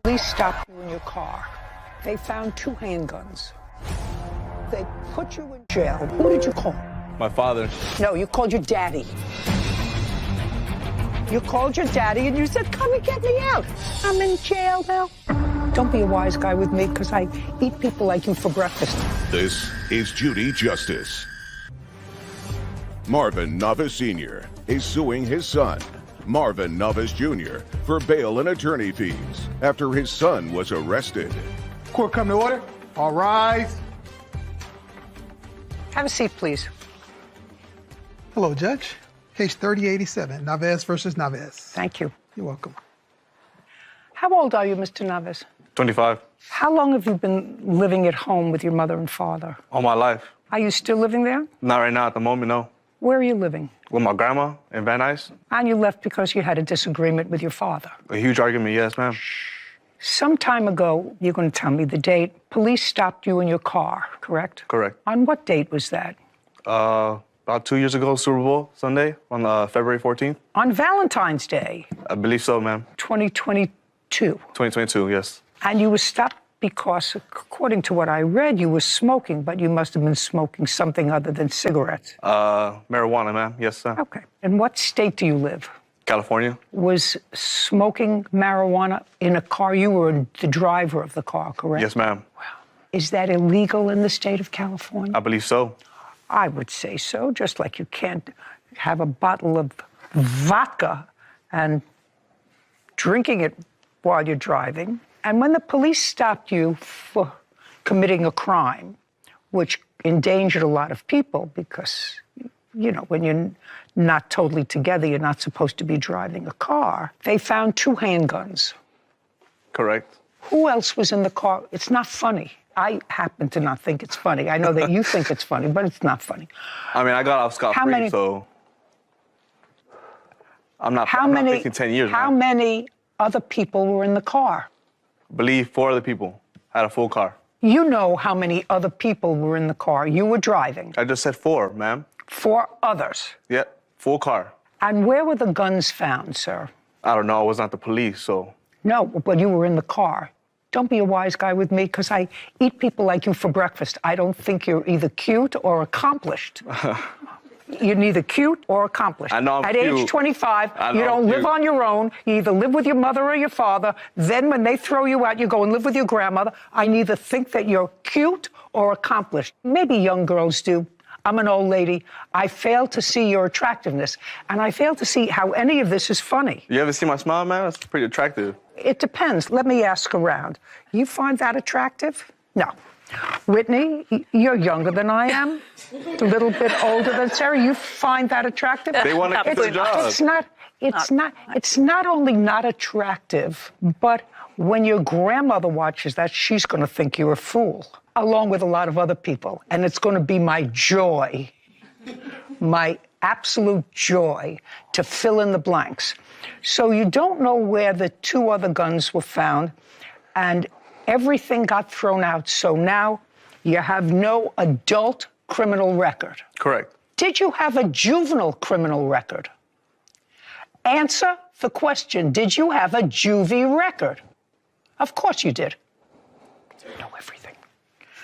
Police stopped you in your car. They found 2 handguns. They put you in jail. Who did you call? My father. No, you called your daddy. You called your daddy and you said, come and get me out. I'm in jail now. Don't be a wise guy with me, because I eat people like you for breakfast. This is Judy Justice. Marvin Navas Sr. is suing his son, Marvin Navas Jr., for bail and attorney fees after his son was arrested. Court come to order. All rise. Have a seat, please. Hello, Judge. Case 3087, Navas versus Navas. Thank you. You're welcome. How old are you, Mr. Navas? 25. How long have you been living at home with your mother and father? All my life. Are you still living there? Not right now at the moment, no. Where are you living? With my grandma in Van Nuys. And you left because you had a disagreement with your father. A huge argument, yes, ma'am. Some time ago, you're going to tell me the date, police stopped you in your car, correct? Correct. On what date was that? About 2 years ago, Super Bowl Sunday, on February 14th. On Valentine's Day, I believe so, ma'am. 2022. 2022, yes. And you were stopped because, according to what I read, you were smoking, but you must have been smoking something other than cigarettes. Marijuana, ma'am. Yes, sir. Okay. In what state do you live? California. Was smoking marijuana in a car? You were the driver of the car, correct? Yes, ma'am. Wow. Is that illegal in the state of California? I believe so. I would say so, just like you can't have a bottle of vodka and drinking it while you're driving. And when the police stopped you for committing a crime, which endangered a lot of people because, you know, when you're not totally together, you're not supposed to be driving a car, they found 2 handguns. Correct. Who else was in the car? It's not funny. I happen to not think it's funny. I know that you think it's funny, but it's not funny. I mean, I got off scot-free, so I'm not thinking 10 years. How many other people were in the car? I believe 4 other people had a full car. You know how many other people were in the car. You were driving. I just said 4, ma'am. 4 others. Yeah, full car. And where were the guns found, sir? I don't know. I was not the police, so. No, but you were in the car. Don't be a wise guy with me, because I eat people like you for breakfast. I don't think you're either cute or accomplished. You're neither cute or accomplished. I know I'm At cute. age 25, I know you don't I'm live cute. on your own. You either live with your mother or your father. Then when they throw you out, you go and live with your grandmother. I neither think that you're cute or accomplished. Maybe young girls do. I'm an old lady. I fail to see your attractiveness, and I fail to see how any of this is funny. You ever see my smile, man? That's pretty attractive. It depends. Let me ask around. You find that attractive? No. Whitney, you're younger than I am, a little bit older than Sarah. You find that attractive? They want to keep their job. It's not only not attractive, but when your grandmother watches that, she's going to think you're a fool, along with a lot of other people. And it's going to be my joy, my absolute joy, to fill in the blanks. So you don't know where the 2 other guns were found, and everything got thrown out. So now you have no adult criminal record. Correct. Did you have a juvenile criminal record? Answer the question. Did you have a juvie record? Of course you did. You know everything.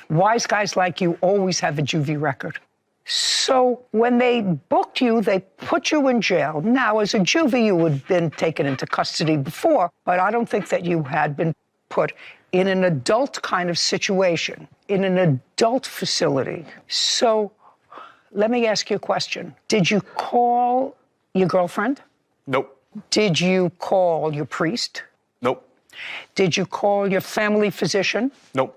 Wise guys like you always have a juvie record. So when they booked you, they put you in jail. Now, as a juvie, you had been taken into custody before, but I don't think that you had been put in an adult kind of situation, in an adult facility. So let me ask you a question. Did you call your girlfriend? Nope. Did you call your priest? Nope. Did you call your family physician? Nope.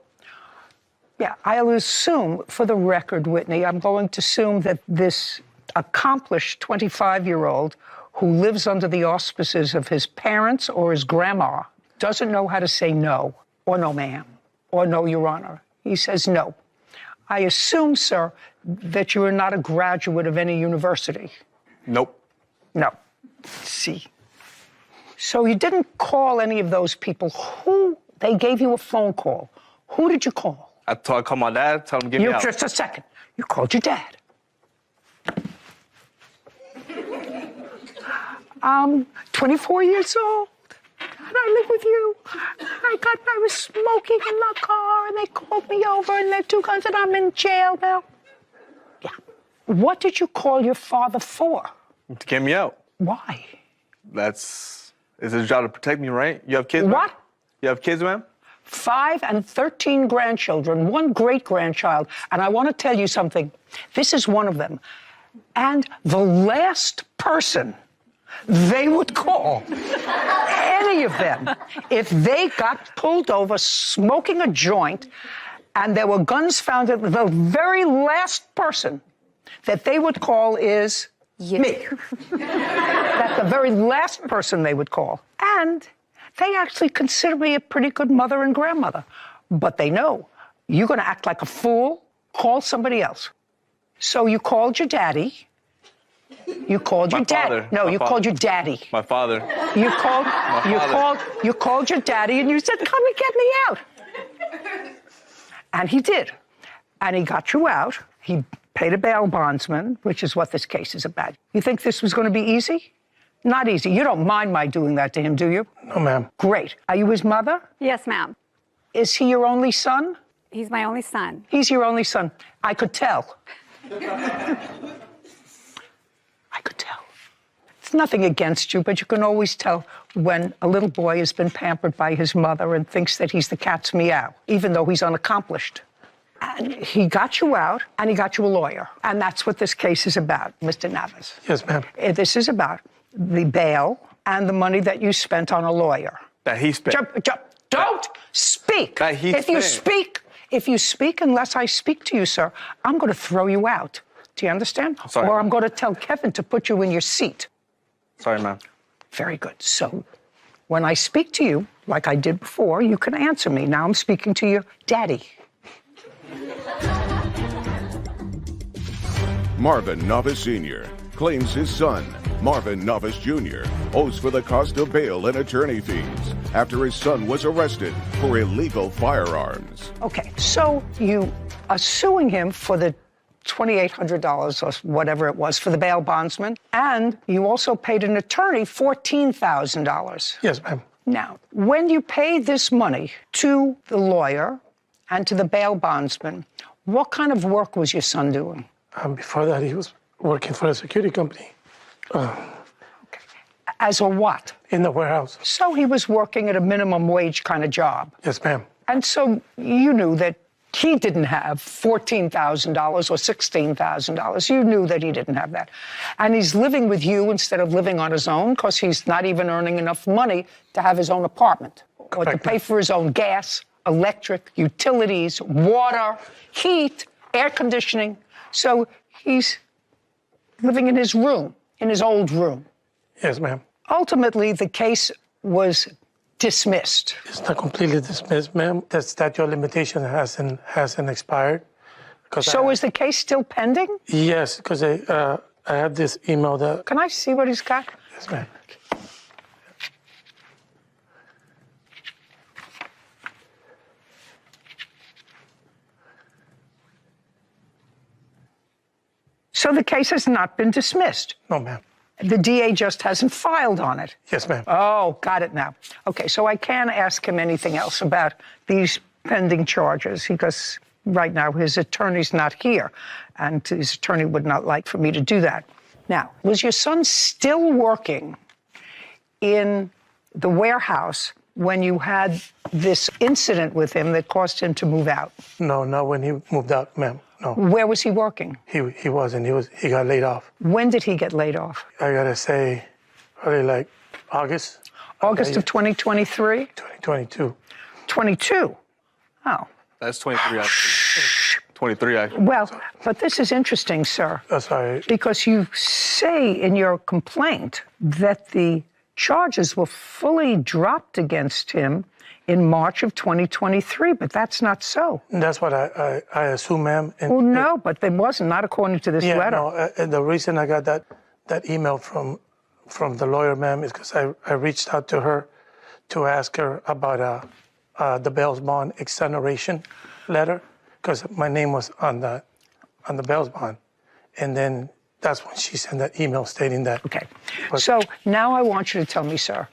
Yeah, I'll assume, for the record, Whitney, I'm going to assume that this accomplished 25-year-old who lives under the auspices of his parents or his grandma doesn't know how to say no, or no, ma'am, or no, Your Honor. He says no. I assume, sir, that you are not a graduate of any university. Nope. No. See. So you didn't call any of those people. They gave you a phone call. Who did you call? I called my dad, tell him to get me out. Just a second. You called your dad. I'm 24 years old, and I live with you. I was smoking in the car and they called me over and they're 2 guns and I'm in jail now. Yeah. What did you call your father for? To get me out. Why? It's his job to protect me, right? You have kids, What? ma'am? You have kids, ma'am? 5 and 13 grandchildren, 1 great-grandchild. And I want to tell you something. This is one of them. And the last person they would call, any of them, if they got pulled over smoking a joint and there were guns found, the very last person that they would call is me. That's the very last person they would call. And they actually consider me a pretty good mother and grandmother. But they know you're going to act like a fool, call somebody else. So you called your daddy. You called your daddy. No, you called your daddy. My father. You called your daddy and you said, "Come and get me out." And he did. And he got you out. He paid a bail bondsman, which is what this case is about. You think this was going to be easy? Not easy. You don't mind my doing that to him, do you? No, ma'am. Great. Are you his mother? Yes, ma'am. Is he your only son? He's my only son. He's your only son. I could tell. I could tell. It's nothing against you, but you can always tell when a little boy has been pampered by his mother and thinks that he's the cat's meow, even though he's unaccomplished. And he got you out, and he got you a lawyer. And that's what this case is about, Mr. Navas. Yes, ma'am. This is about the bail and the money that you spent on a lawyer. That he spent. Don't speak. That he If you speak, unless I speak to you, sir, I'm going to throw you out. Do you understand? Sorry. Or I'm going to tell Kevin to put you in your seat. Sorry, ma'am. Very good. So when I speak to you, like I did before, you can answer me. Now I'm speaking to your daddy. Marvin Navas Sr. claims his son, Marvin Navas Jr., owes for the cost of bail and attorney fees after his son was arrested for illegal firearms. Okay, so you are suing him for the $2,800 or whatever it was for the bail bondsman, and you also paid an attorney $14,000. Yes, ma'am. Now, when you paid this money to the lawyer and to the bail bondsman, what kind of work was your son doing? Before that, he was working for a security company. As a what? In the warehouse. So he was working at a minimum wage kind of job. Yes, ma'am. And so you knew that he didn't have $14,000 or $16,000. You knew that he didn't have that. And he's living with you instead of living on his own because he's not even earning enough money to have his own apartment or to pay for his own gas, electric, utilities, water, heat, air conditioning. So he's living in his room, in his old room. Yes, ma'am. Ultimately, the case was dismissed. It's not completely dismissed, ma'am. The statute of limitation hasn't expired. So is the case still pending? Yes, because I have this email that... Can I see what he's got? Yes, ma'am. So the case has not been dismissed. No, ma'am. The DA just hasn't filed on it. Yes, ma'am. Oh, got it now. Okay, so I can't ask him anything else about these pending charges because right now his attorney's not here, and his attorney would not like for me to do that. Now, was your son still working in the warehouse when you had this incident with him that caused him to move out? No, not when he moved out, ma'am. No. Where was he working? He wasn't. He got laid off. When did he get laid off? I gotta say, probably like August. August of 2023? 2022. 22? Oh. That's 23, actually. 23, actually. Well, but this is interesting, sir. Sorry. Because you say in your complaint that the charges were fully dropped against him in March of 2023, but that's not so. That's what I assume, ma'am. Well, no, but it wasn't, not according to this letter. No, the reason I got that email from the lawyer, ma'am, is because I reached out to her to ask her about the bail bond exoneration letter, because my name was on the bail bond. And then that's when she sent that email stating that. Okay. So now I want you to tell me, sir,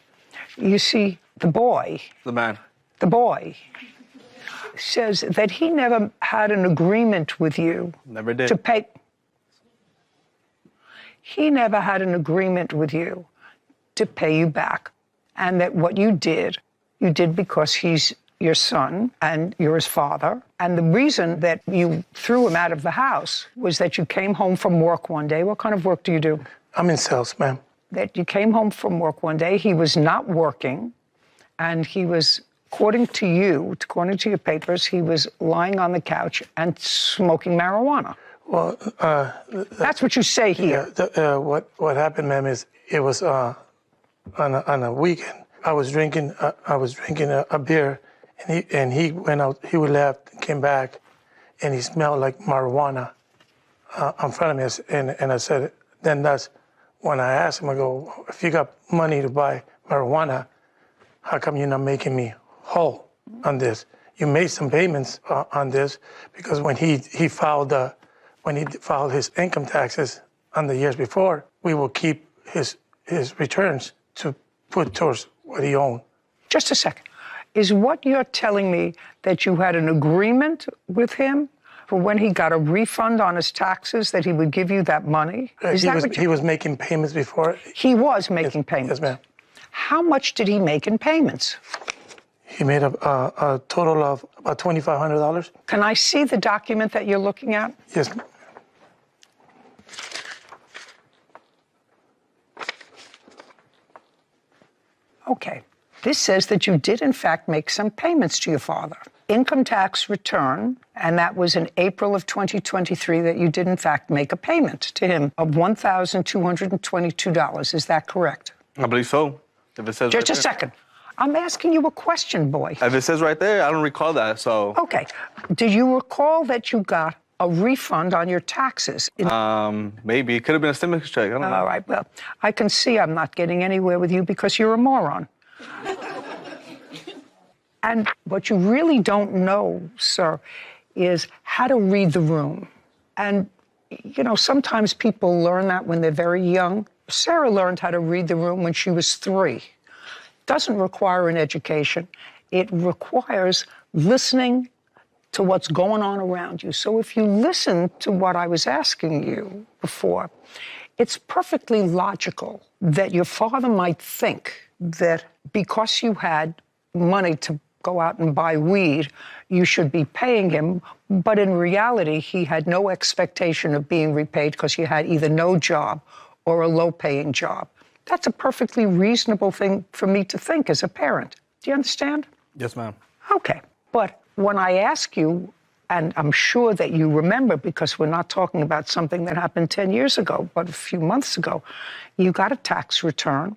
you see, the boy, The man. the boy, says that he never had an agreement with you Never did. to pay. He never had an agreement with you to pay you back. And that what you did because he's your son and you're his father. And the reason that you threw him out of the house was that you came home from work one day. What kind of work do you do? I'm in sales, ma'am. That you came home from work one day, he was not working, and he was, according to you, according to your papers, he was lying on the couch and smoking marijuana. Well, That's what you say here. what happened, ma'am, is it was on a weekend. I was drinking a beer, and he went out. He left, came back, and he smelled like marijuana in front of me. And I said, then that's when I asked him. I go, if you got money to buy marijuana, how come you're not making me whole on this? You made some payments on this because when he filed his income taxes on the years before, we will keep his returns to put towards what he owned. Just a second. Is what you're telling me that you had an agreement with him for when he got a refund on his taxes that he would give you that money? He was making payments before. He was making payments? Yes, ma'am. How much did he make in payments? He made a total of about $2,500. Can I see the document that you're looking at? Yes. Okay. This says that you did, in fact, make some payments to your father. Income tax return, and that was in April of 2023 that you did, in fact, make a payment to him of $1,222. Is that correct? I believe so. If it says Just right a there. second. I'm asking you a question, boy. If it says right there, I don't recall that, so. Okay. Do you recall that you got a refund on your taxes? Maybe. It could have been a stimulus check. I don't know. All right, well, I can see I'm not getting anywhere with you because you're a moron. And what you really don't know, sir, is how to read the room. And, you know, sometimes people learn that when they're very young. Sarah learned how to read the room when she was 3. Doesn't require an education. It requires listening to what's going on around you. So if you listen to what I was asking you before, it's perfectly logical that your father might think that because you had money to go out and buy weed, you should be paying him. But in reality, he had no expectation of being repaid because you had either no job or a low-paying job. That's a perfectly reasonable thing for me to think as a parent. Do you understand? Yes, ma'am. Okay. But when I ask you, and I'm sure that you remember because we're not talking about something that happened 10 years ago, but a few months ago, you got a tax return,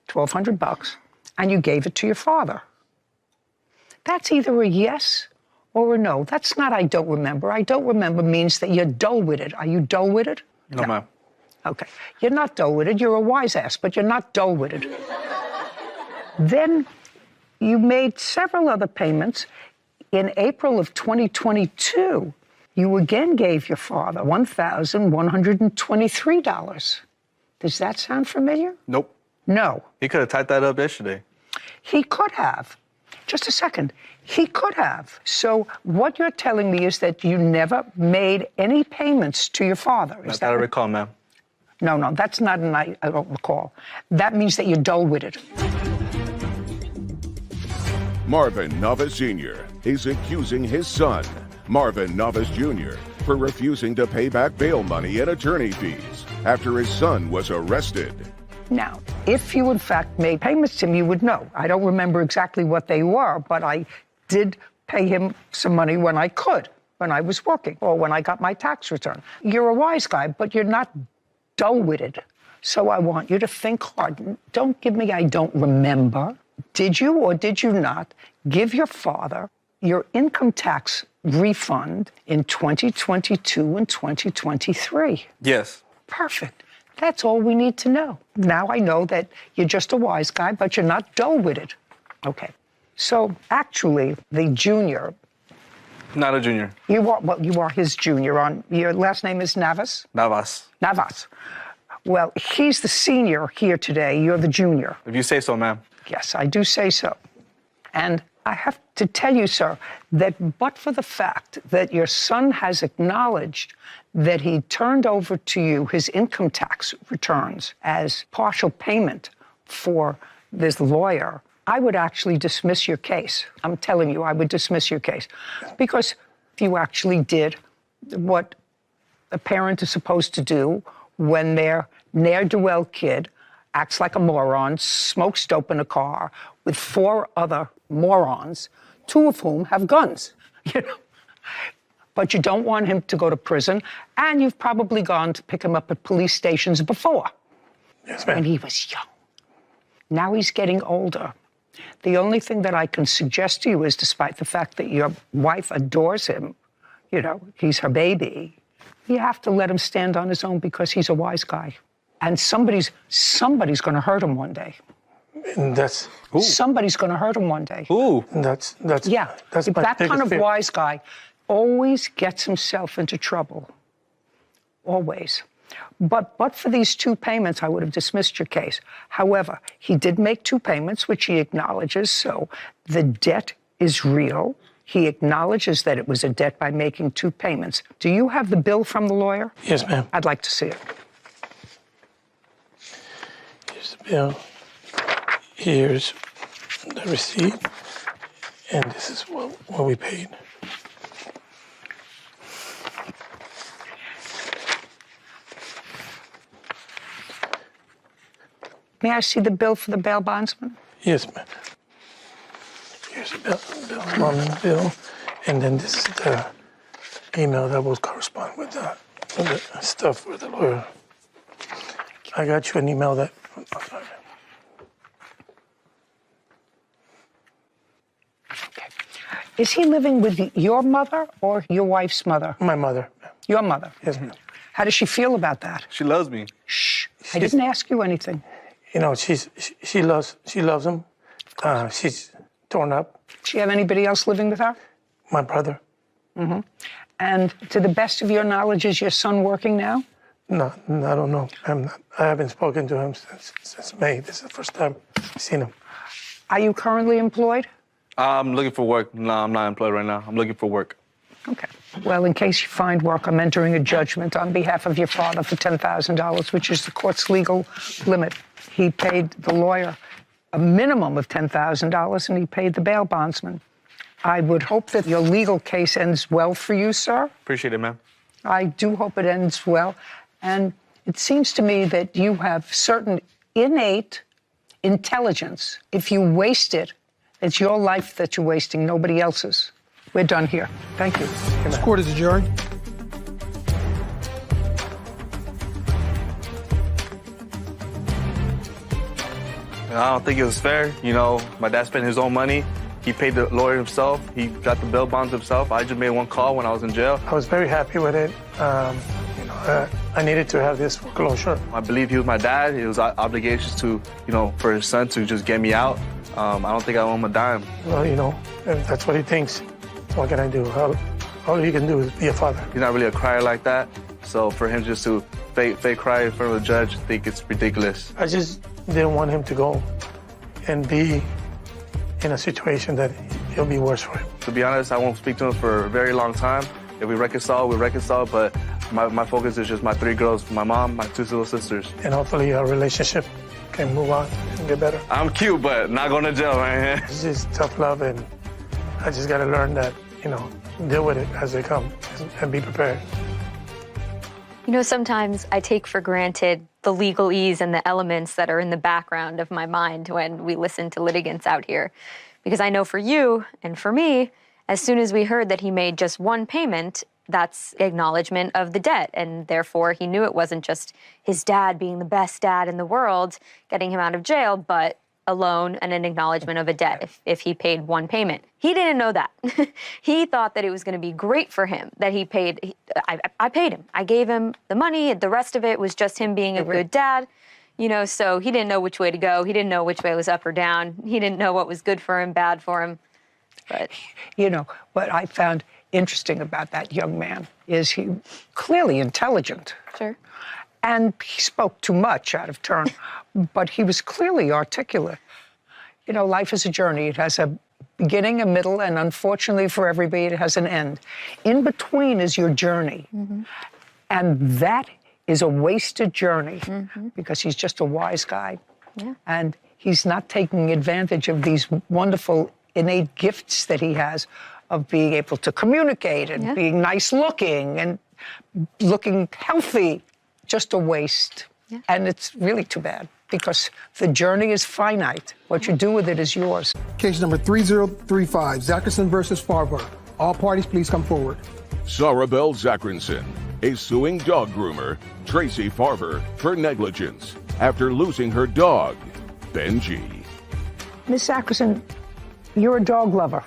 $1,200, and you gave it to your father. That's either a yes or a no. That's not I don't remember. I don't remember means that you're dull-witted. Are you dull-witted? No, ma'am. Okay. You're not dull-witted. You're a wise ass, but you're not dull-witted. Then you made several other payments. In April of 2022, you again gave your father $1,123. Does that sound familiar? Nope. No. He could have typed that up yesterday. He could have. Just a second. He could have. So what you're telling me is that you never made any payments to your father. Is Not that I recall, ma'am. No, that's not an I don't recall. That means that you're dull-witted. Marvin Navas Sr. is accusing his son, Marvin Navas Jr., for refusing to pay back bail money and attorney fees after his son was arrested. Now, if you in fact made payments to him, you would know. I don't remember exactly what they were, but I did pay him some money when I could, when I was working, or when I got my tax return. You're a wise guy, but you're not dull-witted. So I want you to think hard. Don't give me I don't remember. Did you or did you not give your father your income tax refund in 2022 and 2023? Yes. Perfect. That's all we need to know. Now I know that you're just a wise guy, but you're not dull-witted. Okay. So actually, the junior. Not a junior. You are his junior. Your last name is Navas? Navas. Navas. Well, he's the senior here today. You're the junior. If you say so, ma'am. Yes, I do say so. And I have to tell you, sir, that but for the fact that your son has acknowledged that he turned over to you his income tax returns as partial payment for this lawyer, I would actually dismiss your case. I'm telling you, I would dismiss your case. Because you actually did what a parent is supposed to do when their ne'er-do-well kid acts like a moron, smokes dope in a car with 4 other morons, 2 of whom have guns, you know. But you don't want him to go to prison, and you've probably gone to pick him up at police stations before. Yes, ma'am. When he was young. Now he's getting older. The only thing that I can suggest to you is, despite the fact that your wife adores him, you know, he's her baby, you have to let him stand on his own because he's a wise guy. And somebody's going to hurt him one day. And that's Somebody's going to hurt him one day. Ooh. that's Yeah, That's my that kind biggest of fear. wise guy always gets himself into trouble. Always. But for these 2 payments, I would have dismissed your case. However, he did make 2 payments, which he acknowledges, so the debt is real. He acknowledges that it was a debt by making 2 payments. Do you have the bill from the lawyer? Yes, ma'am. I'd like to see it. Here's the bill. Here's the receipt. And this is what we paid. May I see the bill for the bail bondsman? Yes, ma'am. Here's the bill, mom bill. And then this is the email that will correspond with the stuff for the lawyer. I got you an email that. Okay. Is he living with your mother or your wife's mother? My mother. Your mother. Yes, ma'am. How does she feel about that? She loves me. Shh. I didn't ask you anything. You know, she loves him. She's torn up. Does she have anybody else living with her? My brother. And to the best of your knowledge, is your son working now? No, I don't know. I haven't spoken to him since May. This is the first time I've seen him. Are you currently employed? I'm looking for work. No, I'm not employed right now. I'm looking for work. Okay. Well, in case you find work, I'm entering a judgment on behalf of your father for $10,000, which is the court's legal limit. He paid the lawyer a minimum of $10,000, and he paid the bail bondsman. I would hope that your legal case ends well for you, sir. Appreciate it, ma'am. I do hope it ends well. And it seems to me that you have certain innate intelligence. If you waste it, it's your life that you're wasting, nobody else's. We're done here. Thank you. This court is adjourned. I don't think it was fair. You know, my dad spent his own money. He paid the lawyer himself. He got the bail bonds himself. I just made 1 call when I was in jail. I was very happy with it. You know, I needed to have this foreclosure. I believe he was my dad. It was obligations to, you know, for his son to just get me out. I don't think I owe him a dime. Well, you know, if that's what he thinks. What can I do? All you can do is be a father. He's not really a crier like that. So for him just to fake cry in front of the judge, I think it's ridiculous. I just didn't want him to go and be in a situation that it'll be worse for him. To be honest, I won't speak to him for a very long time. If we reconcile, we reconcile, but my focus is just my 3 girls, my mom, my 2 little sisters. And hopefully our relationship can move on and get better. I'm cute, but not going to jail, man. It's just tough love, and I just got to learn that, you know, deal with it as they come and be prepared. You know, sometimes I take for granted the legalese and the elements that are in the background of my mind when we listen to litigants out here. Because I know for you and for me, as soon as we heard that he made just 1 payment, that's acknowledgement of the debt. And therefore, he knew it wasn't just his dad being the best dad in the world, getting him out of jail, but a loan and an acknowledgement of a debt if he paid 1 payment. He didn't know that. He thought that it was going to be great for him that he paid. I paid him. I gave him the money. The rest of it was just him being a good dad. You know, so he didn't know which way to go. He didn't know which way was up or down. He didn't know what was good for him, bad for him. But You know, what I found interesting about that young man is he clearly intelligent. sure. And he spoke too much out of turn, but he was clearly articulate. You know, life is a journey. It has a beginning, a middle, and unfortunately for everybody, it has an end. In between is your journey. And that is a wasted journey because he's just a wise guy. Yeah. And he's not taking advantage of these wonderful innate gifts that he has of being able to communicate and being nice looking and looking healthy. Just a waste. Yeah. And it's really too bad because the journey is finite. What you do with it is yours. Case number 3035, Zackerson versus Farber. All parties, please come forward. Sarah Bell Zackerson is suing dog groomer Tracy Farber for negligence after losing her dog, Benji. Miss Ackerson, you're a dog lover.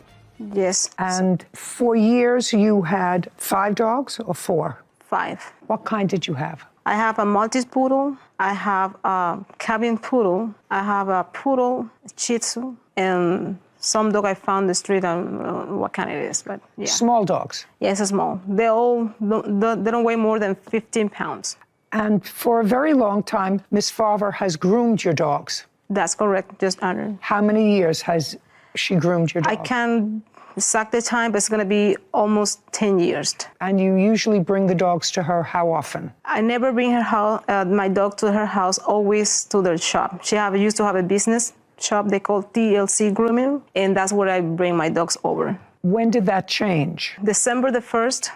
Yes, And for years you had 5 dogs or 4? 5. What kind did you have? I have a Maltese poodle, I have a cabin poodle, I have a poodle, Shih Tzu, and some dog I found in the street. I don't know what kind it is, but yeah. Small dogs. Yes, it's small. They don't weigh more than 15 pounds. And for a very long time, Miss Farber has groomed your dogs. That's correct, just under. How many years has she groomed your dog? I can't exact the time, but it's gonna be almost 10 years. And you usually bring the dogs to her how often? I never bring my dog to her house, always to the shop. She used to have a business shop they call TLC Grooming, and that's where I bring my dogs over. When did that change? December the 1st,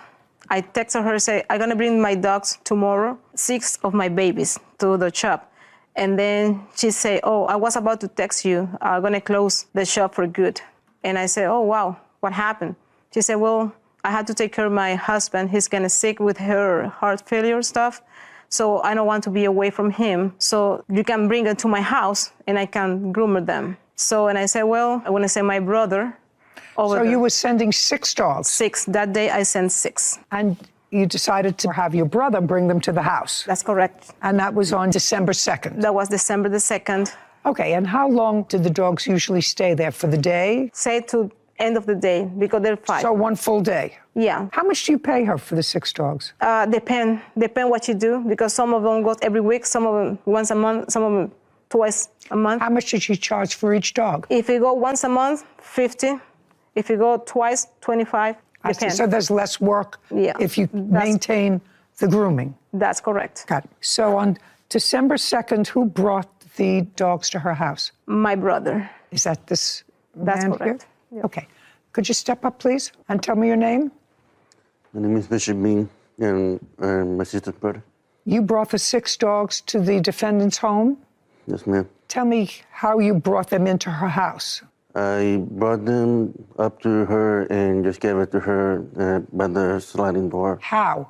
I texted her, say, I'm gonna bring my dogs tomorrow, 6 of my babies, to the shop. And then she said, oh, I was about to text you, I'm gonna close the shop for good. And I said, oh, wow, what happened? She said, well, I had to take care of my husband. He's kind of sick with her heart failure stuff. So I don't want to be away from him. So you can bring them to my house and I can groom them. So, and I said, well, I want to send my brother over So there. you were sending 6 dogs? 6. That day I sent 6. And you decided to have your brother bring them to the house? That's correct. And that was on December 2nd? That was December the 2nd. Okay, and how long did the dogs usually stay there? For the day? Say to end of the day because they're 5. So 1 full day? Yeah. How much do you pay her for the 6 dogs? Depend what you do, because some of them go every week, some of them once a month, some of them twice a month. How much did you charge for each dog? If you go once a month, 50. If you go twice, 25. I see. Depends. So there's less work Yeah. if you maintain the grooming. That's correct. Got it. So on December 2nd, who brought the dogs to her house? My brother. Is that this That's man correct. here? Okay. Could you step up, please, and tell me your name? My name is Bishop Bean, and my sister's brother. You brought the 6 dogs to the defendant's home? Yes, ma'am. Tell me how you brought them into her house. I brought them up to her and just gave it to her by the sliding door, How?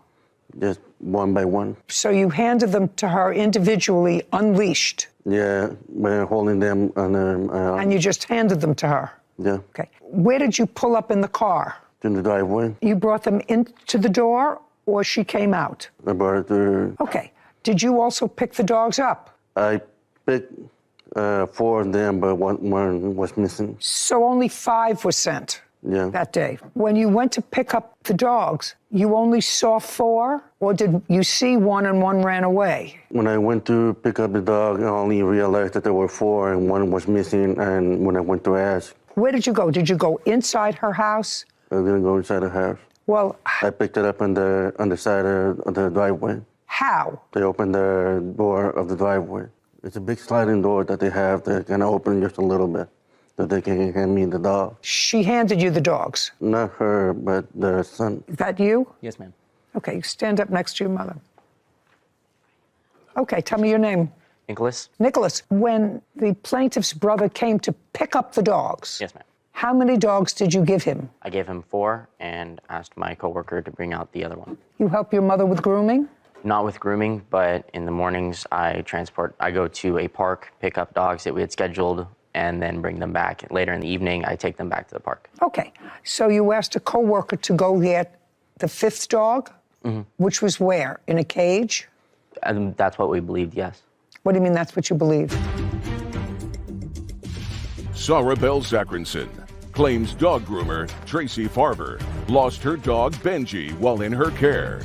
just one by one. So you handed them to her individually, unleashed, Yeah, by holding them on her and you just handed them to her? yeah, Okay. Where did you pull up in the car? to the driveway. You brought them into the door, or she came out? I brought it to her. Okay. Did you also pick the dogs up? I picked 4 of them, but one was missing. So only 5 were sent Yeah. that day. When you went to pick up the dogs, you only saw 4, or did you see 1 and 1 ran away? When I went to pick up the dog, I only realized that there were 4 and 1 was missing. And when I went to ask, Where did you go? Did you go inside her house? I didn't go inside the house. Well, I picked it up on the side of the driveway. how? They opened the door of the driveway. It's a big sliding door that they have that kind of open just a little bit, that they can hand me the dog. She handed you the dogs. Not her, but the son. Is that you? Yes, ma'am. Okay, stand up next to your mother. Okay, tell me your name. Nicholas? Nicholas, when the plaintiff's brother came to pick up the dogs, Yes, ma'am. how many dogs did you give him? I gave him 4 and asked my coworker to bring out the other one. You help your mother with grooming? Not with grooming, but in the mornings I go to a park, pick up dogs that we had scheduled, and then bring them back. Later in the evening, I take them back to the park. Okay, so you asked a coworker to go get the 5th dog, which was where? In a cage? And that's what we believed, yes. What do you mean that's what you believe? Sarah Bell Zackerson claims dog groomer Tracy Farber lost her dog Benji while in her care.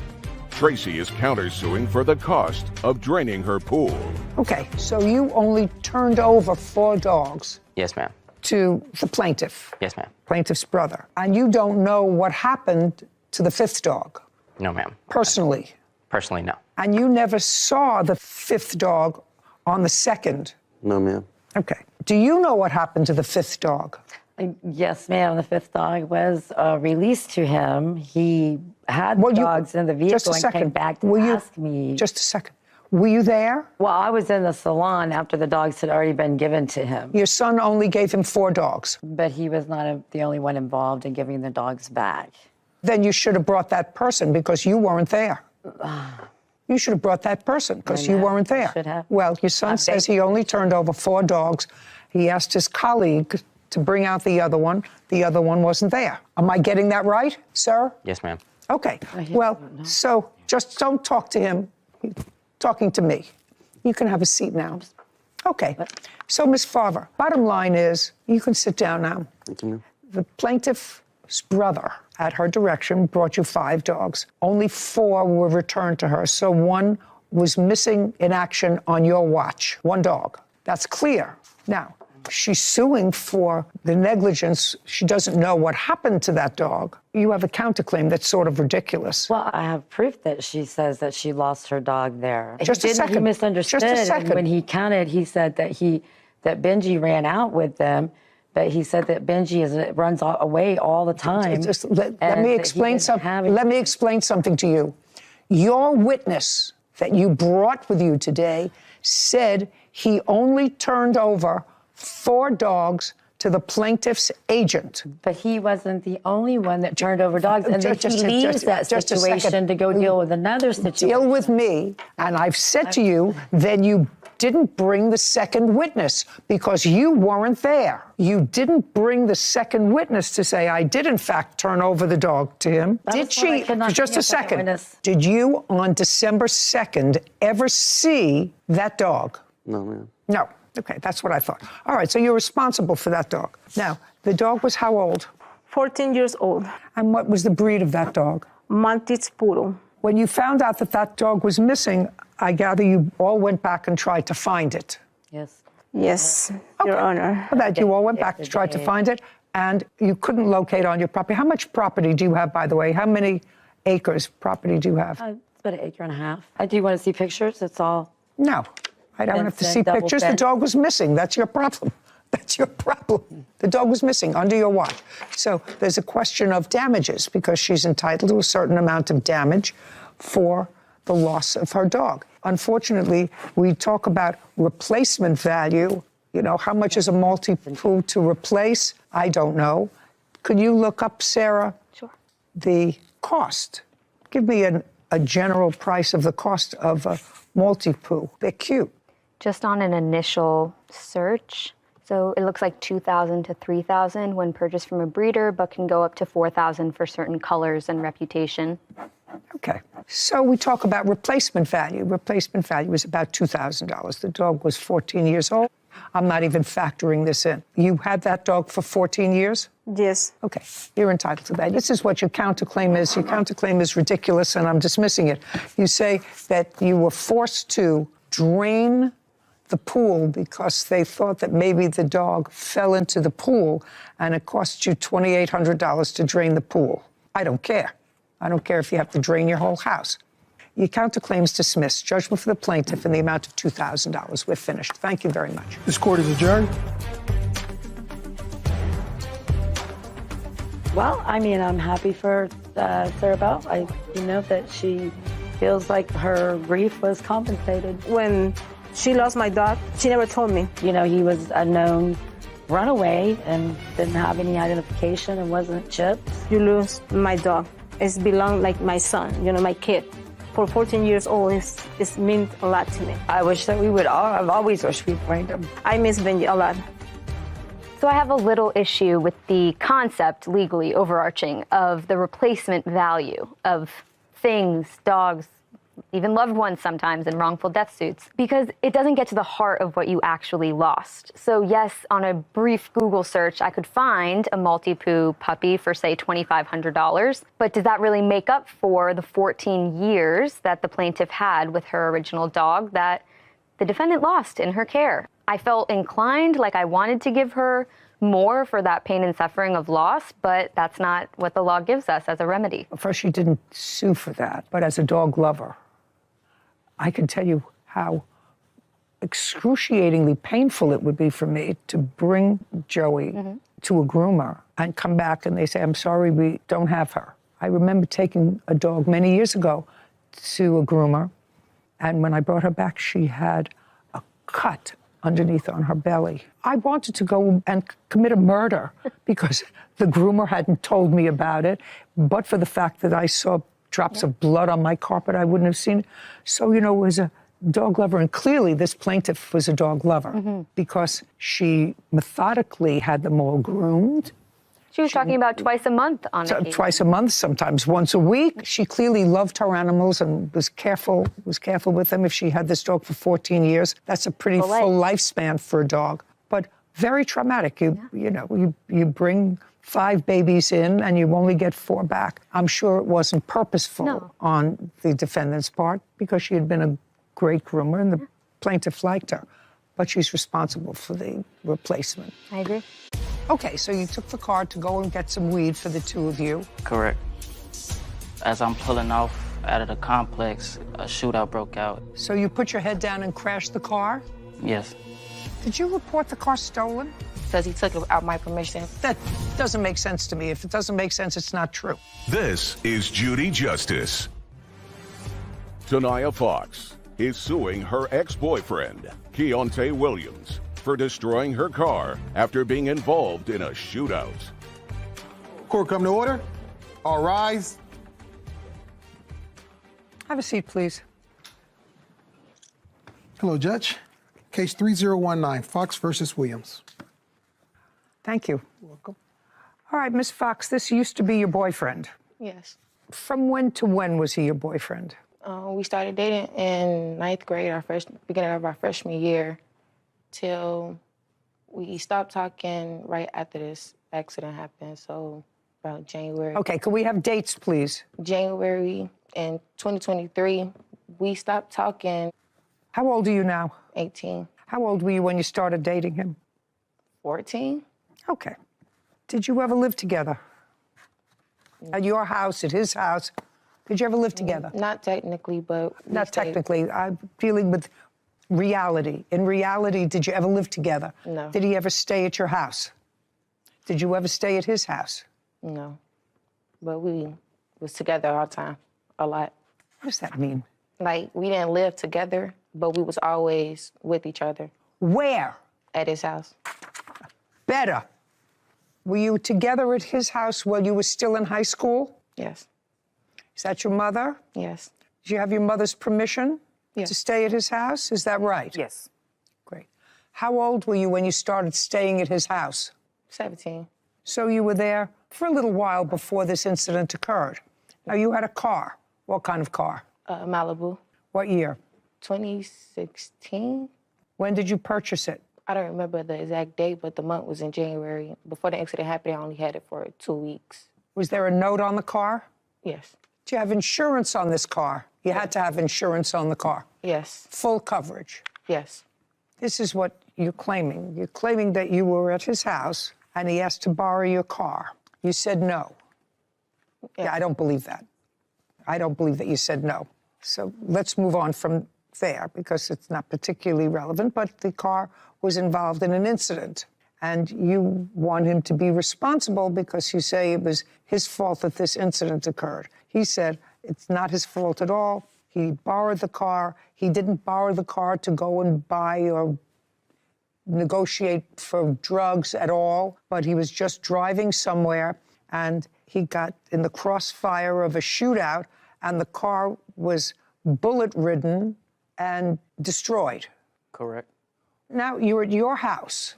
Tracy is countersuing for the cost of draining her pool. Okay, so you only turned over 4 dogs. Yes, ma'am. to the plaintiff, Yes, ma'am. plaintiff's brother, and you don't know what happened to the fifth dog No, ma'am. personally, Personally, no. and you never saw the fifth dog on the second. No, ma'am. Okay. Do you know what happened to the fifth dog? Yes, ma'am. The fifth dog was released to him. He had dogs in the vehicle and came back to ask me. Just a second. Were you there? Well, I was in the salon after the dogs had already been given to him. Your son only gave him 4 dogs. But he was not the only one involved in giving the dogs back. Then you should have brought that person because you weren't there. You should have brought that person because you weren't there. Should have. Well, your son says he only turned over 4 dogs. He asked his colleague to bring out the other one. The other one wasn't there. Am I getting that right, sir? Yes, ma'am. Okay. Well, so just don't talk to him. He's talking to me. You can have a seat now. Okay. So, Ms. Farver, bottom line is, you can sit down now. Thank you, ma'am. The plaintiff's brother, at her direction, brought you 5 dogs. Only 4 were returned to her, so 1 was missing in action on your watch. 1 dog. That's clear. Now, she's suing for the negligence. She doesn't know what happened to that dog. You have a counterclaim that's sort of ridiculous. Well, I have proof that she says that she lost her dog there. Just a second. He misunderstood. Just a second. And when he counted, he said that Benji ran out with them. But he said that Benji runs away all the time. Let me explain something. Let me explain something to you. Your witness that you brought with you today said he only turned over 4 dogs to the plaintiff's agent. But he wasn't the only one that turned over dogs, and then he leaves that situation to go deal with another situation. Deal with me, and I've said to you, then you didn't bring the second witness because you weren't there. You didn't bring the second witness to say, I did in fact turn over the dog to him. Did she? Just a second. Did you on December 2nd ever see that dog? No, ma'am. No. Okay, that's what I thought. All right, so you're responsible for that dog. Now, the dog was how old? 14 years old. And what was the breed of that dog? Maltese Poodle. When you found out that that dog was missing, I gather you all went back and tried to find it. Yes. Yes, Your Honor. That you all went back and tried to find it, and you couldn't locate on your property. How much property do you have, by the way? How many acres property do you have? It's about 1.5 acres. I do want to see pictures. It's all. No, I don't have to see pictures. The dog was missing. That's your problem. That's your problem. The dog was missing under your watch. So there's a question of damages because she's entitled to a certain amount of damage for the loss of her dog. Unfortunately, we talk about replacement value. You know, how much is a multi-poo to replace? I don't know. Could you look up, Sarah? Sure. The cost. Give me a general price of the cost of a multi-poo. They're cute. Just on an initial search, so it looks like $2,000 to $3,000 when purchased from a breeder, but can go up to $4,000 for certain colors and reputation. Okay. So we talk about replacement value. Replacement value is about $2,000. The dog was 14 years old. I'm not even factoring this in. You had that dog for 14 years? Yes. Okay. You're entitled to that. This is what your counterclaim is. Your counterclaim is ridiculous, and I'm dismissing it. You say that you were forced to drain the pool because they thought that maybe the dog fell into the pool, and it cost you $2,800 to drain the pool. I don't care. I don't care if you have to drain your whole house. Your counterclaim's dismissed. Judgment for the plaintiff in the amount of $2,000. We're finished. Thank you very much. This court is adjourned. Well, I mean, I'm happy for Sarah Bell. That she feels like her grief was compensated. When she lost my dog, she never told me. He was a known runaway and didn't have any identification and wasn't chipped. You lose my dog. It's belonged like my son, my kid. For 14 years old, it means a lot to me. I wish that we would I've always wished we'd find him. I miss Benji a lot. So I have a little issue with the concept, legally overarching, of the replacement value of things, dogs, even loved ones sometimes in wrongful death suits, because it doesn't get to the heart of what you actually lost. So yes, on a brief Google search, I could find a multi-poo puppy for, say, $2,500, but does that really make up for the 14 years that the plaintiff had with her original dog that the defendant lost in her care? I felt inclined, like I wanted to give her more for that pain and suffering of loss, but that's not what the law gives us as a remedy. First, she didn't sue for that, but as a dog lover, I can tell you how excruciatingly painful it would be for me to bring Joey to a groomer and come back and they say, I'm sorry, we don't have her. I remember taking a dog many years ago to a groomer, and when I brought her back, she had a cut underneath on her belly. I wanted to go and commit a murder because the groomer hadn't told me about it, but for the fact that I saw drops of blood on my carpet, I wouldn't have seen it. So, you know, as a dog lover, and clearly this plaintiff was a dog lover because she methodically had them all groomed. She was talking about twice a month on occasion. Twice a month, sometimes once a week. She clearly loved her animals and was careful with them. If she had this dog for 14 years, that's a pretty full lifespan for a dog. But very traumatic. You know, you bring 5 babies in and you only get 4 back. I'm sure it wasn't purposeful on the defendant's part because she had been a great groomer and the plaintiff liked her. But she's responsible for the replacement. I agree. Okay, so you took the car to go and get some weed for the 2 of you. Correct. As I'm pulling off out of the complex, a shootout broke out. So you put your head down and crashed the car? Yes. Did you report the car stolen? Because he took it without my permission. That doesn't make sense to me. If it doesn't make sense, it's not true. This is Judy Justice. Tanaya Fox is suing her ex-boyfriend, Keontae Williams, for destroying her car after being involved in a shootout. Court come to order. All rise. Have a seat, please. Hello, Judge. Case 3019, Fox versus Williams. Thank you. You're welcome. All right, Miss Fox, this used to be your boyfriend. Yes. From when to when was he your boyfriend? We started dating in 9th grade, beginning of our freshman year, till we stopped talking right after this accident happened, so about January. Okay, can we have dates, please? January in 2023, we stopped talking. How old are you now? 18. How old were you when you started dating him? 14. Okay. Did you ever live together? At your house, at his house? Did you ever live together? Not technically, but... Not technically. I'm dealing with reality. In reality, did you ever live together? No. Did he ever stay at your house? Did you ever stay at his house? No. But we was together all the time, a lot. What does that mean? Like, we didn't live together, but we was always with each other. Where? At his house. Better. Were you together at his house while you were still in high school? Yes. Is that your mother? Yes. Did you have your mother's permission to stay at his house? Is that right? Yes. Great. How old were you when you started staying at his house? 17. So you were there for a little while before this incident occurred. Now, you had a car. What kind of car? Malibu. What year? 2016. When did you purchase it? I don't remember the exact date, but the month was in January. Before the accident happened, I only had it for 2 weeks. Was there a note on the car? Yes. Do you have insurance on this car? You had to have insurance on the car? Yes. Full coverage? Yes. This is what you're claiming. You're claiming that you were at his house and he asked to borrow your car. You said no. Yeah, I don't believe that. I don't believe that you said no. So let's move on from there because it's not particularly relevant, but the car was involved in an incident. And you want him to be responsible because you say it was his fault that this incident occurred. He said it's not his fault at all. He borrowed the car. He didn't borrow the car to go and buy or negotiate for drugs at all, but he was just driving somewhere and he got in the crossfire of a shootout and the car was bullet-ridden and destroyed. Correct. Now, you're at your house.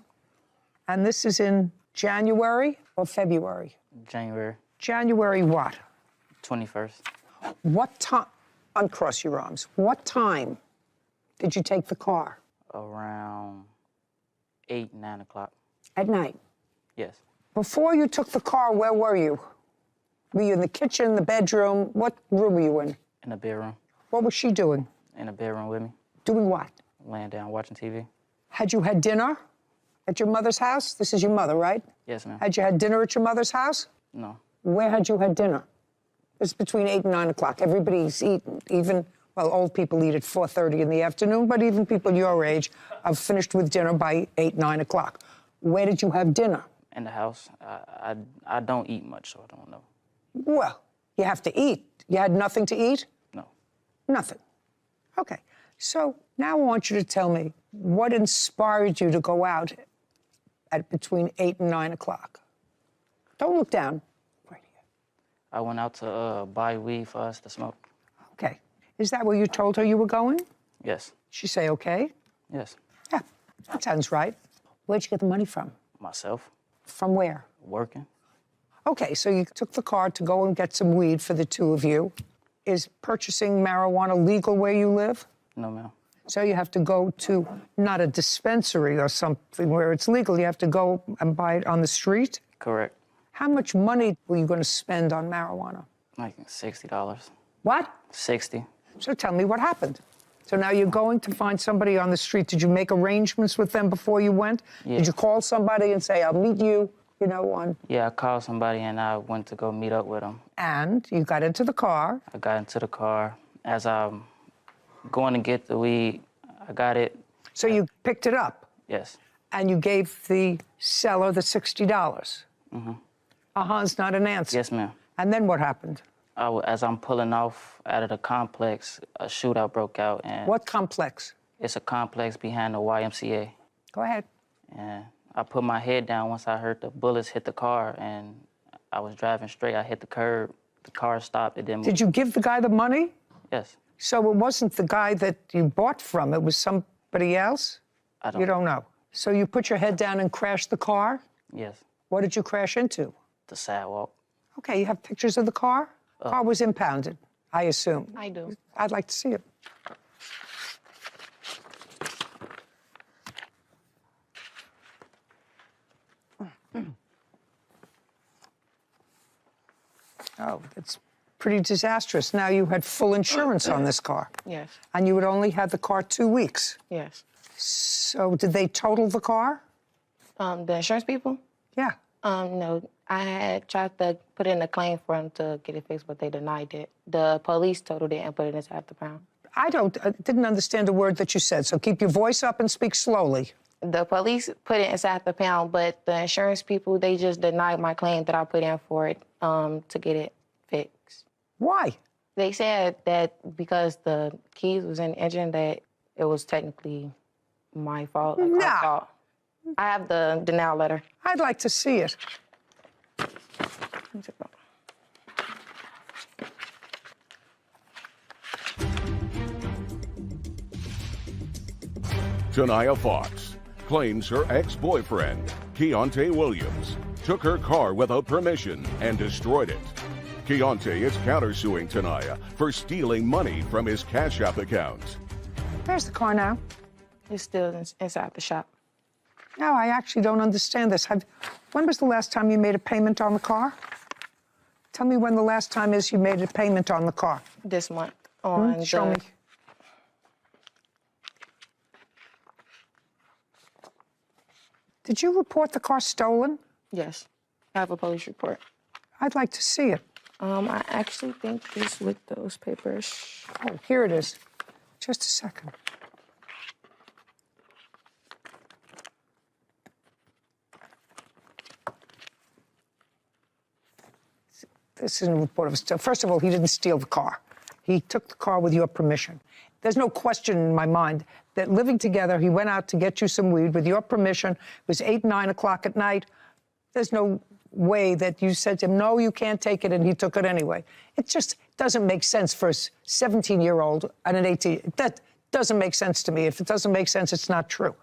And this is in January or February? January. January what? 21st. What time? Uncross your arms. What time did you take the car? Around 8, 9 o'clock. At night? Yes. Before you took the car, where were you? Were you in the kitchen, the bedroom? What room were you in? In the bedroom. What was she doing? In the bedroom with me. Doing what? Laying down, watching TV. Had you had dinner? At your mother's house? This is your mother, right? Yes, ma'am. Had you had dinner at your mother's house? No. Where had you had dinner? It's between 8 and 9 o'clock. Everybody's eaten. Even, well, old people eat at 4:30 in the afternoon, but even people your age have finished with dinner by 8, 9 o'clock. Where did you have dinner? In the house. I don't eat much, so I don't know. Well, you have to eat. You had nothing to eat? No. Nothing. Okay. So now I want you to tell me what inspired you to go out at between 8 and 9 o'clock. Don't look down. Right here. I went out to buy weed for us to smoke. Okay. Is that where you told her you were going? Yes. She say okay? Yes. Yeah, that sounds right. Where'd you get the money from? Myself. From where? Working. Okay, so you took the car to go and get some weed for the two of you. Is purchasing marijuana legal where you live? No, ma'am. So you have to go to not a dispensary or something where it's legal. You have to go and buy it on the street? Correct. How much money were you going to spend on marijuana? Like $60. What? 60. So tell me what happened. So now you're going to find somebody on the street. Did you make arrangements with them before you went? Yeah. Did you call somebody and say, I'll meet you, you know, on... Yeah, I called somebody and I went to go meet up with them. And you got into the car. I got into the car. As I'm going to get the weed, I got it. So you picked it up? Yes. And you gave the seller the $60? Mm-hmm. Uh-huh, not an answer. Yes, ma'am. And then what happened? As I'm pulling off out of the complex, a shootout broke out. And what complex? It's a complex behind the YMCA. Go ahead. And I put my head down once I heard the bullets hit the car, and I was driving straight. I hit the curb. The car stopped. It didn't move. Did you give the guy the money? Yes. So it wasn't the guy that you bought from. It was somebody else? You don't know. So you put your head down and crashed the car? Yes. What did you crash into? The sidewalk. Okay, you have pictures of the car? Car was impounded, I assume. I do. I'd like to see it. Oh, that's pretty disastrous. Now you had full insurance on this car. Yes. And you had only had the car 2 weeks. Yes. So did they total the car? The insurance people? Yeah. No, I had tried to put in a claim for them to get it fixed, but they denied it. The police totaled it and put it inside the pound. I didn't understand a word that you said, so keep your voice up and speak slowly. The police put it inside the pound, but the insurance people, they just denied my claim that I put in for it to get it fixed. Why? They said that because the keys was in the engine, that it was technically my fault. Like, my fault. I have the denial letter. I'd like to see it. Tanaya Fox claims her ex-boyfriend, Keontae Williams, took her car without permission and destroyed it. Keontae is countersuing Tanaya for stealing money from his Cash App account. Where's the car now? It's still inside the shop. No, I actually don't understand this. When was the last time you made a payment on the car? Tell me when the last time is you made a payment on the car. This month. On Show me. Did you report the car stolen? Yes. I have a police report. I'd like to see it. I actually think it's with those papers. Oh, here it is. Just a second. This is a report of steal. First of all, he didn't steal the car. He took the car with your permission. There's no question in my mind that living together, he went out to get you some weed with your permission. It was 8, 9 o'clock at night. There's no way that you said to him, no, you can't take it, and he took it anyway. It just doesn't make sense for a 17-year-old and an 18. That doesn't make sense to me. If it doesn't make sense, it's not true.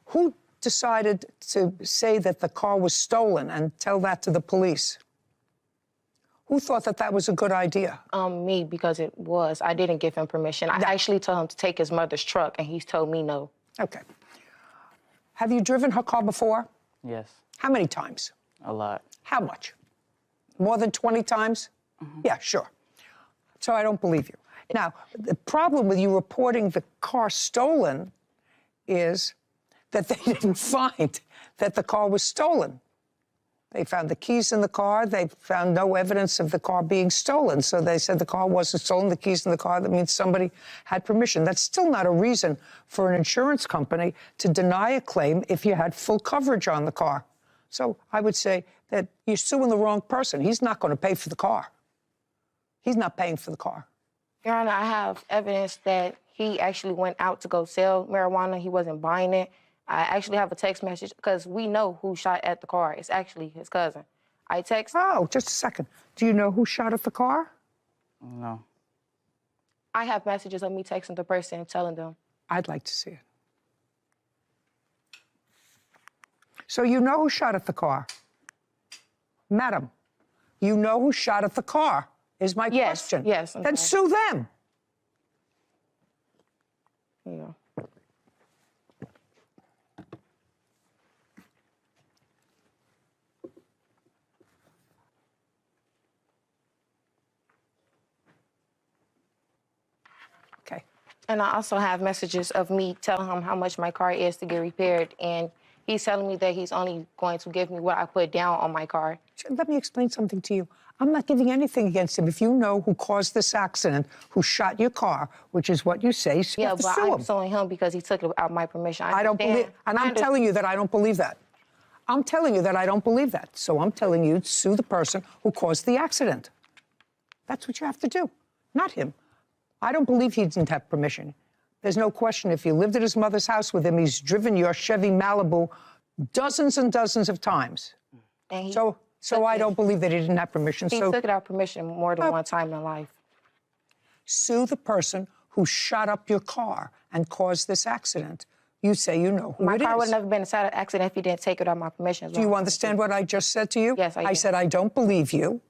Who decided to say that the car was stolen and tell that to the police? Who thought that that was a good idea? Me, because it was. I didn't give him permission. I actually told him to take his mother's truck, and he's told me no. Okay. Have you driven her car before? Yes. How many times? A lot. How much? More than 20 times? Mm-hmm. Yeah, sure. So I don't believe you. Now, the problem with you reporting the car stolen is that they didn't find that the car was stolen. They found the keys in the car. They found no evidence of the car being stolen. So they said the car wasn't stolen, the keys in the car. That means somebody had permission. That's still not a reason for an insurance company to deny a claim if you had full coverage on the car. So I would say that you're suing the wrong person. He's not going to pay for the car. He's not paying for the car. Your Honor, I have evidence that he actually went out to go sell marijuana. He wasn't buying it. I actually have a text message because we know who shot at the car. It's actually his cousin. I text. Oh, just a second. Do you know who shot at the car? No. I have messages of me texting the person and telling them. I'd like to see it. So you know who shot at the car? Madam, you know who shot at the car, is my question. Yes. Then sue them. Yeah. Okay. And I also have messages of me telling him how much my car is to get repaired, and he's telling me that he's only going to give me what I put down on my car. Let me explain something to you. I'm not giving anything against him. If you know who caused this accident, who shot your car, which is what you say, so you have to sue him. I'm suing him because he took it without my permission. I don't believe, and I'm telling you that I don't believe that. I'm telling you that I don't believe that. So I'm telling you to sue the person who caused the accident. That's what you have to do, not him. I don't believe he didn't have permission. There's no question if you lived at his mother's house with him, he's driven your Chevy Malibu dozens and dozens of times. And So I don't believe that he didn't have permission. He took it out permission more than one time in life. Sue the person who shot up your car and caused this accident. You say you know who it is. My car would have never been inside an accident if he didn't take it out my permission. Do you understand what I just said to you? Yes, I do. I said I don't believe you.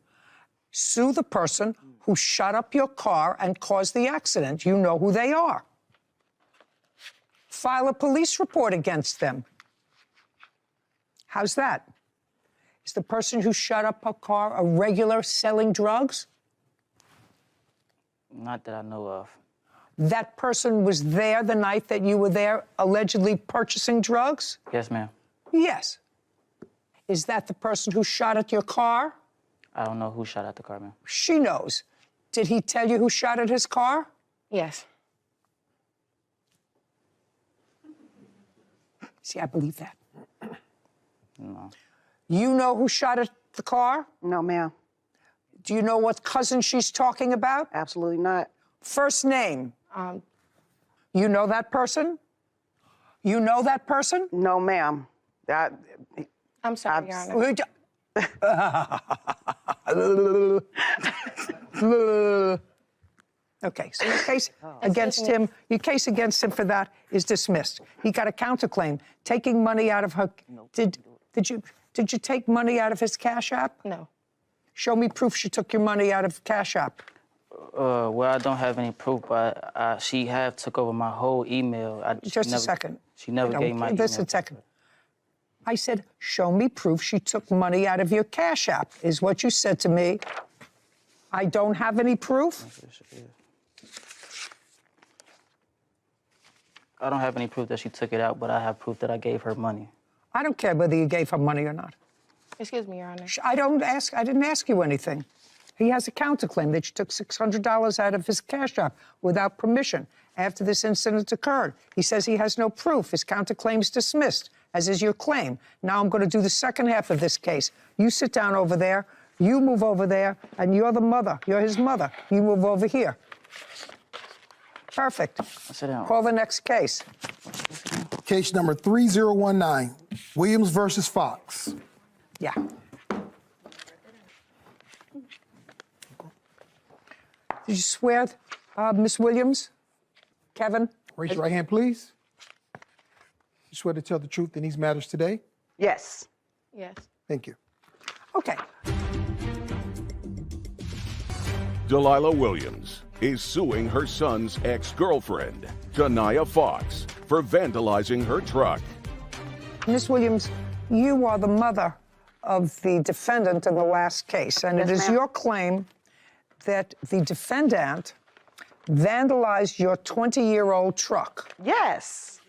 Sue the person who shot up your car and caused the accident. You know who they are. File a police report against them. How's that? Is the person who shot up a car a regular selling drugs? Not that I know of. That person was there the night that you were there allegedly purchasing drugs? Yes, ma'am. Yes. Is that the person who shot at your car? I don't know who shot at the car, ma'am. She knows. Did he tell you who shot at his car? Yes. See, I believe that. No. You know who shot at the car? No, ma'am. Do you know what cousin she's talking about? Absolutely not. First name? You know that person? You know that person? No, ma'am. I'm sorry, Your Honor. Okay, so your case against him, for that is dismissed. He got a counterclaim, taking money out of her. Did you take money out of his Cash App? No. Show me proof she took your money out of Cash App. Well, I don't have any proof, but she have took over my whole email. Just a second. She never gave my email. Just a second. I said, show me proof she took money out of your Cash App, is what you said to me. I don't have any proof? I don't have any proof that she took it out, but I have proof that I gave her money. I don't care whether you gave her money or not. Excuse me, Your Honor. I didn't ask you anything. He has a counterclaim that you took $600 out of his Cash App without permission after this incident occurred. He says he has no proof. His counterclaim's dismissed, as is your claim. Now I'm going to do the second half of this case. You sit down over there, you move over there, and you're the mother. You're his mother. You move over here. Perfect. Sit down. Call the next case. Case number 3019, Williams versus Fox. Yeah. Did you swear, Miss Williams? Kevin? Raise your right hand, please. You swear to tell the truth in these matters today? Yes. Yes. Thank you. Okay. Delilah Williams is suing her son's ex-girlfriend, Tanaya Fox, for vandalizing her truck. Miss Williams, you are the mother of the defendant in the last case, and Yes, it is ma'am. your claim that the defendant vandalized your 20-year-old truck. Yes.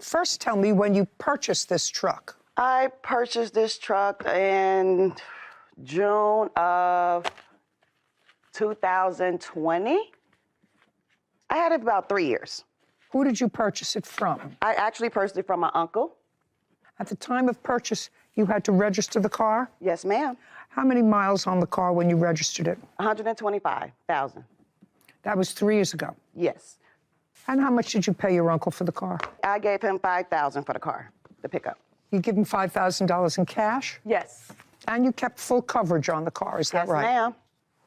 First, tell me when you purchased this truck. I purchased this truck in June of 2020. I had it about 3 years. Who did you purchase it from? I actually purchased it from my uncle. At the time of purchase, you had to register the car? Yes, ma'am. How many miles on the car when you registered it? 125,000. That was 3 years ago? Yes. And how much did you pay your uncle for the car? I gave him $5,000 for the car, the pickup. You give him $5,000 in cash? Yes. And you kept full coverage on the car, is that right? Yes, ma'am.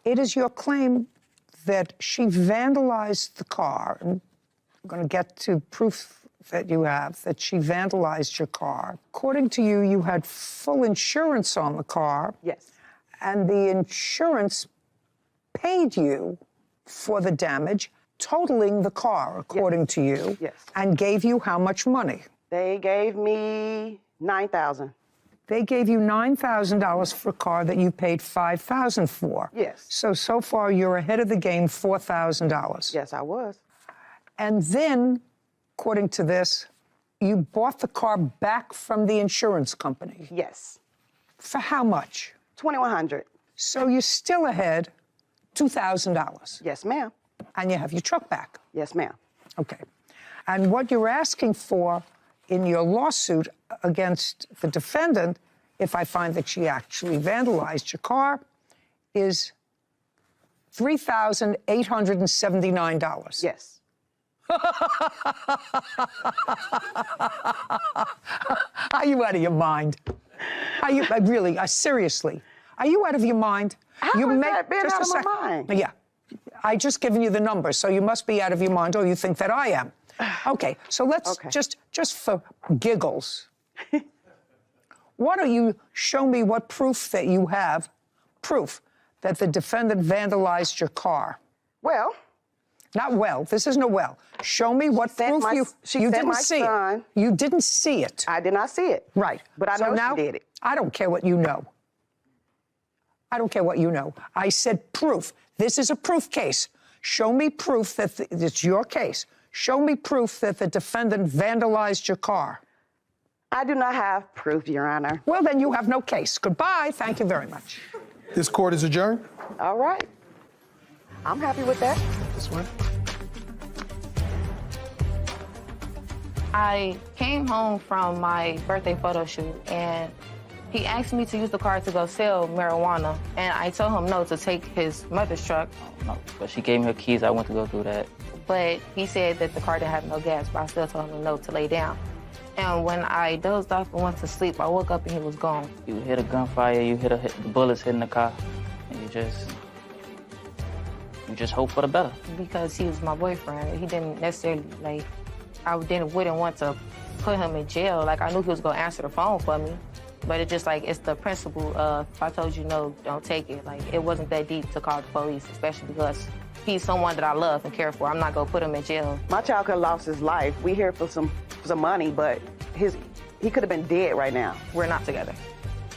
It is your claim that she vandalized the car, and I'm going to get to proof that you have that she vandalized your car. According to you, you had full insurance on the car. Yes. And the insurance paid you for the damage, totaling the car, according to you. Yes. And gave you how much money? They gave me $9,000. They gave you $9,000 for a car that you paid $5,000 for. Yes. So far, you're ahead of the game, $4,000. Yes, I was. And then, according to this, you bought the car back from the insurance company. Yes. For how much? $2,100. So you're still ahead $2,000. Yes, ma'am. And you have your truck back. Yes, ma'am. Okay. And what you're asking for in your lawsuit against the defendant, if I find that she actually vandalized your car, is $3,879. Yes. Are you out of your mind? Are you really? Seriously? Are you out of your mind? How you is that been out of my mind? Yeah. I just given you the numbers, so you must be out of your mind, or you think that I am. Okay, so let's just for giggles. Why don't you show me what proof that you have, proof that the defendant vandalized your car? Well. Not well. This isn't a well. Show me what proof you didn't see it. You didn't see it. I did not see it. Right. But I know she did it. I don't care what you know. I don't care what you know. I said proof. This is a proof case. Show me proof that it's your case. Show me proof that the defendant vandalized your car. I do not have proof, Your Honor. Well, then you have no case. Goodbye. Thank you very much. This court is adjourned. All right. I'm happy with that. This one. I came home from my birthday photo shoot, and he asked me to use the car to go sell marijuana, and I told him no, to take his mother's truck. No, but she gave me her keys. I went to go do that. But he said that the car didn't have no gas, but I still told him no to lay down. And when I dozed off and went to sleep, I woke up and he was gone. You hit a gunfire, you hit the bullets hitting the car, and you just hope for the better. Because he was my boyfriend, he didn't necessarily, like, I wouldn't want to put him in jail. Like, I knew he was gonna answer the phone for me. But it's just like, it's the principle of, if I told you no, don't take it. Like, it wasn't that deep to call the police, especially because he's someone that I love and care for. I'm not gonna put him in jail. My child could have lost his life. We here for some money, but he could have been dead right now. We're not together.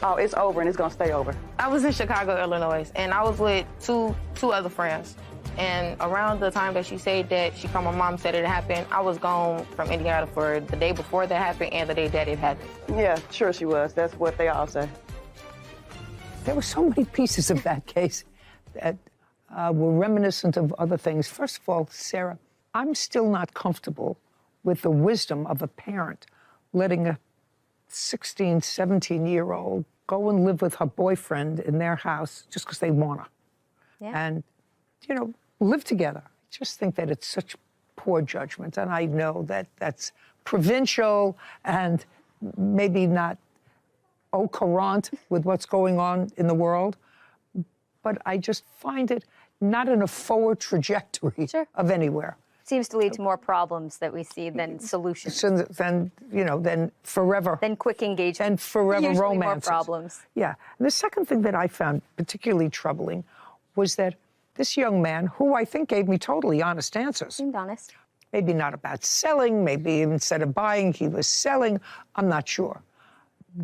Oh, it's over and it's gonna stay over. I was in Chicago, Illinois, and I was with two other friends. And around the time that she said that, she called my mom, said it happened, I was gone from Indiana for the day before that happened and the day that it happened. Yeah, sure she was. That's what they all say. There were so many pieces of that case that were reminiscent of other things. First of all, Sarah, I'm still not comfortable with the wisdom of a parent letting a 16, 17-year-old go and live with her boyfriend in their house just because they want to. Yeah. And, you know, live together. I just think that it's such poor judgment. And I know that that's provincial and maybe not au courant with what's going on in the world. But I just find it not in a forward trajectory of anywhere. Seems to lead to more problems that we see than solutions. So then, you know, then forever. Then quick engagement. And forever Usually romances. more problems. Yeah. And the second thing that I found particularly troubling was that this young man, who I think gave me totally honest answers. Seemed honest. Maybe not about selling, maybe instead of buying, he was selling. I'm not sure.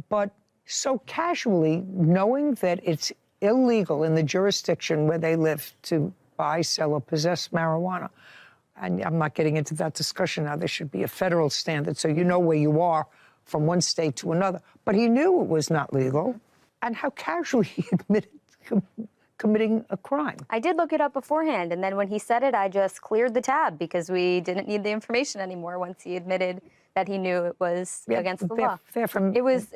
But so casually, knowing that it's illegal in the jurisdiction where they live to buy, sell, or possess marijuana, and I'm not getting into that discussion now, there should be a federal standard so you know where you are from one state to another. But he knew it was not legal, and how casually he admitted committing a crime. I did look it up beforehand, and then when he said it, I just cleared the tab because we didn't need the information anymore once he admitted that he knew it was against the law. It was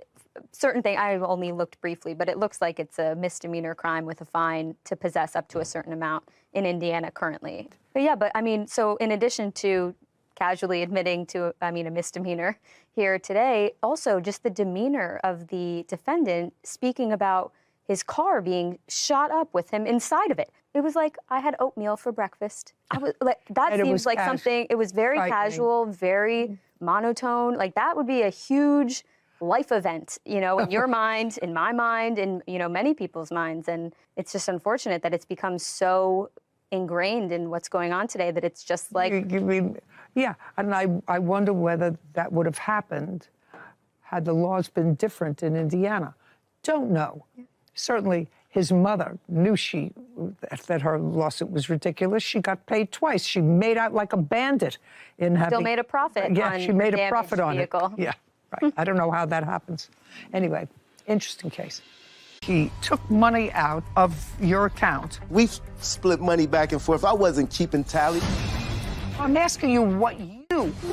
certain thing. I only looked briefly, but it looks like it's a misdemeanor crime with a fine to possess up to a certain amount in Indiana currently. But yeah, but I mean, so in addition to casually admitting to, a misdemeanor here today, also just the demeanor of the defendant speaking about his car being shot up with him inside of it. It was like, I had oatmeal for breakfast. I was like, that seems like something, it was very casual, very monotone. Like that would be a huge life event, in your mind, in my mind, in, many people's minds. And it's just unfortunate that it's become so ingrained in what's going on today that it's just like... Yeah, and I wonder whether that would have happened had the laws been different in Indiana. Don't know. Yeah. Certainly, his mother knew that her lawsuit was ridiculous. She got paid twice. She made out like a bandit in having... Still made a profit. Yeah, on she made a profit on vehicle. it. Yeah, right. I don't know how that happens. Anyway, interesting case. He took money out of your account. We've split money back and forth. I wasn't keeping tally. I'm asking you what you...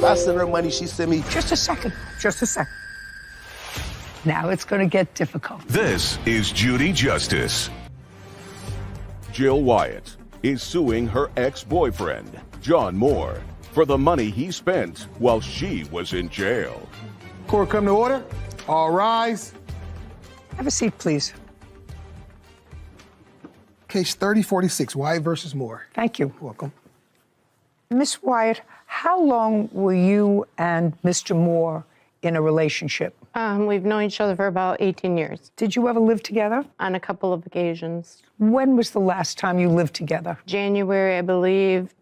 I sent her money, she sent me... Just a second. Now it's going to get difficult. This is Judy Justice. Jill Wyatt is suing her ex-boyfriend, John Moore, for the money he spent while she was in jail. Court come to order. All rise. Have a seat, please. Case 3046, Wyatt versus Moore. Thank you. Welcome. Miss Wyatt, how long were you and Mr. Moore in a relationship? We've known each other for about 18 years. Did you ever live together? On a couple of occasions. When was the last time you lived together? January, I believe,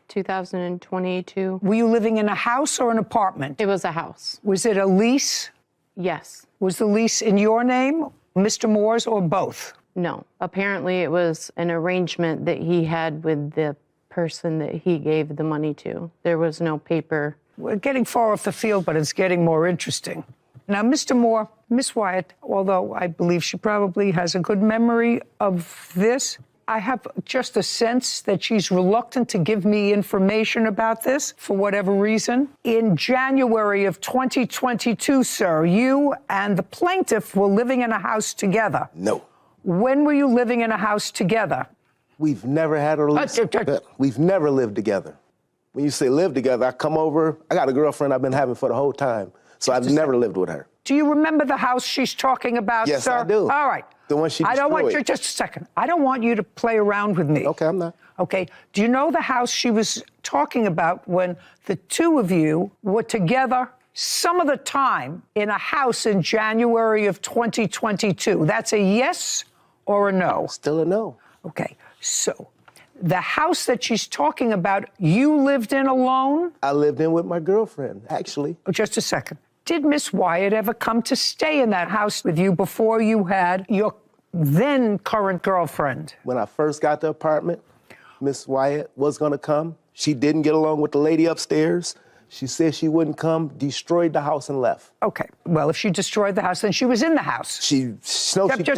2022. Were you living in a house or an apartment? It was a house. Was it a lease? Yes. Was the lease in your name, Mr. Moore's, or both? No. Apparently, it was an arrangement that he had with the person that he gave the money to. There was no paper. We're getting far off the field, but it's getting more interesting. Now, Mr. Moore, Miss Wyatt, although I believe she probably has a good memory of this, I have just a sense that she's reluctant to give me information about this for whatever reason. In January of 2022, sir, you and the plaintiff were living in a house together. No. When were you living in a house together? We've never had a relationship. We've never lived together. When you say live together, I come over. I got a girlfriend I've been having for the whole time, so I've never lived with her. Do you remember the house she's talking about, yes, sir? Yes, I do. All right. The one she destroyed. I don't want you, just a second. I don't want you to play around with me. Okay, I'm not. Okay. Do you know the house she was talking about when the two of you were together some of the time in a house in January of 2022? That's a yes or a no? Still a no. Okay. So the house that she's talking about, you lived in alone? I lived in with my girlfriend, actually. Oh, just a second. Did Miss Wyatt ever come to stay in that house with you before you had your then current girlfriend? When I first got the apartment, Miss Wyatt was going to come. She didn't get along with the lady upstairs. She said she wouldn't come, destroyed the house and left. Okay. Well, if she destroyed the house, then she was in the house. Just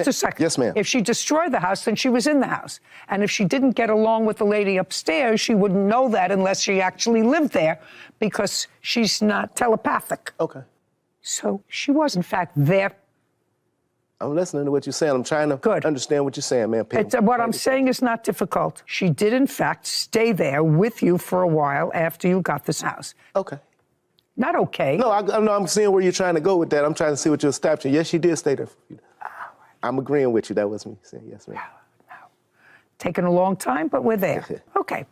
a second. Yes, ma'am. If she destroyed the house, then she was in the house. And if she didn't get along with the lady upstairs, she wouldn't know that unless she actually lived there because she's not telepathic. Okay. So she was, in fact, there. I'm listening to what you're saying. I'm trying to understand what you're saying, man. What I'm saying is not difficult. She did, in fact, stay there with you for a while after you got this house. Okay. Not okay. No, I'm seeing where you're trying to go with that. I'm trying to see what you're establishing. Yes, she did stay there. I'm agreeing with you. That was me saying yes, ma'am. No. Taken a long time, but we're there. Okay.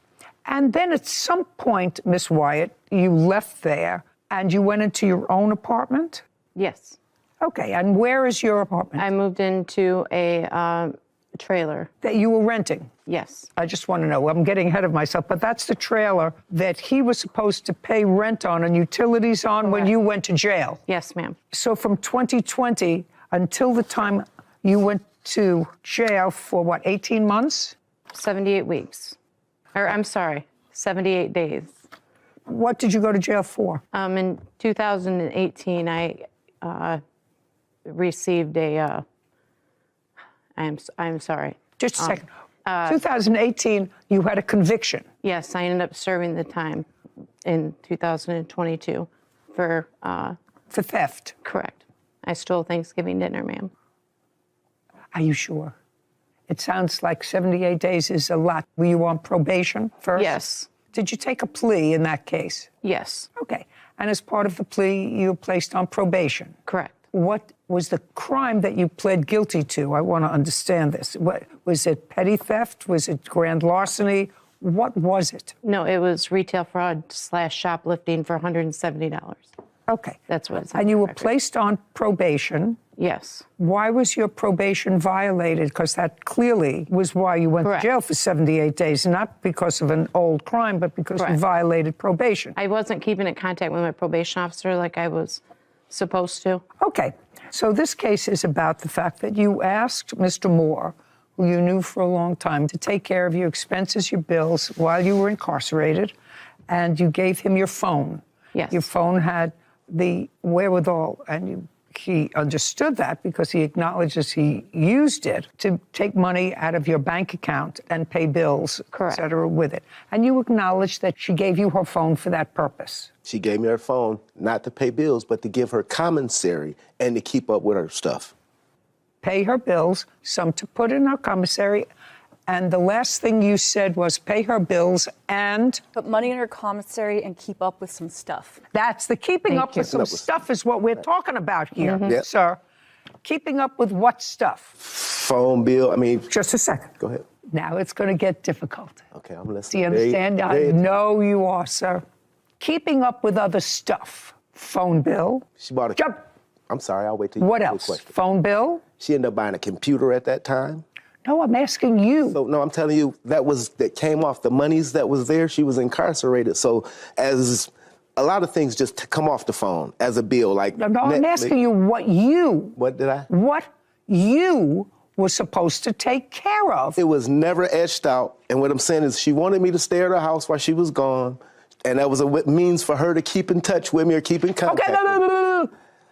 And then at some point, Miss Wyatt, you left there and you went into your own apartment? Yes. Okay, and where is your apartment? I moved into a trailer. That you were renting? Yes. I just want to know. I'm getting ahead of myself, but that's the trailer that he was supposed to pay rent on and utilities on when you went to jail? Yes, ma'am. So from 2020 until the time you went to jail for, 18 months? 78 weeks. Or, I'm sorry. 78 days. What did you go to jail for? In 2018, I received a. I'm sorry. Just a second. 2018, you had a conviction. Yes, I ended up serving the time in 2022 for theft. Correct. I stole Thanksgiving dinner, ma'am. Are you sure? It sounds like 78 days is a lot. Were you on probation first? Yes. Did you take a plea in that case? Yes. Okay. And as part of the plea, you were placed on probation? Correct. What was the crime that you pled guilty to? I want to understand this. What, was it petty theft? Was it grand larceny? What was it? No, it was retail fraud / shoplifting for $170. Okay. That's what it's. And you were placed on probation? Yes. Why was your probation violated? Because that clearly was why you went to jail for 78 days, not because of an old crime, but because you violated probation. I wasn't keeping in contact with my probation officer like I was supposed to. Okay. So this case is about the fact that you asked Mr. Moore, who you knew for a long time, to take care of your expenses, your bills, while you were incarcerated, and you gave him your phone. Yes. Your phone had the wherewithal, and he understood that because he acknowledges he used it to take money out of your bank account and pay bills, et cetera, with it. And you acknowledge that she gave you her phone for that purpose. She gave me her phone, not to pay bills, but to give her commissary and to keep up with her stuff. Pay her bills, some to put in her commissary, and the last thing you said was pay her bills and... Put money in her commissary and keep up with some stuff. That's the keeping up with some stuff is what we're talking about here, sir. Keeping up with what stuff? Phone bill, I mean... Just a second. Go ahead. Now it's going to get difficult. Okay, I'm listening. Do you understand? I know you are, sir. Keeping up with other stuff. Phone bill. She bought a... I'm sorry, I'll wait till you... What else? Phone bill? She ended up buying a computer at that time. No, I'm asking you. So, no, I'm telling you, that came off the monies that was there. She was incarcerated. So as a lot of things just come off the phone as a bill, like... No, I'm asking you what you... What did I? What you were supposed to take care of. It was never etched out. And what I'm saying is she wanted me to stay at her house while she was gone. And that was a means for her to keep in touch with me or keep in contact. Okay, no.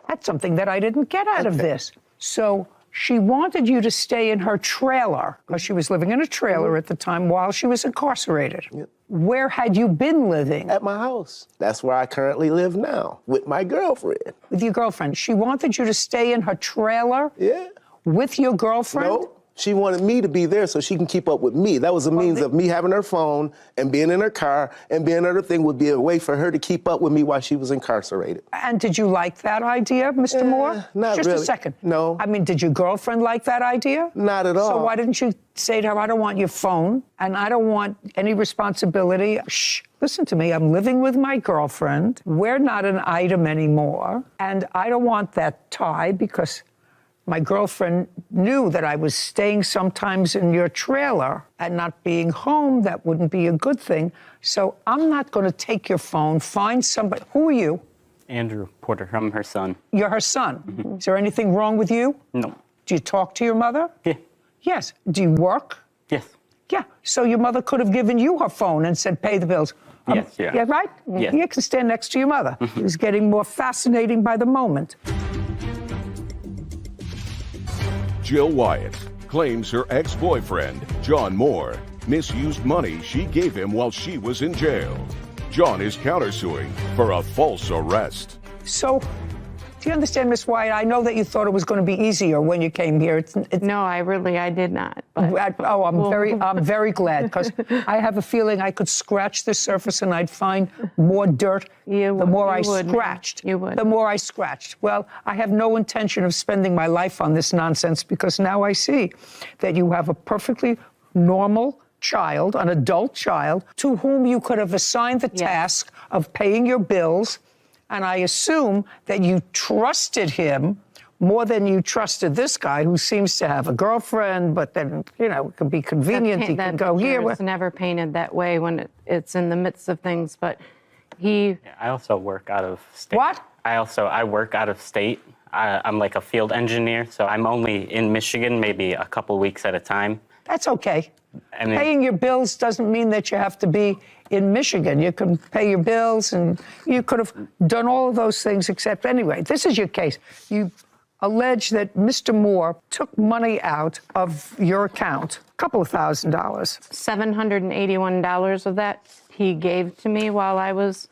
That's something that I didn't get out of this. So... She wanted you to stay in her trailer, because she was living in a trailer at the time while she was incarcerated. Yep. Where had you been living? At my house. That's where I currently live now, with my girlfriend. With your girlfriend. She wanted you to stay in her trailer? Yeah. With your girlfriend? No. She wanted me to be there so she can keep up with me. That was a means of me having her phone and being in her car, and being other thing would be a way for her to keep up with me while she was incarcerated. And did you like that idea, Mr. Moore? Not Just really. a second. No. I mean, did your girlfriend like that idea? Not at all. So why didn't you say to her, I don't want your phone, and I don't want any responsibility. Shh, listen to me. I'm living with my girlfriend. We're not an item anymore, and I don't want that tie because my girlfriend knew that I was staying sometimes in your trailer and not being home. That wouldn't be a good thing. So I'm not going to take your phone. Find somebody. Who are you? Andrew Porter. I'm her son. You're her son. Mm-hmm. Is there anything wrong with you? No. Do you talk to your mother? Yeah. Yes. Do you work? Yes. Yeah. So your mother could have given you her phone and said, pay the bills. Yes, yeah. Yeah, right? Yes. You can stand next to your mother. Mm-hmm. It's getting more fascinating by the moment. Jill Wyatt claims her ex-boyfriend, John Moore, misused money she gave him while she was in jail. John is countersuing for a false arrest. So, do you understand, Miss Wyatt? I know that you thought it was going to be easier when you came here. No, I did not. But I'm very glad, because I have a feeling I could scratch the surface and I'd find more dirt. The more I scratched. You would. The more I scratched. Well, I have no intention of spending my life on this nonsense, because now I see that you have a perfectly normal child, an adult child, to whom you could have assigned the task of paying your bills. And I assume that you trusted him more than you trusted this guy, who seems to have a girlfriend, but then, it can be convenient. He can go here. It's never painted that way when it's in the midst of things, but he... I also work out of state. What? I work out of state. I'm like a field engineer, so I'm only in Michigan maybe a couple weeks at a time. That's okay. I mean, Paying your bills doesn't mean that you have to be in Michigan. You can pay your bills, and you could have done all of those things, except anyway, this is your case. You allege that Mr. Moore took money out of your account, a couple of $1,000s. $781 of that he gave to me while I was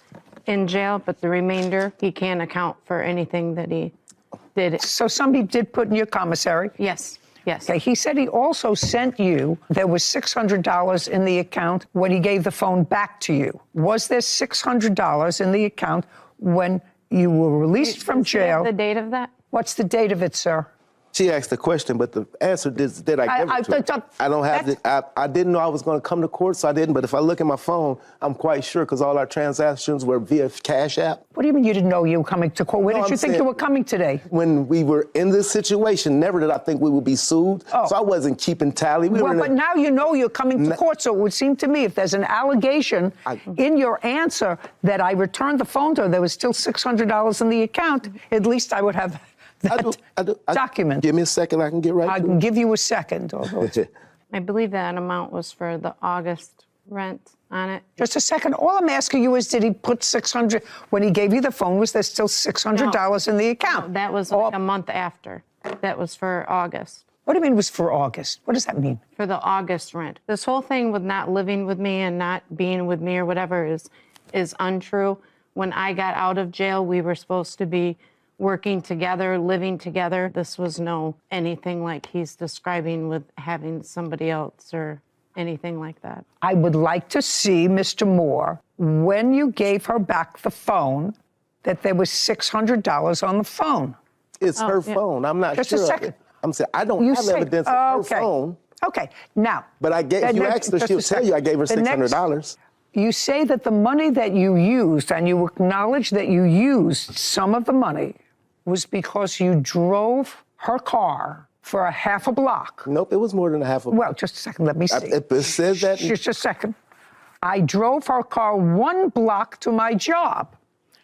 in jail, but the remainder, he can't account for anything that he did. So somebody did put in your commissary? Yes, yes. Okay, he said he also sent you, there was $600 in the account when he gave the phone back to you. Was there $600 in the account when you were released from jail? The date of that? What's the date of it, sir? She asked the question, but the answer did I give it to her? I don't have it. I didn't know I was going to come to court, so I didn't. But if I look at my phone, I'm quite sure because all our transactions were via Cash App. What do you mean you didn't know you were coming to court? Where did you think you were coming today? When we were in this situation, never did I think we would be sued. So I wasn't keeping tally. But now you know you're coming to court, so it would seem to me if there's an allegation in your answer that I returned the phone to her, there was still $600 in the account, at least I would have that document. Give me a second, I can get right I to can it. give you a second. I believe that amount was for the August rent on it. Just a second. All I'm asking you is, did he put $600 when he gave you the phone? Was there still $600 in the account? No, that was like a month after. That was for August. What do you mean it was for August? What does that mean? For the August rent. This whole thing with not living with me and not being with me or whatever is untrue. When I got out of jail, we were supposed to be working together, living together. This was no anything like he's describing with having somebody else or anything like that. I would like to see, Mr. Moore, when you gave her back the phone, that there was $600 on the phone. It's her phone. I'm not Just sure. Just a second. I'm saying I don't have evidence of her phone. Okay, now. But I gave, if you asked her, she'll tell you I gave her $600. You say that the money that you used, and you acknowledge that you used some of the money, was because you drove her car for a half a block. Nope, it was more than a half a block. Well, just a second, let me see. It says that. Just a second. I drove her car 1 block to my job.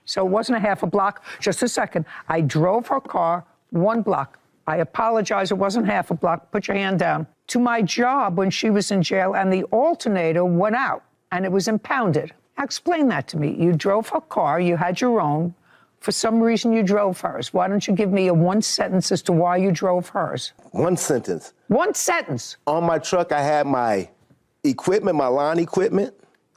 So it wasn't a half a block. Just a second. I drove her car 1 block. I apologize, it wasn't half a block. Put your hand down. To my job when she was in jail, and the alternator went out, and it was impounded. Now explain that to me. You drove her car, you had your own. For some reason, you drove hers. Why don't you give me a 1 sentence as to why you drove hers? 1 sentence. 1 sentence. On my truck, I had my equipment, my lawn equipment,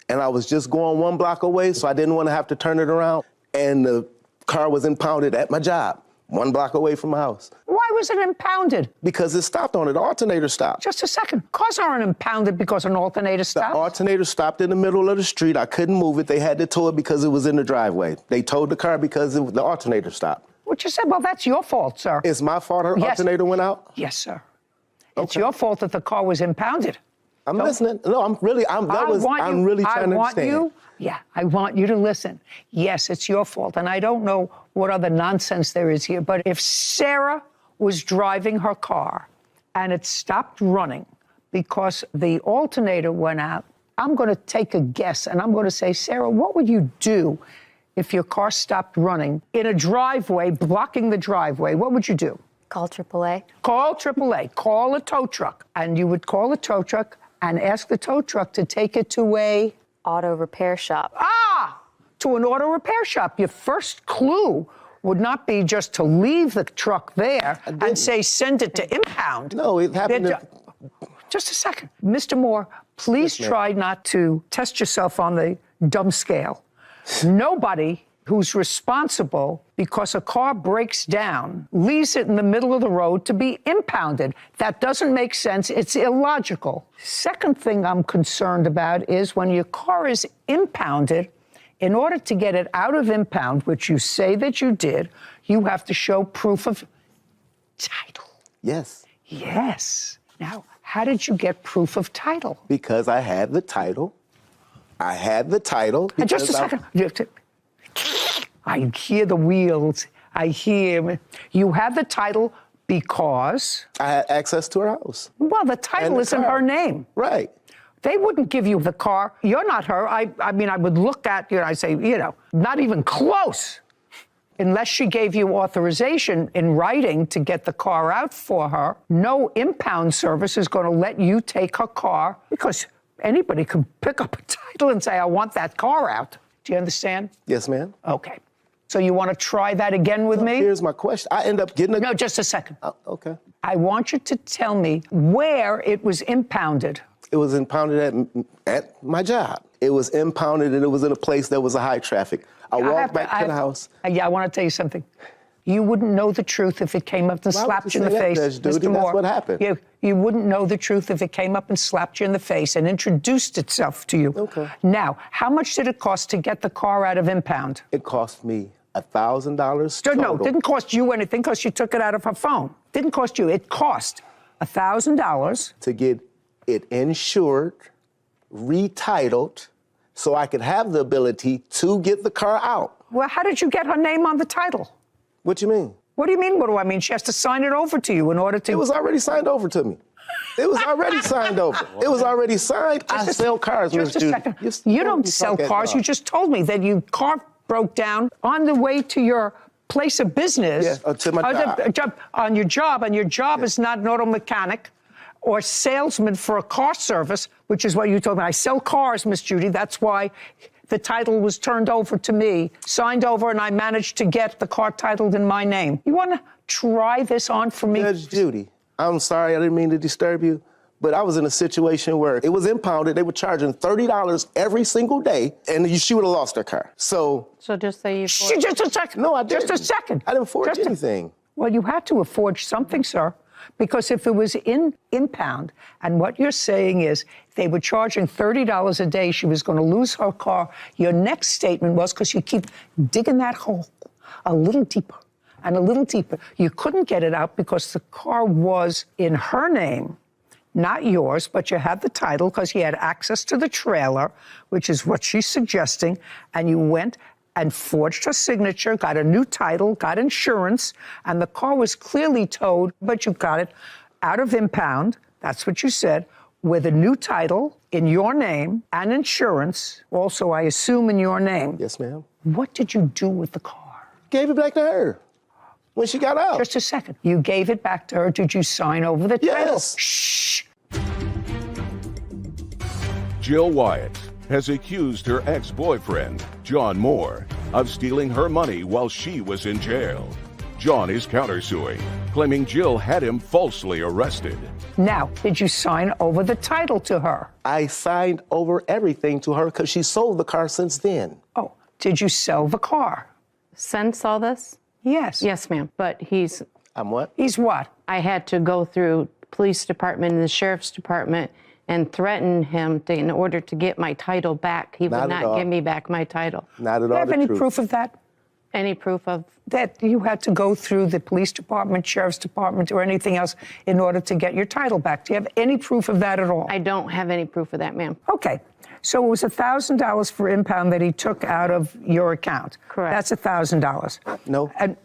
and I was just going 1 block away, so I didn't want to have to turn it around. And the car was impounded at my job, 1 block away from my house. Why was it impounded? Because it stopped on it. The alternator stopped. Just a second. Cars aren't impounded because an alternator stopped. The alternator stopped in the middle of the street. I couldn't move it. They had to tow it because it was in the driveway. They towed the car because the alternator stopped. What you said? Well, that's your fault, sir. It's my fault her alternator went out? Yes, sir. It's your fault that the car was impounded. I'm listening. No, I'm really trying to understand. I want you to listen. Yes, it's your fault. And I don't know what other nonsense there is here, but if Sarah was driving her car and it stopped running because the alternator went out, I'm going to take a guess and I'm going to say, Sarah, what would you do if your car stopped running in a driveway, blocking the driveway? What would you do? Call AAA. Call AAA. Call a tow truck. And you would call a tow truck and ask the tow truck to take it to a auto repair shop. To an auto repair shop. Your first clue would not be just to leave the truck there and say, send it to impound. No, it happened. Just a second. Mr. Moore, please try not to test yourself on the dumb scale. Nobody who's responsible because a car breaks down leaves it in the middle of the road to be impounded. That doesn't make sense. It's illogical. Second thing I'm concerned about is when your car is impounded, in order to get it out of impound, which you say that you did, you have to show proof of title. Yes. Yes. Now, how did you get proof of title? Because I had the title. Just a second. I hear the wheels. I hear you have the title because I had access to her house. Well, the title is in her name. Right. They wouldn't give you the car. You're not her. I mean, I would look at you and I'd say, not even close. unless she gave you authorization in writing to get the car out for her, no impound service is going to let you take her car, because anybody can pick up a title and say, I want that car out. Do you understand? Yes, ma'am. Okay. So you want to try that again with me? Here's my question. I end up getting a... No, just a second. Okay. I want you to tell me where it was impounded. It was impounded at my job. It was impounded, and it was in a place that was a high traffic. I walked back to the house. Yeah, I want to tell you something. You wouldn't know the truth if it came up and slapped you in the face, Mr. Moore. That's what happened. You wouldn't know the truth if it came up and slapped you in the face and introduced itself to you. Okay. Now, how much did it cost to get the car out of impound? It cost me $1,000 total. No, it didn't cost you anything because you took it out of her phone. Didn't cost you. It cost $1,000 to get it insured, retitled, so I could have the ability to get the car out. Well, how did you get her name on the title? What you mean? What do you mean, what do I mean? She has to sign it over to you in order to... It was already signed over to me. It was already signed over. It was already signed. I sell cars, Miss Judy. Just a second. You don't sell cars. You just told me that your car broke down on the way to your place of business. Yeah, to my job. On your job, and your job is not an auto mechanic or salesman for a car service, which is what you told me. I sell cars, Miss Judy. That's why the title was turned over to me, signed over, and I managed to get the car titled in my name. You want to try this on for me? Judge Judy, I'm sorry, I didn't mean to disturb you, but I was in a situation where it was impounded. They were charging $30 every single day, and she would have lost her car. So just say you... Just a second. No, I didn't. Just a second. I didn't forge anything. Well, you had to have forged something, sir. Because if it was in impound, and what you're saying is they were charging $30 a day, she was going to lose her car. Your next statement was, because you keep digging that hole a little deeper and a little deeper, you couldn't get it out because the car was in her name, not yours, but you had the title because you had access to the trailer, which is what she's suggesting, and you went and forged her signature, got a new title, got insurance, and the car was clearly towed, but you got it out of impound, that's what you said, with a new title in your name and insurance, also, I assume, in your name. Yes, ma'am. What did you do with the car? Gave it back to her when she got out. Just a second. You gave it back to her. Did you sign over the title? Yes. Shh. Jill Wyatt has accused her ex-boyfriend, John Moore, of stealing her money while she was in jail. John is countersuing, claiming Jill had him falsely arrested. Now, did you sign over the title to her? I signed over everything to her because she sold the car since then. Oh, did you sell the car? Since all this? Yes. Yes, ma'am. But he's... I'm what? He's what? I had to go through police department and the sheriff's department and threaten him in order to get my title back. He would not give me back my title. Not at all. Do you have any proof of that? Any proof of? That you had to go through the police department, sheriff's department, or anything else in order to get your title back. Do you have any proof of that at all? I don't have any proof of that, ma'am. Okay. So it was $1,000 for impound that he took out of your account. Correct. That's $1,000. No. And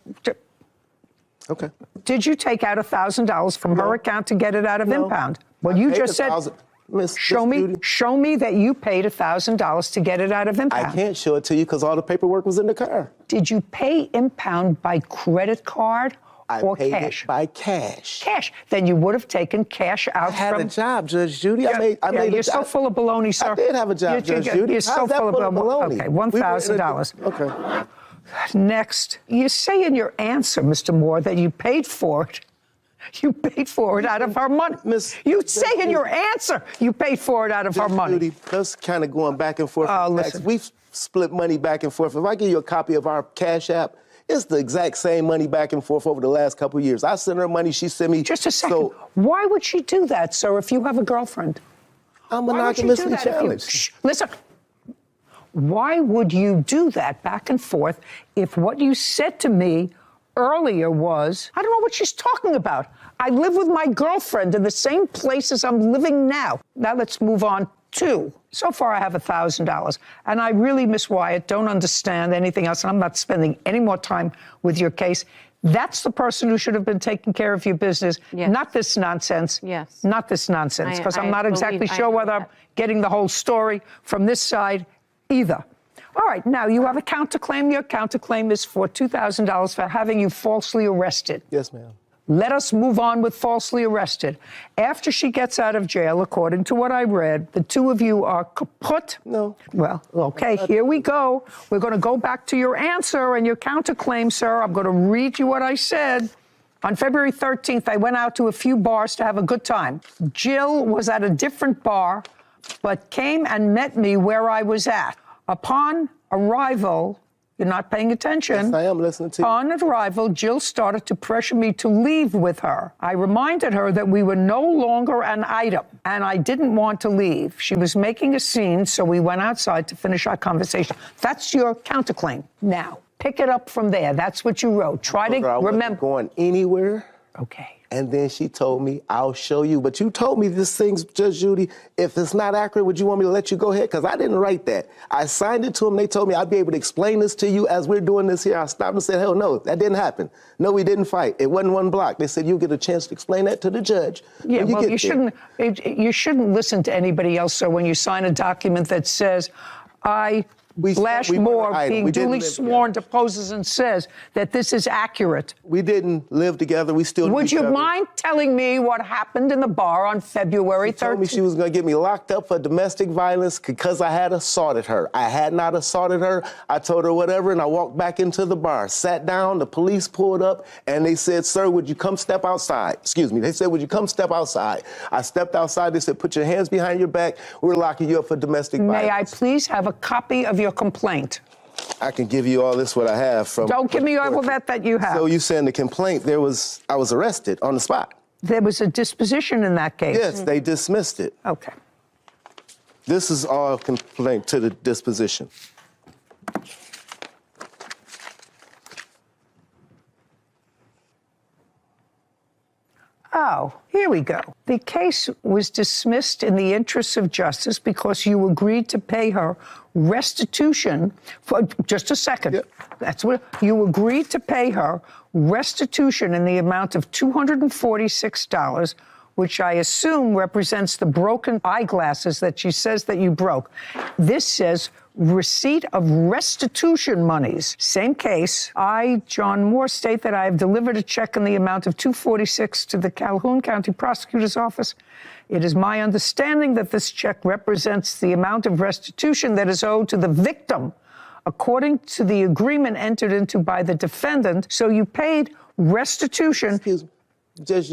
okay. Did you take out $1,000 from her account to get it out of impound? Well, you just said... Show me that you paid $1,000 to get it out of impound. I can't show it to you because all the paperwork was in the car. Did you pay impound by credit card or paid cash? It by cash. Cash. Then you would have taken cash out I had a job, Judge Judy. I made you're so full of baloney, sir. I did have a job, Judge Judy. You're so full of baloney. Okay, $1,000. Okay. Next, you say in your answer, Mr. Moore, that you paid for it. You paid for it out of her money. You say in your answer you paid for it out of her money. Judy, that's kind of going back and forth. Listen. We've split money back and forth. If I give you a copy of our Cash App, it's the exact same money back and forth over the last couple of years. I sent her money, she sent me. Just a second. Why would she do that, sir, if you have a girlfriend? I'm monogamously challenged. Listen. Why would you do that back and forth if what you said to me earlier was, I don't know what she's talking about. I live with my girlfriend in the same place as I'm living now. Now let's move on to, so far I have $1,000. And I really, Miss Wyatt, don't understand anything else. And I'm not spending any more time with your case. That's the person who should have been taking care of your business, not this nonsense. Yes. Not this nonsense, because I'm not exactly sure whether I'm getting the whole story from this side either. All right, now you have a counterclaim. Your counterclaim is for $2,000 for having you falsely arrested. Yes, ma'am. Let us move on with falsely arrested. After she gets out of jail, according to what I read, the two of you are kaput. No. Well, okay, here we go. We're going to go back to your answer and your counterclaim, sir. I'm going to read you what I said. On February 13th, I went out to a few bars to have a good time. Jill was at a different bar, but came and met me where I was at. Upon arrival, you're not paying attention. Yes, I am listening to you. On arrival, Jill started to pressure me to leave with her. I reminded her that we were no longer an item, and I didn't want to leave. She was making a scene, so we went outside to finish our conversation. That's your counterclaim. Now, pick it up from there. That's what you wrote. Try to remember. I wasn't going anywhere. Okay. And then she told me, I'll show you. But you told me this thing's, Judge Judy, if it's not accurate, would you want me to let you go ahead? Because I didn't write that. I signed it to them. They told me I'd be able to explain this to you as we're doing this here. I stopped and said, hell no, that didn't happen. No, we didn't fight. It wasn't one block. They said, you'll get a chance to explain that to the judge. Yeah, well, you shouldn't listen to anybody else, sir, when you sign a document that says, Flash Moore, being duly sworn, deposes and says that this is accurate. We didn't live together. We still Would you mind telling me what happened in the bar on February 13th? She told me she was going to get me locked up for domestic violence because I had assaulted her. I had not assaulted her. I told her whatever, and I walked back into the bar, sat down, the police pulled up, and they said, sir, would you come step outside? Excuse me. They said, would you come step outside? I stepped outside. They said, put your hands behind your back. We're locking you up for domestic violence. May I please have a copy of your complaint? I can give you all this, what I have from... Don't give me all of that you have. So you saying the complaint, I was arrested on the spot. There was a disposition in that case. Yes, they dismissed it. Okay. This is all complaint to the disposition. Oh, here we go. The case was dismissed in the interests of justice because you agreed to pay her restitution for just a second. Yep. That's what you agreed to pay her restitution in the amount of $246, which I assume represents the broken eyeglasses that she says that you broke. This says receipt of restitution monies. Same case. I, John Moore, state that I have delivered a check in the amount of $246 to the Calhoun County Prosecutor's Office. It is my understanding that this check represents the amount of restitution that is owed to the victim, according to the agreement entered into by the defendant. So you paid restitution. Excuse me. Judge,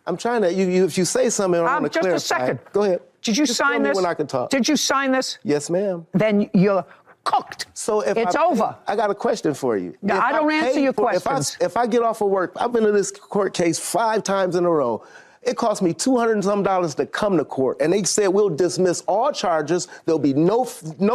I'm trying to, if you say something, I want to clarify. Just a second. Go ahead. Did you sign this? When I can talk. Did you sign this? Yes, ma'am. Then you're cooked. So if it's over. I got a question for you. No, I don't answer your questions. If I get off of work, I've been in this court case 5 times in a row. It cost me $200 and some to come to court, and they said we'll dismiss all charges. There'll be no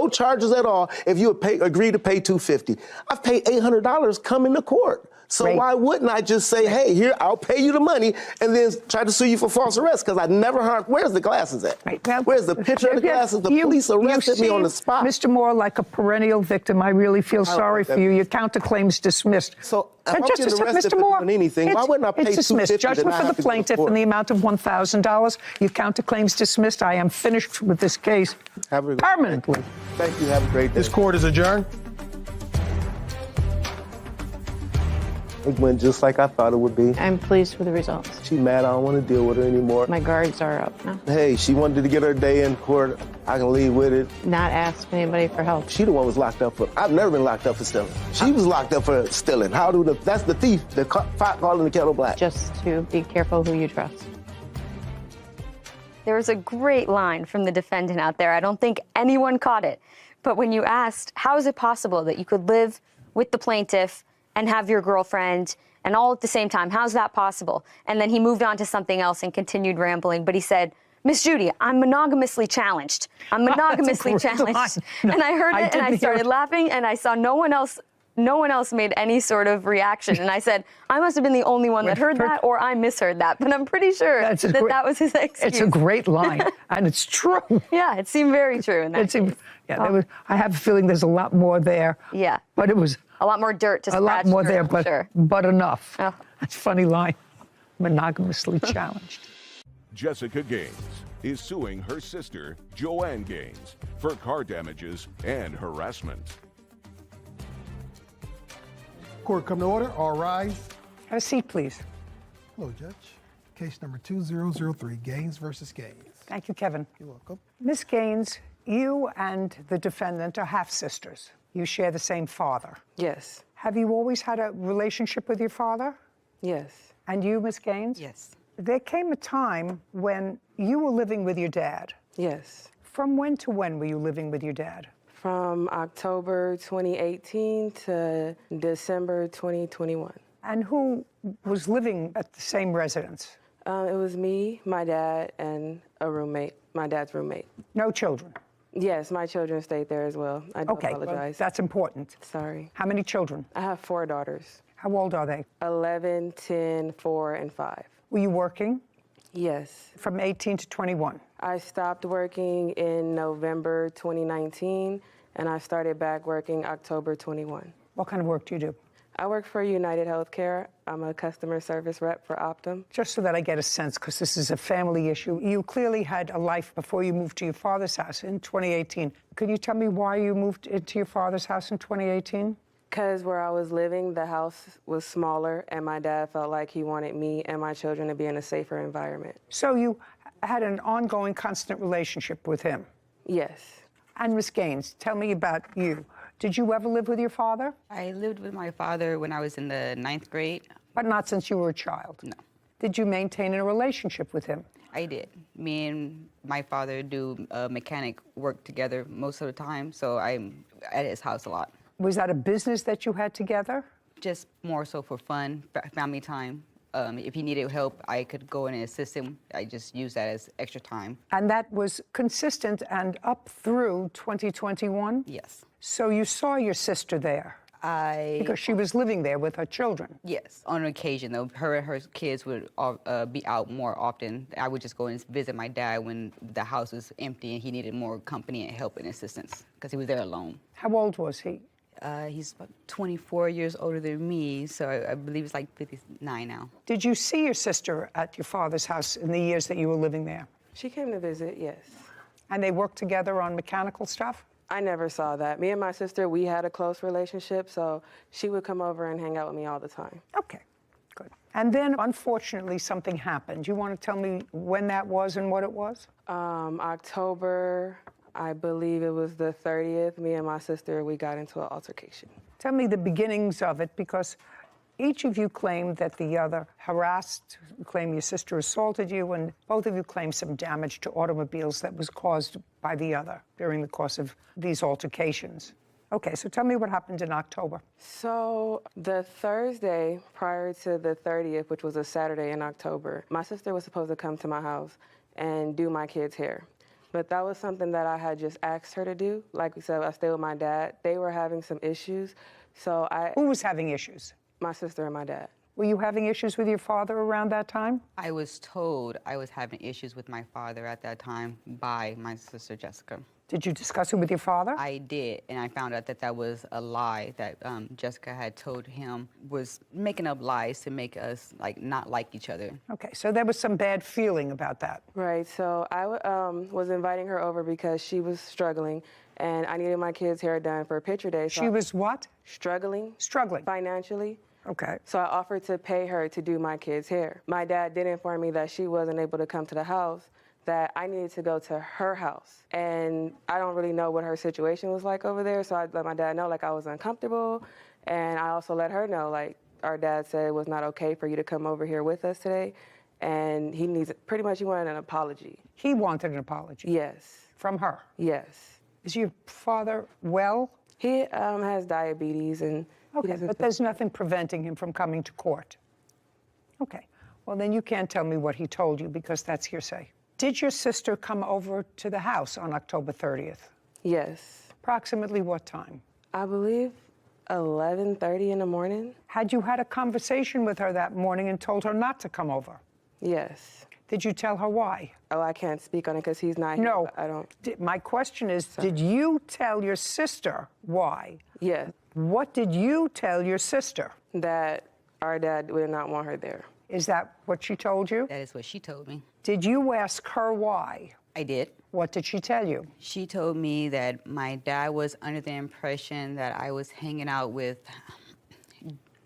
charges at all if you agree to pay $250. I've paid $800 coming to court. So why wouldn't I just say, hey, here, I'll pay you the money and then try to sue you for false arrest? Because I never heard, where's the glasses at? Where's the picture of the glasses? The police arrested me on the spot. Mr. Moore, like a perennial victim, I really feel sorry for you. Your counterclaim's dismissed. So if I'm just getting arrested Mr. Moore, for doing anything, why wouldn't I pay it's dismissed. $250? Judgment for the plaintiff in the amount of $1,000. Your counterclaim's dismissed. I am finished with this case permanently. Thank you. Have a great day. This court is adjourned. It went just like I thought it would be. I'm pleased with the results. She mad. I don't want to deal with her anymore. My guards are up now. Hey, she wanted to get her day in court. I can leave with it. Not ask anybody for help. She the one was locked up for. I've never been locked up for stealing. She was locked up for stealing. That's the thief. The pot calling the kettle black. Just to be careful who you trust. There was a great line from the defendant out there. I don't think anyone caught it. But when you asked, how is it possible that you could live with the plaintiff and have your girlfriend and all at the same time? How's that possible? And then he moved on to something else and continued rambling. But he said, Miss Judy, I'm monogamously challenged. I'm monogamously challenged. No, and I heard it and I started laughing and I saw no one else made any sort of reaction. And I said, I must have been the only one that heard that or I misheard that. But I'm pretty sure that was his excuse. It's a great line. And it's true. Yeah, it seemed very true in that case. I have a feeling there's a lot more there. Yeah. But it was a lot more dirt to scratch. A lot more there, sure. but enough. Oh. That's a funny line. Monogamously challenged. Jessica Gaines, is suing her sister, Joanne Gaines, for car damages and harassment. Court come to order. All rise. Have a seat, please. Hello, Judge. Case number 2003, Gaines versus Gaines. Thank you, Kevin. You're welcome. Miss Gaines, you and the defendant are half-sisters. You share the same father. Yes. Have you always had a relationship with your father? Yes. And you, Miss Gaines? Yes. There came a time when you were living with your dad. Yes. From when to when were you living with your dad? From October 2018 to December 2021. And who was living at the same residence? It was me, my dad, and a roommate, my dad's roommate. No children? Yes, my children stayed there as well. I do apologize. Well, that's important. Sorry. How many children? I have 4 daughters. How old are they? 11, 10, 4, and 5. Were you working? Yes. From 18 to 21? I stopped working in November 2019, and I started back working October 21. What kind of work do you do? I work for United Healthcare. I'm a customer service rep for Optum. Just so that I get a sense, because this is a family issue, you clearly had a life before you moved to your father's house in 2018. Could you tell me why you moved into your father's house in 2018? Because where I was living, the house was smaller, and my dad felt like he wanted me and my children to be in a safer environment. So you had an ongoing, constant relationship with him? Yes. And Miss Gaines, tell me about you. Did you ever live with your father? I lived with my father when I was in the 9th grade. But not since you were a child? No. Did you maintain a relationship with him? I did. Me and my father do mechanic work together most of the time, so I'm at his house a lot. Was that a business that you had together? Just more so for fun, family time. If he needed help, I could go in and assist him. I just used that as extra time. And that was consistent and up through 2021? Yes. So you saw your sister there? Because she was living there with her children? Yes. On occasion, though, her and her kids would be out more often. I would just go and visit my dad when the house was empty and he needed more company and help and assistance because he was there alone. How old was he? He's about 24 years older than me, so I believe he's like 59 now. Did you see your sister at your father's house in the years that you were living there? She came to visit, yes. And they worked together on mechanical stuff? I never saw that. Me and my sister, we had a close relationship, so she would come over and hang out with me all the time. Okay, good. And then, unfortunately, something happened. You want to tell me when that was and what it was? October, I believe it was the 30th, me and my sister, we got into an altercation. Tell me the beginnings of it, because each of you claimed that the other harassed, claimed your sister assaulted you, and both of you claimed some damage to automobiles that was caused by the other during the course of these altercations. Okay, so tell me what happened in October. So the Thursday prior to the 30th, which was a Saturday in October, my sister was supposed to come to my house and do my kids' hair. But that was something that I had just asked her to do. Like we said, I stayed with my dad. They were having some issues, so Who was having issues? My sister and my dad. Were you having issues with your father around that time? I was told I was having issues with my father at that time by my sister Jessica. Did you discuss it with your father? I did, and I found out that that was a lie that Jessica had told him, was making up lies to make us not like each other. Okay, so there was some bad feeling about that. Right, so I was inviting her over because she was struggling, and I needed my kids' hair done for a picture day. So She was what? Struggling. Struggling. Financially. Okay. So I offered to pay her to do my kids' hair. My dad did inform me that she wasn't able to come to the house, that I needed to go to her house. And I don't really know what her situation was like over there, so I let my dad know I was uncomfortable. And I also let her know our dad said it was not okay for you to come over here with us today. And he wanted an apology. He wanted an apology? Yes. From her? Yes. Is your father well? He has diabetes and Okay, but there's nothing preventing him from coming to court. Okay, well then you can't tell me what he told you because that's hearsay. Did your sister come over to the house on October 30th? Yes. Approximately what time? I believe 11:30 in the morning. Had you had a conversation with her that morning and told her not to come over? Yes. Did you tell her why? Oh, I can't speak on it because he's not here. No, I don't. My question is, did you tell your sister why? Yes. What did you tell your sister? That our dad would not want her there. Is that what she told you? That is what she told me. Did you ask her why? I did. What did she tell you? She told me that my dad was under the impression that I was hanging out with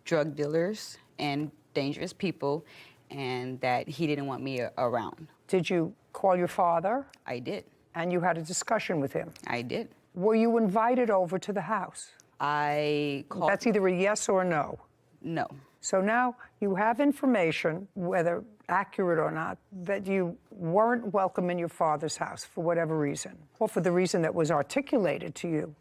drug dealers and dangerous people, and that he didn't want me around. Did you call your father? I did. And you had a discussion with him? I did. Were you invited over to the house? I called. That's either a yes or a no. No. So now you have information, whether accurate or not, that you weren't welcome in your father's house for whatever reason, or for the reason that was articulated to you.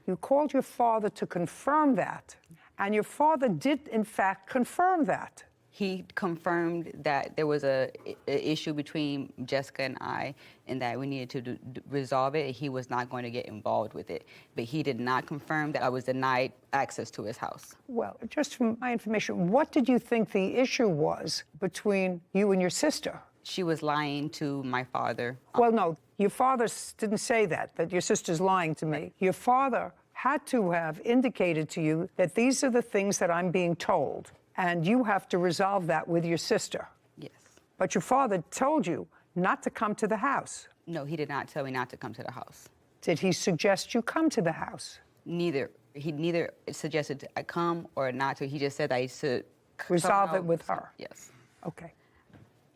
You called your father to confirm that, and your father did, in fact, confirm that. He confirmed that there was a issue between Jessica and I, and that we needed to resolve it. He was not going to get involved with it. But he did not confirm that I was denied access to his house. Well, just from my information, what did you think the issue was between you and your sister? She was lying to my father. Well, no, your father didn't say that your sister's lying to me. Your father had to have indicated to you that these are the things that I'm being told, and you have to resolve that with your sister. Yes. But your father told you not to come to the house. No, he did not tell me not to come to the house. Did he suggest you come to the house? Neither. He neither suggested I come or not to. He just said I should resolve it with her. Yes. Okay.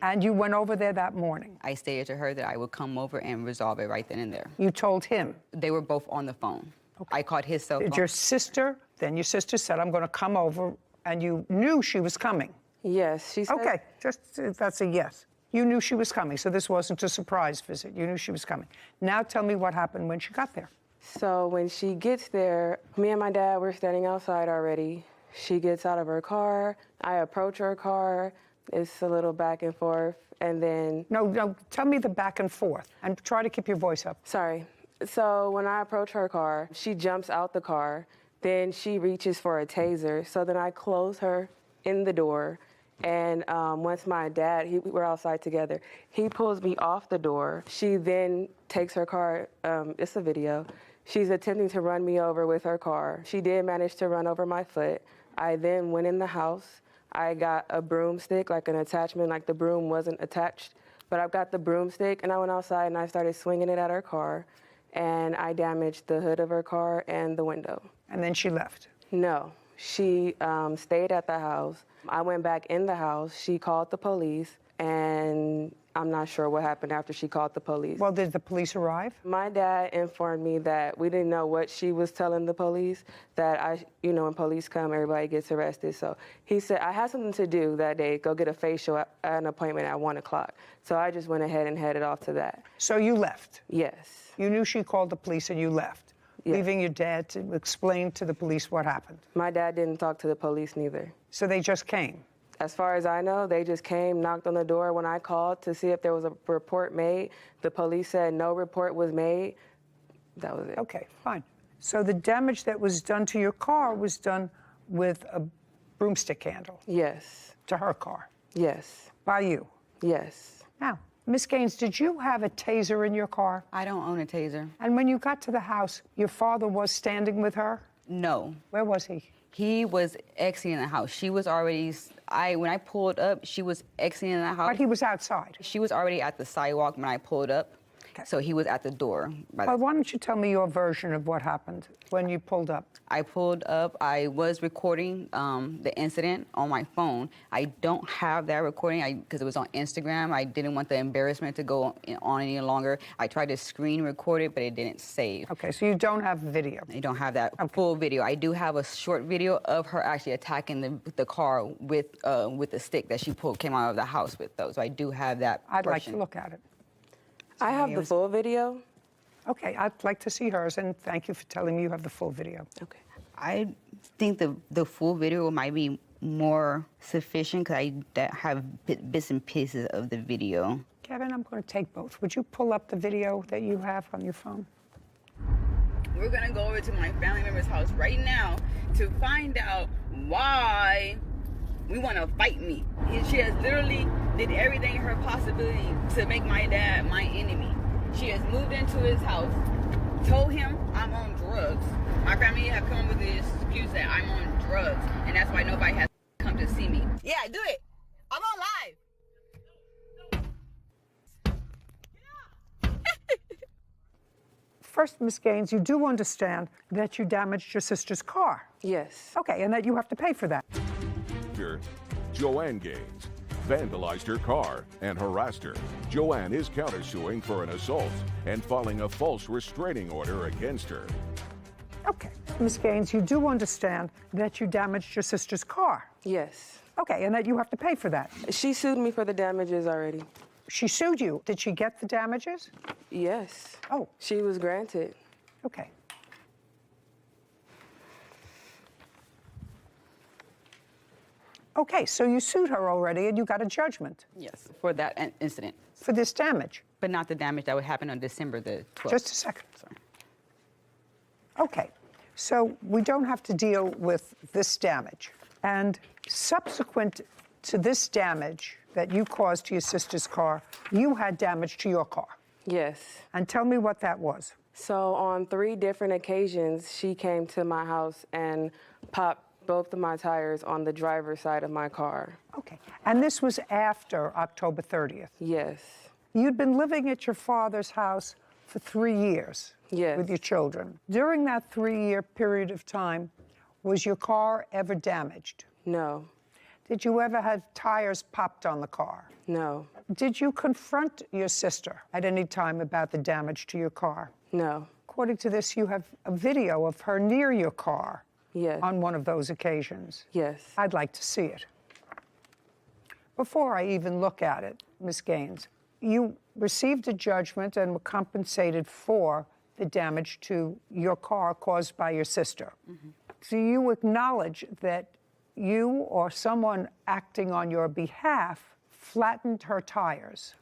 And you went over there that morning? I stated to her that I would come over and resolve it right then and there. You told him? They were both on the phone. Okay. I called his cell phone. Did your sister, then your sister said, I'm going to come over, and you knew she was coming? Yes, she said. Okay, that's a yes. You knew she was coming, so this wasn't a surprise visit. You knew she was coming. Now tell me what happened when she got there. So when she gets there, me and my dad were standing outside already. She gets out of her car. I approach her car. It's a little back and forth, and then... No, tell me the back and forth, and try to keep your voice up. Sorry. So when I approach her car, she jumps out the car. Then she reaches for a taser. So then I close her in the door. And once my dad, we're outside together, he pulls me off the door. She then takes her car, it's a video. She's attempting to run me over with her car. She did manage to run over my foot. I then went in the house. I got a broomstick, like an attachment, like the broom wasn't attached. But I've got the broomstick, and I went outside and I started swinging it at her car. And I damaged the hood of her car and the window. And then she left? No. She stayed at the house. I went back in the house. She called the police, and I'm not sure what happened after she called the police. Well, did the police arrive? My dad informed me that we didn't know what she was telling the police, that when police come, everybody gets arrested. So he said, I had something to do that day, go get a facial at an appointment at 1 o'clock. So I just went ahead and headed off to that. So you left? Yes. You knew she called the police and you left? Yes. Leaving your dad to explain to the police what happened? My dad didn't talk to the police neither. So they just came? As far as I know, they just came, knocked on the door. When I called to see if there was a report made, the police said no report was made. That was it. Okay, fine. So the damage that was done to your car was done with a broomstick handle? Yes. To her car? Yes. By you? Yes. Now, Ms. Gaines, did you have a taser in your car? I don't own a taser. And when you got to the house, your father was standing with her? No. Where was he? He was exiting the house. She was already, when I pulled up, she was exiting the house. But he was outside? She was already at the sidewalk when I pulled up. Okay. So he was at the door. Well, why don't you tell me your version of what happened when you pulled up? I pulled up. I was recording the incident on my phone. I don't have that recording because it was on Instagram. I didn't want the embarrassment to go on any longer. I tried to screen record it, but it didn't save. Okay, so you don't have video? I don't have that full video. I do have a short video of her actually attacking the car with the stick that she came out of the house with, though. So I do have that. I'd like to look at it. I have the full video. Okay, I'd like to see hers, and thank you for telling me you have the full video. Okay. I think the full video might be more sufficient because I have bits and pieces of the video. Kevin, I'm going to take both. Would you pull up the video that you have on your phone? We're going to go over to my family member's house right now to find out why we want to fight me. She has literally did everything in her possibility to make my dad my enemy. She has moved into his house, told him I'm on drugs. My family have come with the excuse that I'm on drugs, and that's why nobody has come to see me. Yeah, do it. I'm on live. First, Miss Gaines, you do understand that you damaged your sister's car. Yes. Okay, and that you have to pay for that. Joanne Gaines vandalized her car and harassed her. Joanne is countersuing for an assault and filing a false restraining order against her. Okay, Miss Gaines, you do understand that you damaged your sister's car. Yes. Okay, and that you have to pay for that. She sued me for the damages already. She sued you. Did she get the damages? Yes. Oh. She was granted. Okay. Okay, so you sued her already and you got a judgment. Yes, for that incident. For this damage. But not the damage that would happen on December the 12th. Just a second. Sorry. Okay, so we don't have to deal with this damage. And subsequent to this damage that you caused to your sister's car, you had damage to your car. Yes. And tell me what that was. So on 3 different occasions, she came to my house and popped both of my tires on the driver's side of my car. Okay, and this was after October 30th? Yes. You'd been living at your father's house for 3 years. Yes. With your children. During that 3-year period of time, was your car ever damaged? No. Did you ever have tires popped on the car? No. Did you confront your sister at any time about the damage to your car? No. According to this, you have a video of her near your car. Yes. On one of those occasions. Yes. I'd like to see it. Before I even look at it, Ms. Gaines, you received a judgment and were compensated for the damage to your car caused by your sister. Mm-hmm. Do you acknowledge that you or someone acting on your behalf flattened her tires?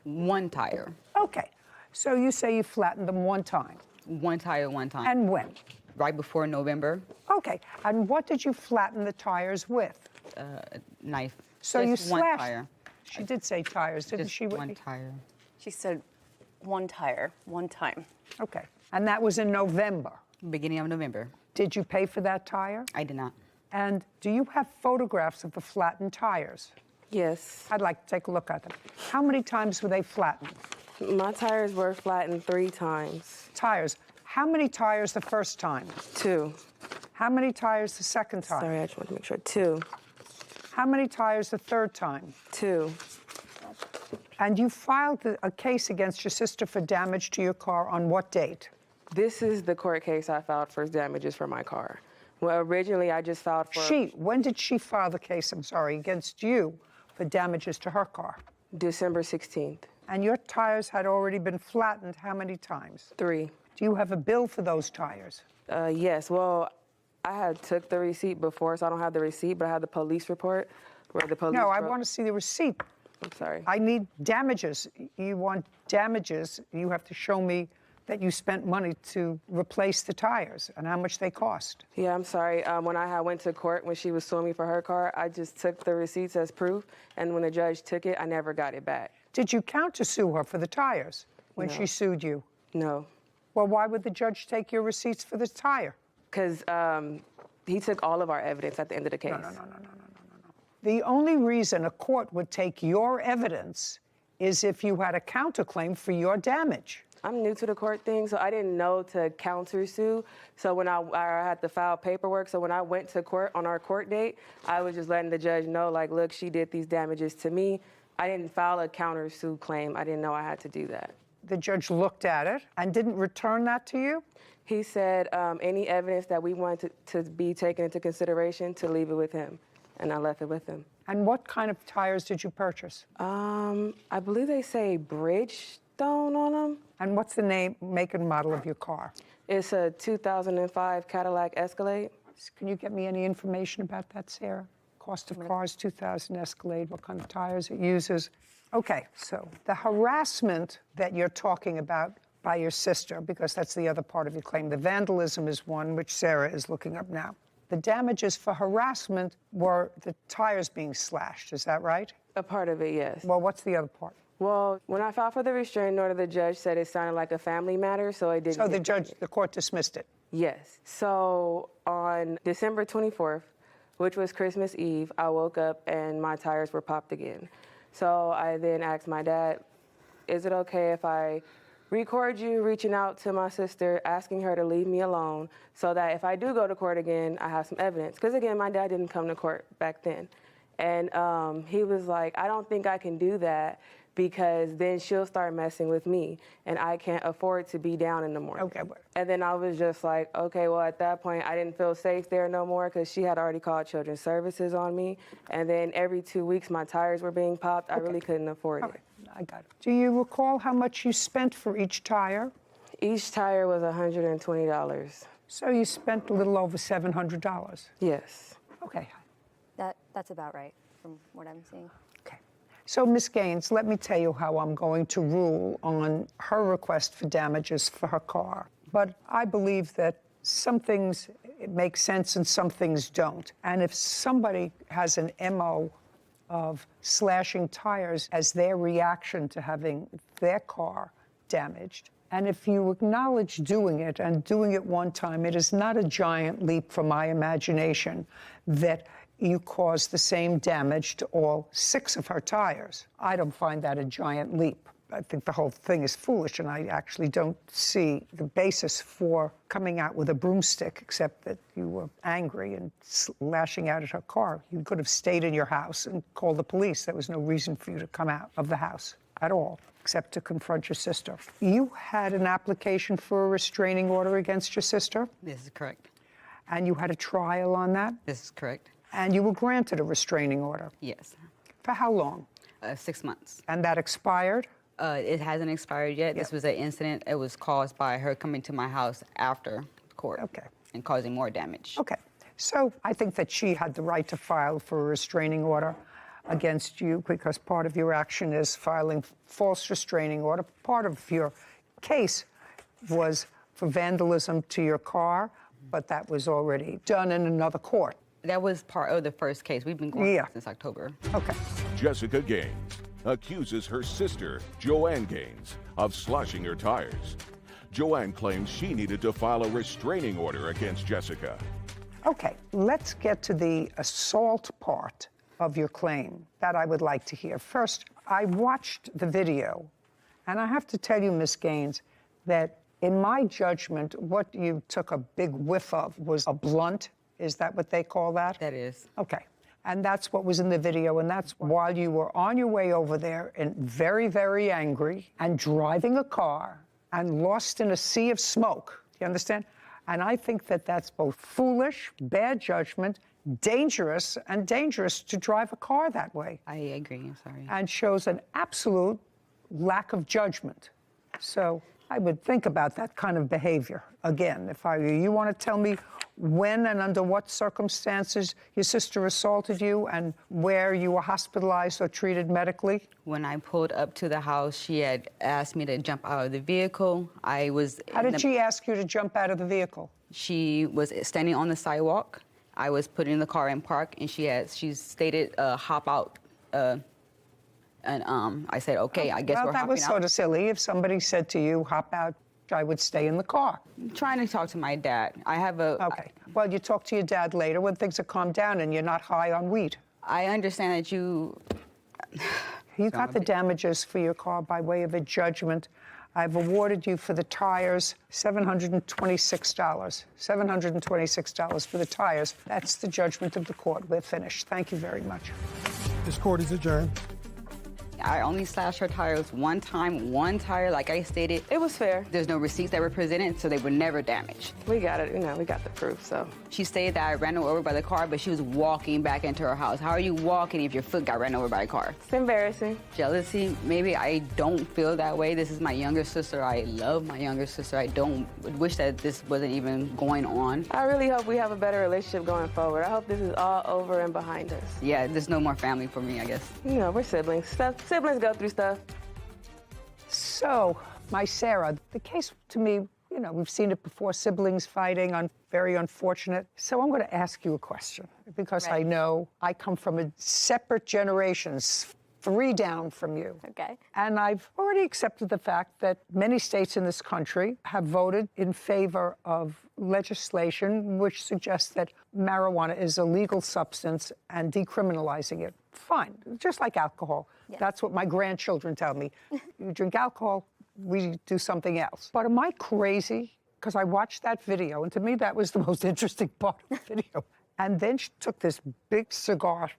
One tire. Okay, so you say you flattened them one time. One tire, one time. And when? Right before November. Okay, and what did you flatten the tires with? A knife. So just you one slashed. Tire. She did say tires, didn't just she? One tire. She said one tire, one time. Okay, and that was in November? Beginning of November. Did you pay for that tire? I did not. And do you have photographs of the flattened tires? Yes. I'd like to take a look at them. How many times were they flattened? My tires were flattened 3 times. Tires. How many tires the first time? 2. How many tires the second time? Sorry, I just want to make sure. 2. How many tires the third time? 2. And you filed a case against your sister for damage to your car on what date? This is the court case I filed for damages for my car. Well, originally I just filed for... When did she file the case, I'm sorry, against you for damages to her car? December 16th. And your tires had already been flattened how many times? 3. Do you have a bill for those tires? Yes. Well, I had took the receipt before, so I don't have the receipt, but I have the police report where the police... No, I want to see the receipt. I'm sorry. I need damages. You want damages, you have to show me that you spent money to replace the tires and how much they cost. Yeah, I'm sorry. When I went to court, when she was suing me for her car, I just took the receipts as proof, and when the judge took it, I never got it back. Did you countersue her for the tires when she sued you? No. Well, why would the judge take your receipts for the tire? Because he took all of our evidence at the end of the case. No. The only reason a court would take your evidence is if you had a counterclaim for your damage. I'm new to the court thing, so I didn't know to countersue. So when I had to file paperwork, so when I went to court on our court date, I was just letting the judge know, like, look, she did these damages to me. I didn't file a countersue claim. I didn't know I had to do that. The judge looked at it and didn't return that to you? He said any evidence that we wanted to be taken into consideration to leave it with him, and I left it with him. And what kind of tires did you purchase? I believe they say Bridgestone on them. And what's the name, make, and model of your car? It's a 2005 Cadillac Escalade. Can you get me any information about that, Sarah? Cost of cars, 2000 Escalade, what kind of tires it uses? Okay, so the harassment that you're talking about by your sister, because that's the other part of your claim, the vandalism is one, which Sarah is looking up now. The damages for harassment were the tires being slashed, is that right? A part of it, yes. Well, what's the other part? Well, when I filed for the restraining order, the judge said it sounded like a family matter, so it didn't. So the court dismissed it? Yes. So on December 24th, which was Christmas Eve. I woke up and my tires were popped again. So I then asked my dad, is it okay if I record you reaching out to my sister, asking her to leave me alone so that if I do go to court again, I have some evidence? Because again, my dad didn't come to court back then. And he was like, I don't think I can do that because then she'll start messing with me and I can't afford to be down in the morning. Okay. And then I was just like, okay, well, at that point, I didn't feel safe there no more because she had already called Children's Services on me. And then every 2 weeks, my tires were being popped. I really couldn't afford it. I got it. Do you recall how much you spent for each tire? Each tire was $120. So you spent a little over $700? Yes. Okay. That's about right from what I'm seeing. Okay. So, Ms. Gaines, let me tell you how I'm going to rule on her request for damages for her car. But I believe that some things make sense and some things don't. And if somebody has an MO of slashing tires as their reaction to having their car damaged, and if you acknowledge doing it and doing it one time, it is not a giant leap from my imagination that you caused the same damage to all 6 of her tires. I don't find that a giant leap. I think the whole thing is foolish, and I actually don't see the basis for coming out with a broomstick, except that you were angry and lashing out at her car. You could have stayed in your house and called the police. There was no reason for you to come out of the house at all, except to confront your sister. You had an application for a restraining order against your sister? This is correct. And you had a trial on that? This is correct. And you were granted a restraining order? Yes. For how long? 6 months. And that expired? It hasn't expired yet. This was an incident. It was caused by her coming to my house after court. Okay. And causing more damage. Okay. So I think that she had the right to file for a restraining order against you because part of your action is filing false restraining order. Part of your case was for vandalism to your car, but that was already done in another court. That was part of the first case. We've been going since October. Okay. Jessica Gaines accuses her sister, Joanne Gaines, of slashing her tires. Joanne claims she needed to file a restraining order against Jessica. Okay, let's get to the assault part of your claim that I would like to hear. First, I watched the video, and I have to tell you, Ms. Gaines, that in my judgment, what you took a big whiff of was a blunt. Is that what they call that? That is. Okay. And that's what was in the video, and that's while you were on your way over there and very, very angry and driving a car and lost in a sea of smoke. Do you understand? And I think that that's both foolish, bad judgment, dangerous, and dangerous to drive a car that way. I agree, I'm sorry. And shows an absolute lack of judgment. So I would think about that kind of behavior again if I were you. You want to tell me when and under what circumstances your sister assaulted you and where you were hospitalized or treated medically? When I pulled up to the house, she had asked me to jump out of the vehicle. I was... How did she ask you to jump out of the vehicle? She was standing on the sidewalk. I was putting the car in park, and she stated, hop out. And I said, okay, I guess we're hopping out. Well, that was sort of silly. If somebody said to you, hop out, I would stay in the car. I'm trying to talk to my dad. I have a... Okay. Well, you talk to your dad later when things are calmed down and you're not high on weed. I understand that you... You got the damages for your car by way of a judgment. I've awarded you for the tires $726. $726 for the tires. That's the judgment of the court. We're finished. Thank you very much. This court is adjourned. I only slashed her tires one time, one tire, like I stated. It was fair. There's no receipts that were presented, so they were never damaged. We got it, we got the proof, so. She stated that I ran her over by the car, but she was walking back into her house. How are you walking if your foot got ran over by a car? It's embarrassing. Jealousy, maybe I don't feel that way. This is my younger sister. I love my younger sister. I don't wish that this wasn't even going on. I really hope we have a better relationship going forward. I hope this is all over and behind us. Yeah, there's no more family for me, I guess. We're siblings. Siblings go through stuff. So, my Sarah, the case to me, we've seen it before, siblings fighting, very unfortunate. So I'm going to ask you a question because I know I come from separate generations 3 down from you. Okay. And I've already accepted the fact that many states in this country have voted in favor of legislation which suggests that marijuana is a legal substance and decriminalizing it. Fine, just like alcohol. Yeah. That's what my grandchildren tell me. You drink alcohol, we do something else. But am I crazy? Because I watched that video, and to me that was the most interesting part of the video. And then she took this big cigar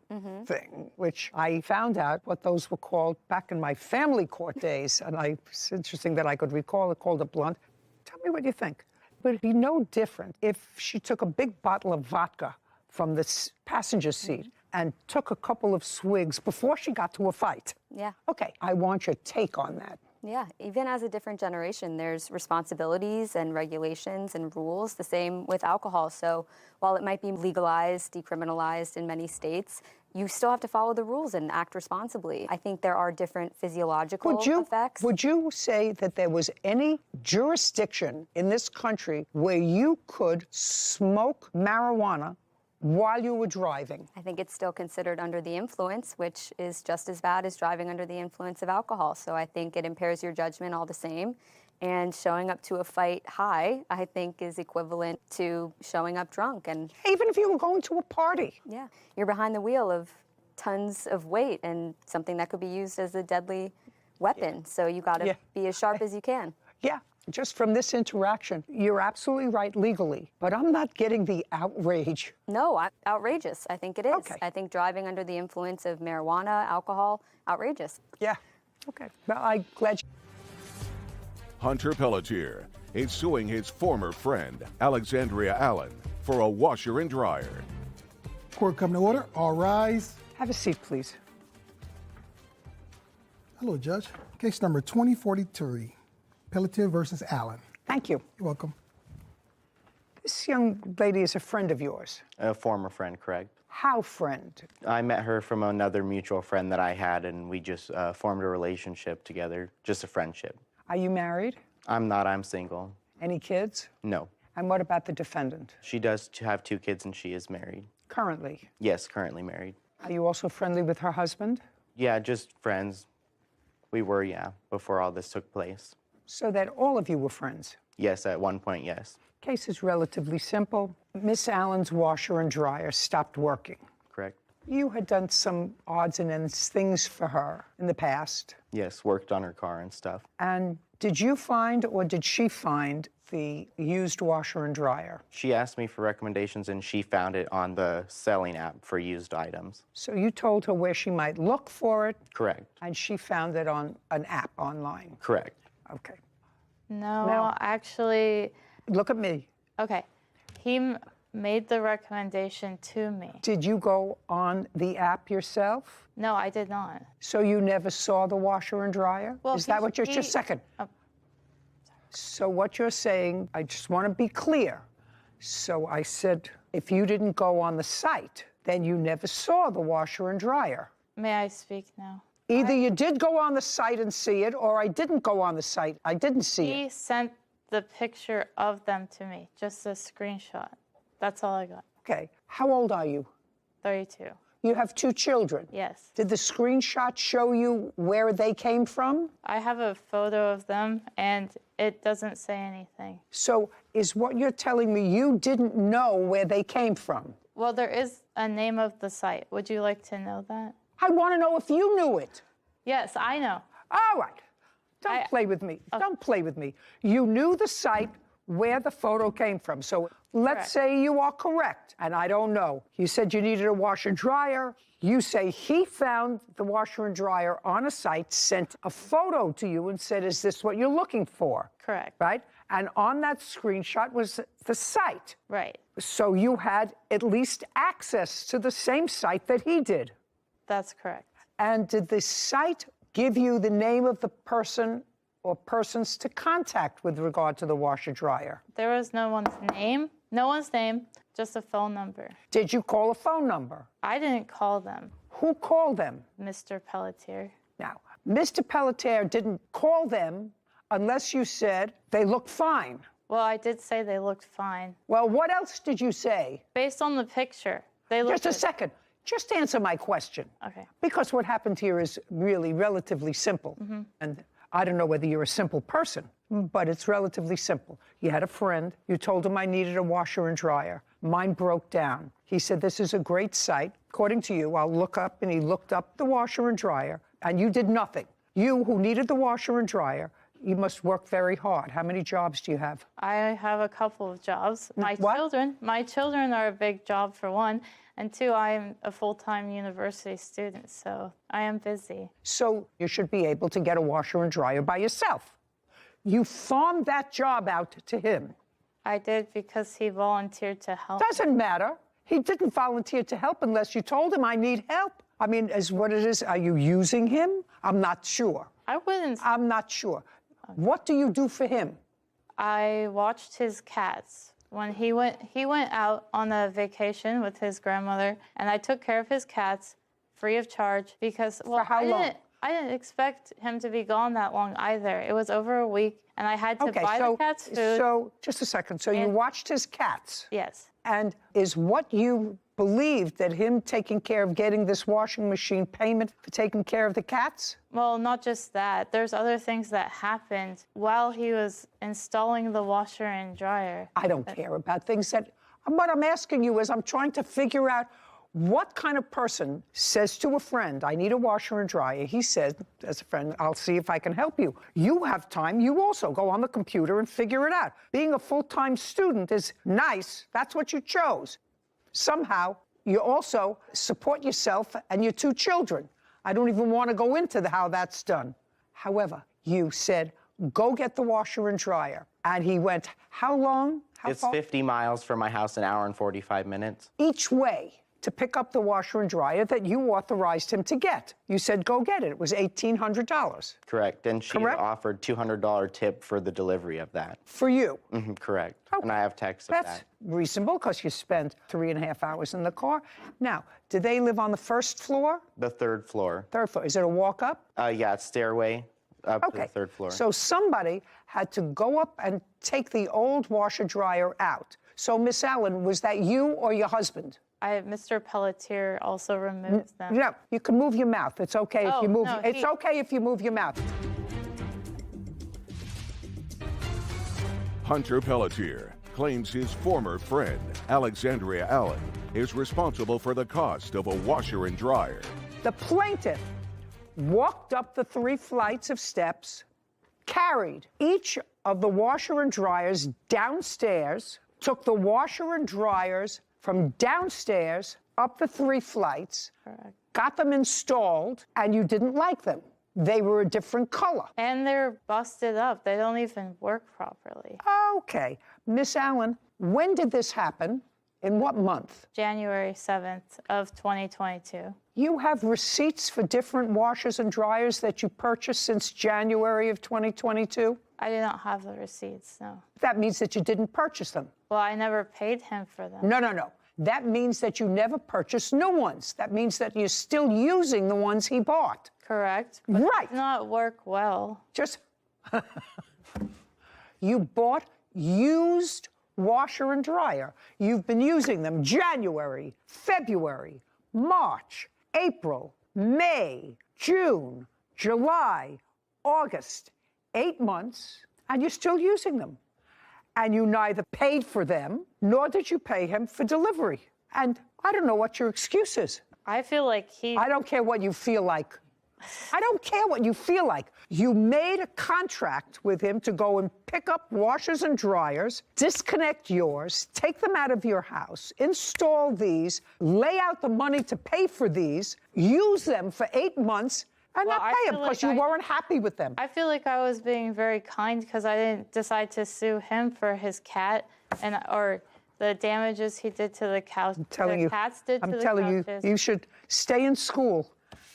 thing, which I found out what those were called back in my family court days. And it's interesting that I could recall it, called a blunt. Tell me what you think. Would it be no different if she took a big bottle of vodka from the passenger seat and took a couple of swigs before she got to a fight? Yeah. Okay, I want your take on that. Yeah, even as a different generation, there's responsibilities and regulations and rules, the same with alcohol. So while it might be legalized, decriminalized in many states, you still have to follow the rules and act responsibly. I think there are different physiological effects. Would you say that there was any jurisdiction in this country where you could smoke marijuana while you were driving? I think it's still considered under the influence, which is just as bad as driving under the influence of alcohol. So I think it impairs your judgment all the same. And showing up to a fight high, I think, is equivalent to showing up drunk. And even if you were going to a party. Yeah, you're behind the wheel of tons of weight and something that could be used as a deadly weapon. So you got to be as sharp as you can. Yeah. Just from this interaction, you're absolutely right legally, but I'm not getting the outrage. No, outrageous. I think it is. Okay. I think driving under the influence of marijuana, alcohol, outrageous. Yeah. Okay. Well, I'm glad. Hunter Pelletier is suing his former friend, Alexandria Allen, for a washer and dryer. Court come to order. All rise. Have a seat, please. Hello, Judge. Case number 2043. Pelletier versus Allen. Thank you. You're welcome. This young lady is a friend of yours. A former friend, correct. How friend? I met her from another mutual friend that I had, and we just formed a relationship together, just a friendship. Are you married? I'm not, I'm single. Any kids? No. And what about the defendant? She does have 2 kids, and she is married. Currently? Yes, currently married. Are you also friendly with her husband? Yeah, just friends. We were, before all this took place. So that all of you were friends? Yes, at one point, yes. Case is relatively simple. Miss Allen's washer and dryer stopped working. Correct. You had done some odds and ends things for her in the past. Yes, worked on her car and stuff. And did you find or did she find the used washer and dryer? She asked me for recommendations, and she found it on the selling app for used items. So you told her where she might look for it? Correct. And she found it on an app online? Correct. Okay. No, actually. Look at me. Okay. He made the recommendation to me. Did you go on the app yourself? No, I did not. So you never saw the washer and dryer? Well, is that what you're just a second? So what you're saying, I just want to be clear. So I said, if you didn't go on the site, then you never saw the washer and dryer. May I speak now? Either you did go on the site and see it, or I didn't go on the site. I didn't see it. He sent the picture of them to me, just a screenshot. That's all I got. Okay. How old are you? 32. You have 2 children? Yes. Did the screenshot show you where they came from? I have a photo of them, and it doesn't say anything. So is what you're telling me you didn't know where they came from? Well, there is a name of the site. Would you like to know that? I want to know if you knew it. Yes, I know. All right. Don't play with me. Don't play with me. You knew the site where the photo came from. So let's say you are correct, and I don't know. You said you needed a washer and dryer. You say he found the washer and dryer on a site, sent a photo to you and said, is this what you're looking for? Correct. Right? And on that screenshot was the site. Right. So you had at least access to the same site that he did. That's correct. And did the site give you the name of the person or persons to contact with regard to the washer dryer? There was no one's name. No one's name, just a phone number. Did you call a phone number? I didn't call them. Who called them? Mr. Pelletier. Now, Mr. Pelletier didn't call them unless you said they look fine. Well, I did say they looked fine. Well, what else did you say? Based on the picture, they looked Just a second. just answer my question. Okay. Because what happened here is really relatively simple. And I don't know whether you're a simple person, but it's relatively simple. You had a friend, you told him I needed a washer and dryer. Mine broke down. He said, this is a great site. According to you, I'll look up, and he looked up the washer and dryer, and you did nothing. You, who needed the washer and dryer, you must work very hard. How many jobs do you have? I have a couple of jobs. My children are a big job, for one, and two, I'm a full-time university student, so I am busy. So you should be able to get a washer and dryer by yourself. You farmed that job out to him. I did because he volunteered to help. Doesn't matter. He didn't volunteer to help unless you told him I need help. I mean, as what it is, are you using him? I'm not sure. I wouldn't. I'm not sure. What do you do for him? I watched his cats. When he went out on a vacation with his grandmother, and I took care of his cats free of charge because, well, for how long? I didn't expect him to be gone that long either. It was over a week, and I had to buy the cats food. So, just a second. So you watched his cats? Yes. And is what you believed that him taking care of getting this washing machine payment for taking care of the cats? Well, not just that. There's other things that happened while he was installing the washer and dryer. I don't care about things that... What I'm asking you is I'm trying to figure out what kind of person says to a friend, I need a washer and dryer. He says, as a friend, I'll see if I can help you. You have time. You also go on the computer and figure it out. Being a full-time student is nice. That's what you chose. Somehow, you also support yourself and your two children. I don't even want to go into how that's done. However, you said, go get the washer and dryer. And he went, how long? It's 50 miles from my house, an hour and 45 minutes. Each way to pick up the washer and dryer that you authorized him to get. You said, go get it. It was $1,800. Correct. And she offered $200 tip for the delivery of that. For you? Correct. Okay. And I have texts of That's that. reasonable because you spent 3.5 hours in the car. Now, do they live on the first floor? The third floor. Third floor. Is it a walk up? Yeah, it's stairway up to the third floor. So somebody had to go up and take the old washer dryer out. So, Miss Allen, was that you or your husband? Mr. Pelletier also removes them. No, you can move your mouth. It's okay if you move. No, it's okay if you move your mouth. Hunter Pelletier claims his former friend, Alexandria Allen, is responsible for the cost of a washer and dryer. The plaintiff walked up the 3 flights of steps, carried each of the washer and dryers downstairs, took the washer and dryers from downstairs up the 3 flights, got them installed, and you didn't like them. They were a different color. And they're busted up. They don't even work properly. Okay. Miss Allen, when did this happen? In what month? January 7th of 2022. You have receipts for different washers and dryers that you purchased since January of 2022? I do not have the receipts, no. That means that you didn't purchase them. Well, I never paid him for them. No. That means that you never purchased new ones. That means that you're still using the ones he bought. Correct. But right. It did not work well. Just, you bought used washer and dryer. You've been using them January, February, March, April, May, June, July, August, 8 months, and you're still using them. And you neither paid for them, nor did you pay him for delivery. And I don't know what your excuse is. I feel like I don't care what you feel like. I don't care what you feel like. You made a contract with him to go and pick up washers and dryers, disconnect yours, take them out of your house, install these, lay out the money to pay for these, use them for 8 months, and not pay them because you weren't happy with them. I feel like I was being very kind because I didn't decide to sue him for his cat or the damages he did to the couch. I'm telling you, you should stay in school.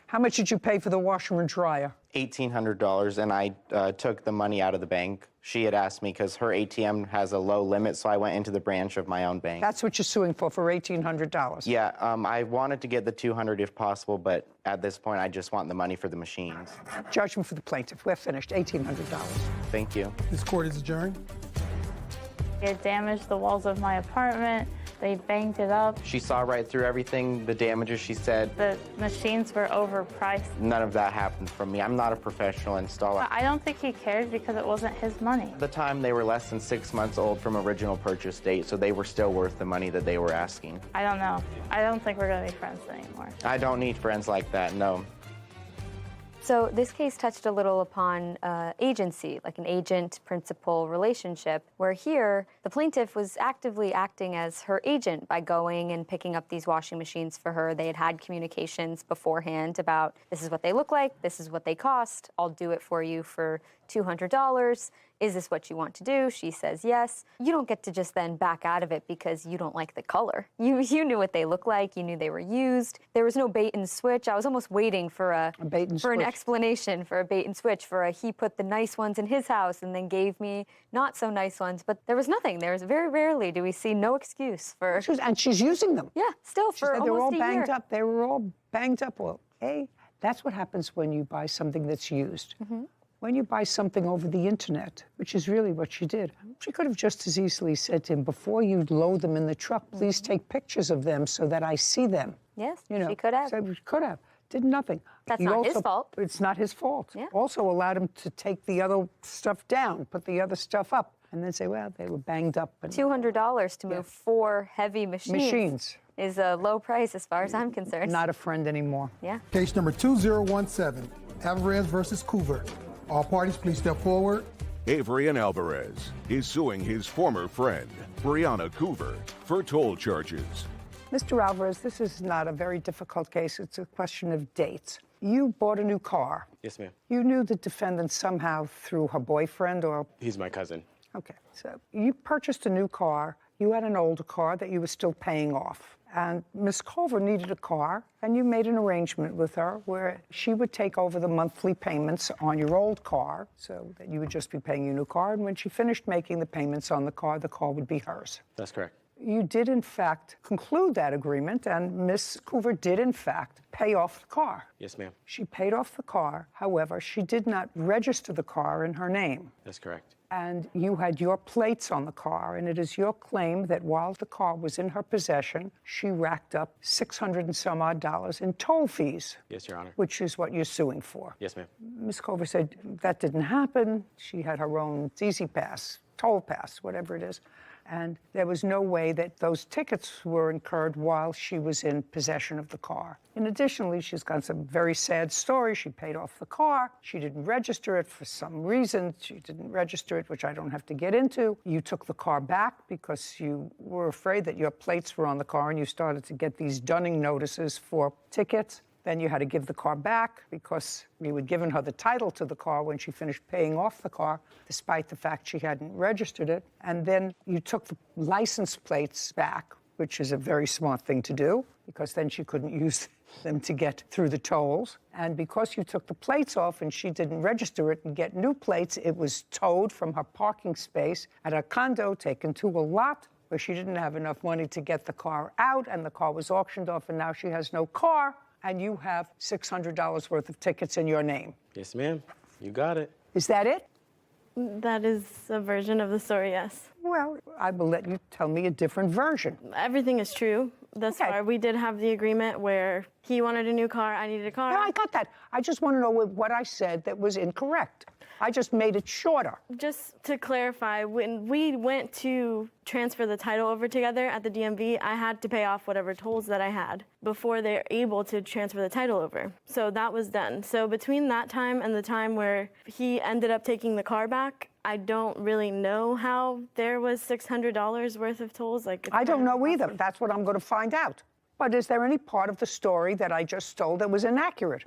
How much did you pay for the washer and dryer? $1,800, and I took the money out of the bank. She had asked me because her ATM has a low limit, so I went into the branch of my own bank. That's what you're suing for $1,800? Yeah, I wanted to get the $200 if possible, but at this point, I just want the money for the machines. Judgment for the plaintiff. We're finished. $1,800. Thank you. This court is adjourned. It damaged the walls of my apartment. They banged it up. She saw right through everything, the damages, she said. The machines were overpriced. None of that happened from me. I'm not a professional installer. I don't think he cared because it wasn't his money. At the time, they were less than 6 months old from original purchase date, so they were still worth the money that they were asking. I don't know. I don't think we're going to be friends anymore. I don't need friends like that, no. So this case touched a little upon agency, like an agent-principal relationship, where here the plaintiff was actively acting as her agent by going and picking up these washing machines for her. They had had communications beforehand about this is what they look like, this is what they cost, I'll do it for you for $200. Is this what you want to do? She says yes. You don't get to just then back out of it because you don't like the color. You knew what they look like. You knew they were used. There was no bait and switch. I was almost waiting for an explanation for a bait and switch, he put the nice ones in his house and then gave me not so nice ones. But there was nothing. There was very rarely do we see no excuse for. And she's using them. Yeah, still for almost they're all a banged year. up. They were all banged up. Well, that's what happens when you buy something that's used. Mm-hmm. When you buy something over the internet, which is really what she did, she could have just as easily said to him, before you load them in the truck, please take pictures of them so that I see them. Yes, You know, she could have. So she could have. Did nothing. That's He not his also- fault. It's not his fault. Yeah. Also allowed him to take the other stuff down, put the other stuff up, and then say, well, they were banged up. And $200 to move 4 heavy Machines. is a low price as far as I'm concerned. Not a friend anymore. Yeah. Case number 2017, Alvarez versus Coover. All parties, please step forward. Avery and Alvarez is suing his former friend, Brianna Coover, for toll charges. Mr. Alvarez, this is not a very difficult case. It's a question of dates. You bought a new car. Yes, ma'am. You knew the defendant somehow through her boyfriend or... He's my cousin. Okay, so you purchased a new car. You had an older car that you were still paying off. And Miss Culver needed a car, and you made an arrangement with her where she would take over the monthly payments on your old car so that you would just be paying your new car. And when she finished making the payments on the car would be hers. That's correct. You did, in fact, conclude that agreement, and Miss Coover did, in fact, pay off the car. Yes, ma'am. She paid off the car. However, she did not register the car in her name. That's correct. And you had your plates on the car, and it is your claim that while the car was in her possession, she racked up $600 and some odd in toll fees. Yes, Your Honor. Which is what you're suing for. Yes, ma'am. Ms. Culver said that didn't happen. She had her own Easy Pass, toll pass, whatever it is. And there was no way that those tickets were incurred while she was in possession of the car. And additionally, she's got some very sad story. She paid off the car. She didn't register it for some reason. She didn't register it, which I don't have to get into. You took the car back because you were afraid that your plates were on the car, and you started to get these dunning notices for tickets. Then you had to give the car back because you had given her the title to the car when she finished paying off the car, despite the fact she hadn't registered it. And then you took the license plates back, which is a very smart thing to do, because then she couldn't use them to get through the tolls. And because you took the plates off and she didn't register it and get new plates, it was towed from her parking space at a condo, taken to a lot where she didn't have enough money to get the car out, and the car was auctioned off, and now she has no car. And you have $600 worth of tickets in your name. Yes, ma'am. You got it. Is that it? That is a version of the story, yes. Well, I will let you tell me a different version. Everything is true. Thus far, we did have the agreement where he wanted a new car, I needed a car. No, I got that. I just want to know what I said that was incorrect. I just made it shorter. Just to clarify, when we went to transfer the title over together at the DMV, I had to pay off whatever tolls that I had before they're able to transfer the title over. So that was done. So between that time and the time where he ended up taking the car back, I don't really know how there was $600 worth of tolls. I don't know either. That's what I'm going to find out. But is there any part of the story that I just told that was inaccurate?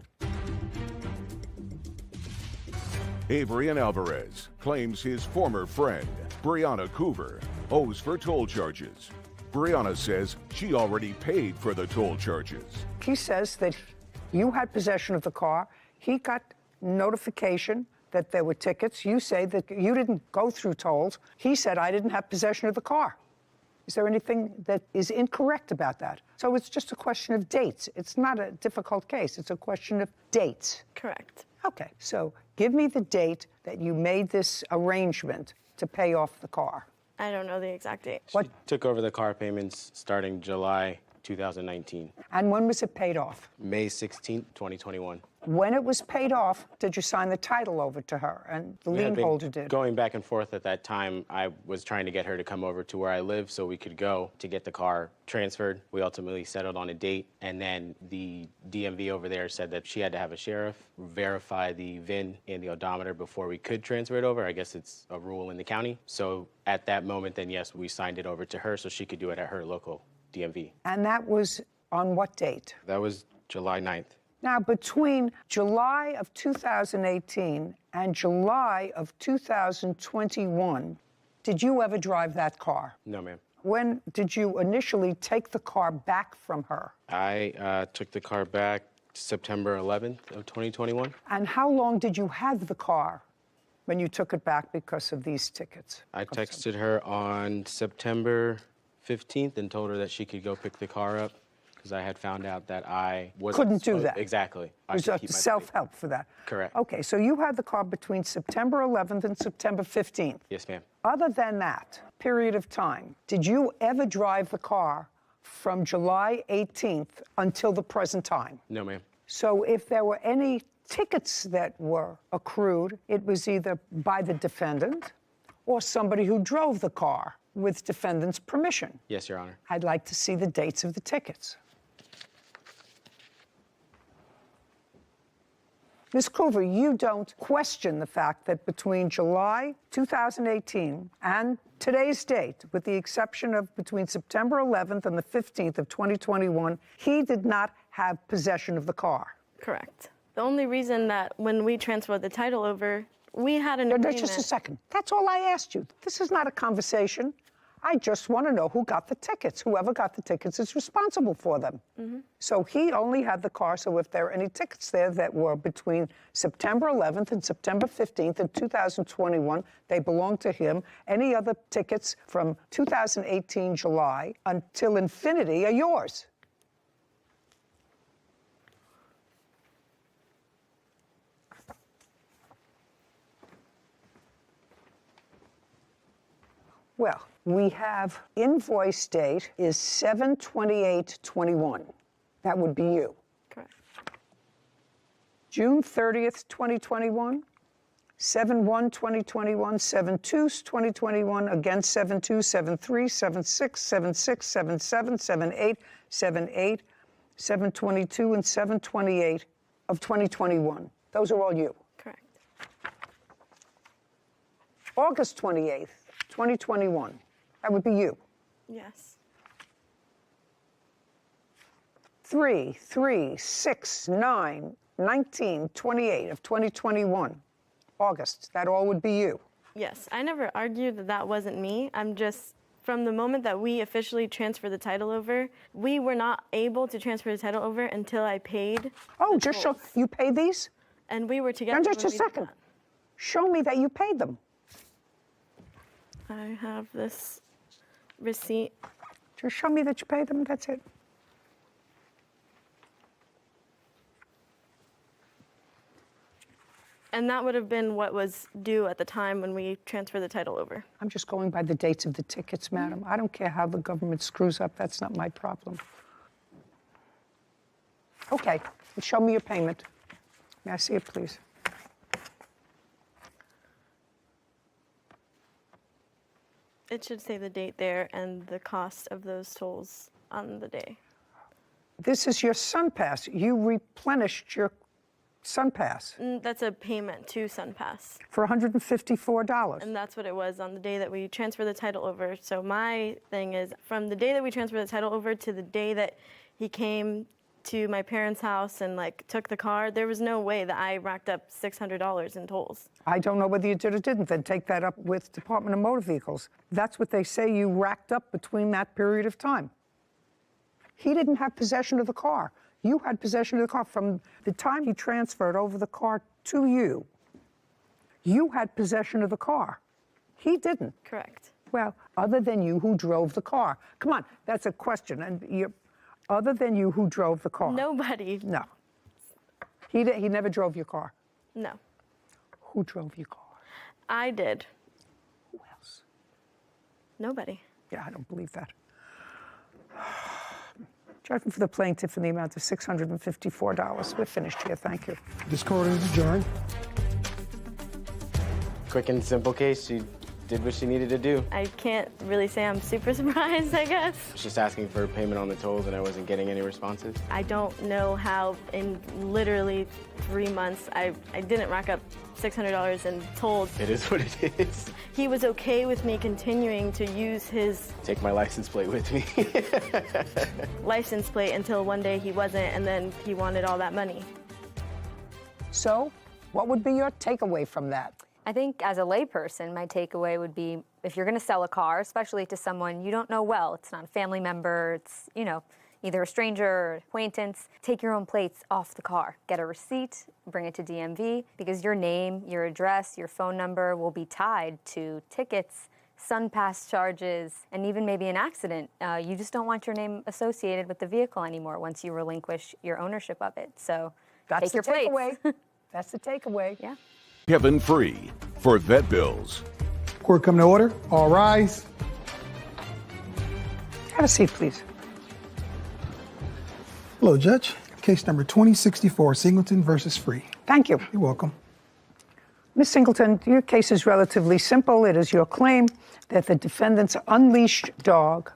Avery and Alvarez claims his former friend, Brianna Coover, owes for toll charges. Brianna says she already paid for the toll charges. He says that you had possession of the car. He got notification that there were tickets. You say that you didn't go through tolls. He said, I didn't have possession of the car. Is there anything that is incorrect about that? So it's just a question of dates. It's not a difficult case. It's a question of dates. Correct. Okay, so give me the date that you made this arrangement to pay off the car. I don't know the exact date. She took over the car payments starting July 2019. And when was it paid off? May 16th, 2021. When it was paid off, did you sign the title over to her and the We had lien been holder did? going back and forth at that time. I was trying to get her to come over to where I live so we could go to get the car transferred. We ultimately settled on a date, and then the DMV over there said that she had to have a sheriff verify the VIN and the odometer before we could transfer it over. I guess it's a rule in the county. So at that moment, then yes, we signed it over to her so she could do it at her local DMV. And that was on what date? That was July 9th. Now, between July of 2018 and July of 2021, did you ever drive that car? No, ma'am. When did you initially take the car back from her? I took the car back September 11th of 2021. And how long did you have the car when you took it back because of these tickets? I texted her on September 15th and told her that she could go pick the car up because I had found out that I wasn't Couldn't do that. Exactly. It was a self-help for that. Correct. Okay, so you had the car between September 11th and September 15th. Yes, ma'am. Other than that period of time, did you ever drive the car from July 18th until the present time? No, ma'am. So if there were any tickets that were accrued, it was either by the defendant or somebody who drove the car with defendant's permission. Yes, Your Honor. I'd like to see the dates of the tickets. Ms. Coover, you don't question the fact that between July 2018 and today's date, with the exception of between September 11th and the 15th of 2021, he did not have possession of the car. Correct. The only reason that when we transferred the title over, we had an agreement. Just a second. That's all I asked you. This is not a conversation. I just want to know who got the tickets. Whoever got the tickets is responsible for them. Mm-hmm. So he only had the car, so if there are any tickets there that were between September 11th and September 15th in 2021, they belong to him. Any other tickets from 2018 July until infinity are yours. Well, we have invoice date is 7/28/21. That would be you. Correct. June 30th, 2021, 7/1/2021, 7/2/2021, again 7/2, 7/3, 7/6, 7/6, 7/7, 7/8, 7/8, 7/22, and 7/28 of 2021. Those are all you. Correct. August 28th, 2021. That would be you. Yes. 3/3/6/9/19/28 of 2021. August. That all would be you. Yes. I never argued that that wasn't me. I'm just, from the moment that we officially transferred the title over, we were not able to transfer the title over until I paid. Oh, just show, you paid these? And we were together. Now, just when a we did second. Show me that you paid them. that. I have this receipt. Just show me that you paid them, that's it. And that would have been what was due at the time when we transferred the title over. I'm just going by the dates of the tickets, madam. I don't care how the government screws up. That's not my problem. Okay, show me your payment. May I see it, please? It should say the date there and the cost of those tolls on the day. This is your SunPass. You replenished your SunPass That's a payment to SunPass. for $154. And that's what it was on the day that we transferred the title over. So my thing is, from the day that we transferred the title over to the day that he came to my parents' house and took the car, there was no way that I racked up $600 in tolls. I don't know whether you did or didn't. Then take that up with Department of Motor Vehicles. That's what they say you racked up between that period of time. He didn't have possession of the car. You had possession of the car from the time he transferred over the car to you. You had possession of the car. He didn't. Correct. Well, other than you who drove the car. Come on, that's a question. And other than you who drove the car. Nobody. No. He never drove your car. No. Who drove your car? I did. Who else? Nobody. Yeah, I don't believe that. Judgment for the plaintiff in the amount of $654. We're finished here. Thank you. This court is adjourned. Quick and simple case. She did what she needed to do. I can't really say I'm super surprised, I guess. Just asking for payment on the tolls, and I wasn't getting any responses. I don't know how in literally 3 months I didn't rack up $600 in tolls. It is what it is. He was okay with me continuing to use his Take my license plate with me. license plate until one day he wasn't, and then he wanted all that money. So, what would be your takeaway from that? I think as a layperson, my takeaway would be if you're going to sell a car, especially to someone you don't know well, it's not a family member, it's, either a stranger or acquaintance, take your own plates off the car. Get a receipt, bring it to DMV, because your name, your address, your phone number will be tied to tickets, SunPass charges, and even maybe an accident. You just don't want your name associated with the vehicle anymore once you relinquish your ownership of it. So That's take your the plates. takeaway. That's the takeaway. Yeah. Kevin Free for vet bills. Court come to order. All rise. Have a seat, please. Hello, Judge. Case number 2064, Singleton versus Free. Thank you. You're welcome. Ms. Singleton, your case is relatively simple. It is your claim that the defendant's unleashed dog